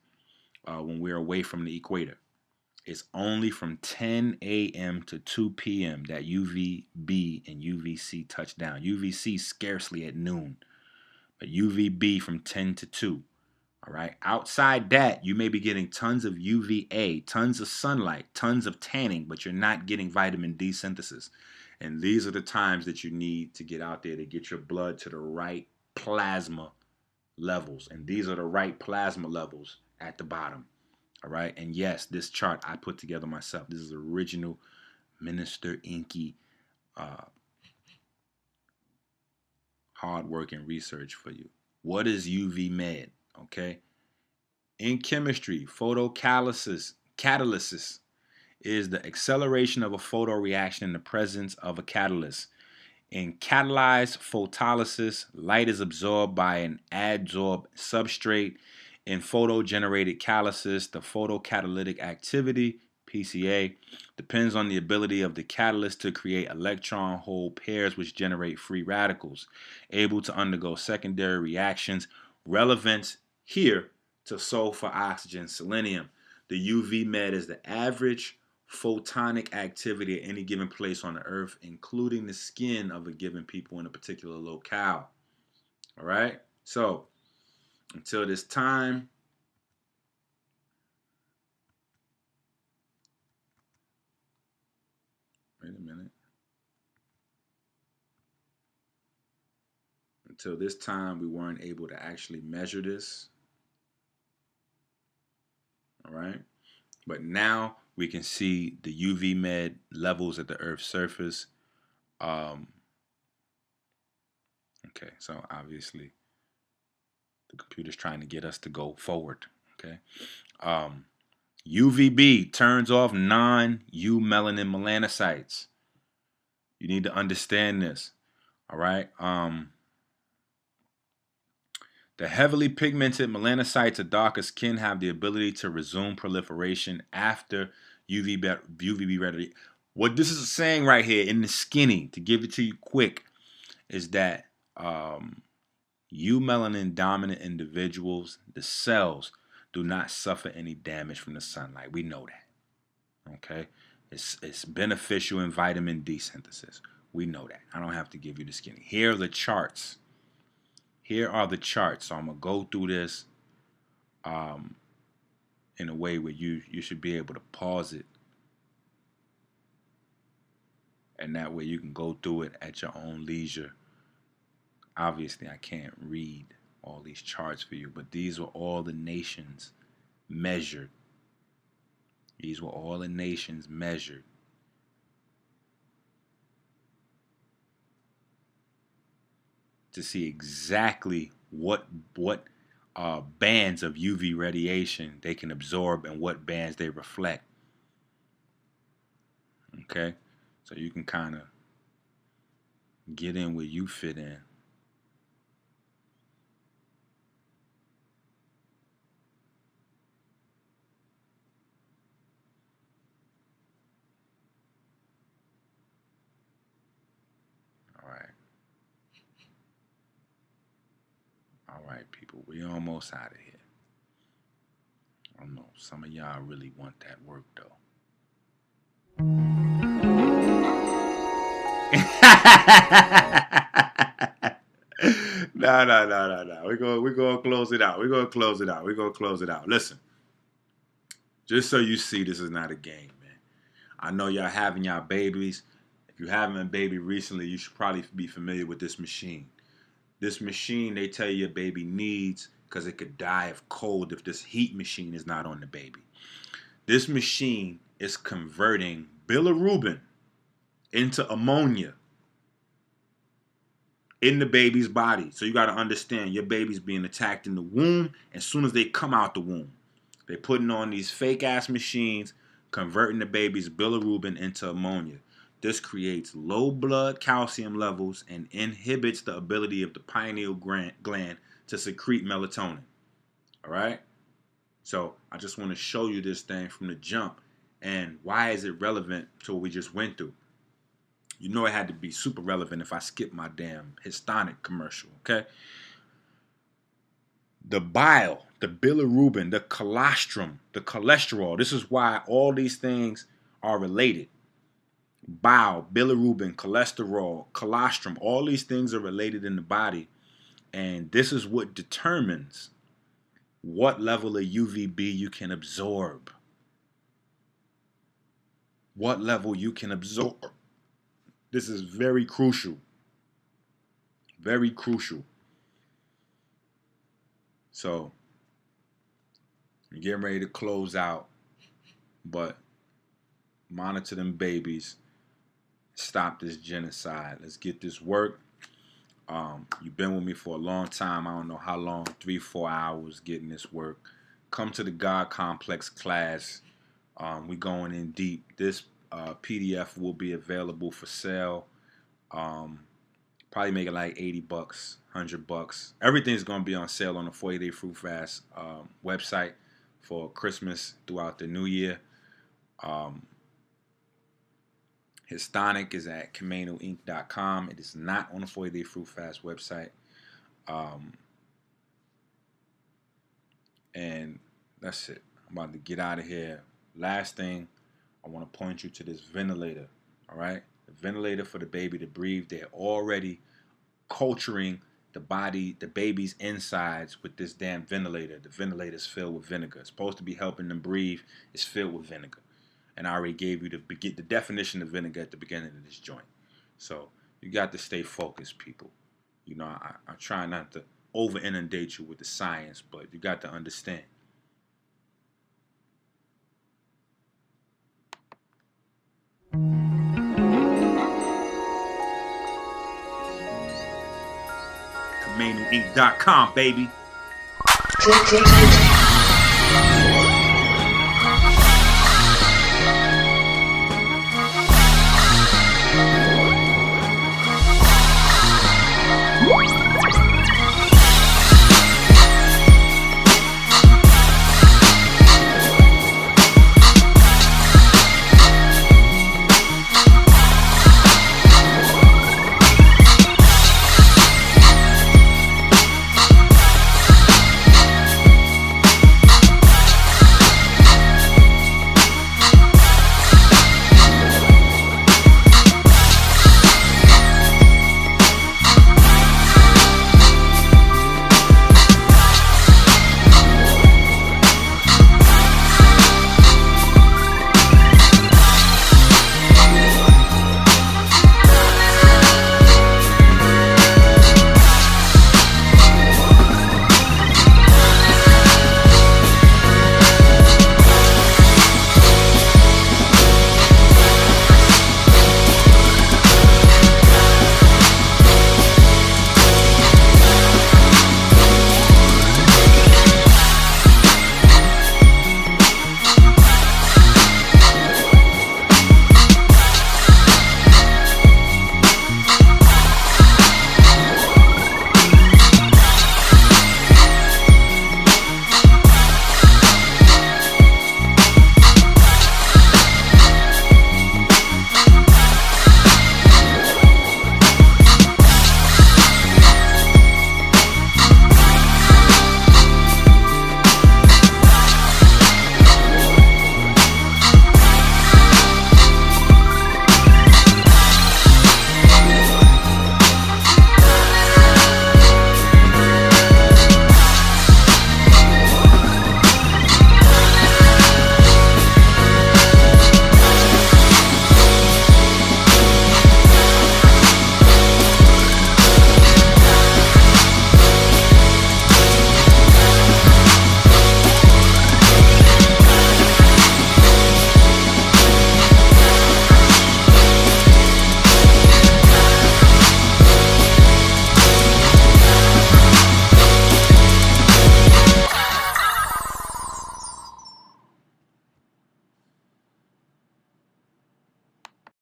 when we're away from the equator, it's only from 10 a.m. to 2 p.m. that UVB and UVC touch down. UVC scarcely at noon, but UVB from 10 to 2. All right. Outside that, you may be getting tons of UVA, tons of sunlight, tons of tanning, but you're not getting vitamin D synthesis. And these are the times that you need to get out there to get your blood to the right plasma levels. And these are the right plasma levels at the bottom. All right. And yes, this chart I put together myself. This is original Minister Enqi hard work and research for you. What is UV med? Okay. In chemistry, photocatalysis is the acceleration of a photoreaction in the presence of a catalyst. In catalyzed photolysis, light is absorbed by an adsorbed substrate. In photogenerated catalysis, the photocatalytic activity, PCA, depends on the ability of the catalyst to create electron-hole pairs which generate free radicals, able to undergo secondary reactions. Relevance here to sulfur, oxygen, selenium. The UV med is the average photonic activity at any given place on the earth, including the skin of a given people in a particular locale. All right? So, until this time, wait a minute. Until this time, we weren't able to actually measure this. All right? But now we can see the UV med levels at the Earth's surface. Okay, so obviously the computer's trying to get us to go forward. Okay. UVB turns off non-U melanin melanocytes. You need to understand this. All right. The heavily pigmented melanocytes of darker skin have the ability to resume proliferation after UVB radiation. What this is saying right here in the skinny, to give it to you quick, is that eumelanin dominant individuals, the cells, do not suffer any damage from the sunlight. We know that. Okay? It's beneficial in vitamin D synthesis. We know that. I don't have to give you the skinny. Here are the charts. Here are the charts. So I'm going to go through this in a way where you should be able to pause it. And that way you can go through it at your own leisure. Obviously, I can't read all these charts for you, but these were all the nations measured. These were all the nations measured. To see exactly what bands of UV radiation they can absorb and what bands they reflect. Okay? So you can kind of get in where you fit in. All right, people, we almost out of here. I don't know, some of y'all really want that work, though. No. We're gonna close it out. Listen, just so you see, this is not a game, man. I know y'all having y'all babies. you haven't a baby recently, you should probably be familiar with this machine. This machine, they tell you your baby needs because it could die of cold if this heat machine is not on the baby. This machine is converting bilirubin into ammonia in the baby's body. So you got to understand, your baby's being attacked in the womb. As soon as they come out the womb, they're putting on these fake ass machines, converting the baby's bilirubin into ammonia. This creates low blood calcium levels and inhibits the ability of the pineal gland to secrete melatonin. All right? So I just want to show you this thing from the jump. And why is it relevant to what we just went through? You know it had to be super relevant if I skip my damn Histonic commercial, okay? The bile, the bilirubin, the colostrum, the cholesterol. This is why all these things are related. Bile, bilirubin, cholesterol, colostrum, all these things are related in the body. And this is what determines what level of UVB you can absorb. What level you can absorb. This is very crucial. Very crucial. So, we're getting ready to close out, but monitor them babies. Stop this genocide. Let's get this work. You've been with me for a long time. I don't know how long, 3-4 hours getting this work. Come to the God Complex class. We going in deep. This PDF will be available for sale. Probably make it like $80, $100. Everything's gonna be on sale on the 40-Day Fruit Fast website for Christmas throughout the new year. Histonic is at CamanoInc.com. It is not on the 40-Day Fruit Fast website. And that's it. I'm about to get out of here. Last thing, I want to point you to this ventilator. All right? The ventilator for the baby to breathe. They're already culturing the baby's insides with this damn ventilator. The ventilator's filled with vinegar. It's supposed to be helping them breathe. It's filled with vinegar. And I already gave you the definition of vinegar at the beginning of this joint. So you got to stay focused, people. You know, I try not to over inundate you with the science, but you got to understand. CamanoInc.com, baby.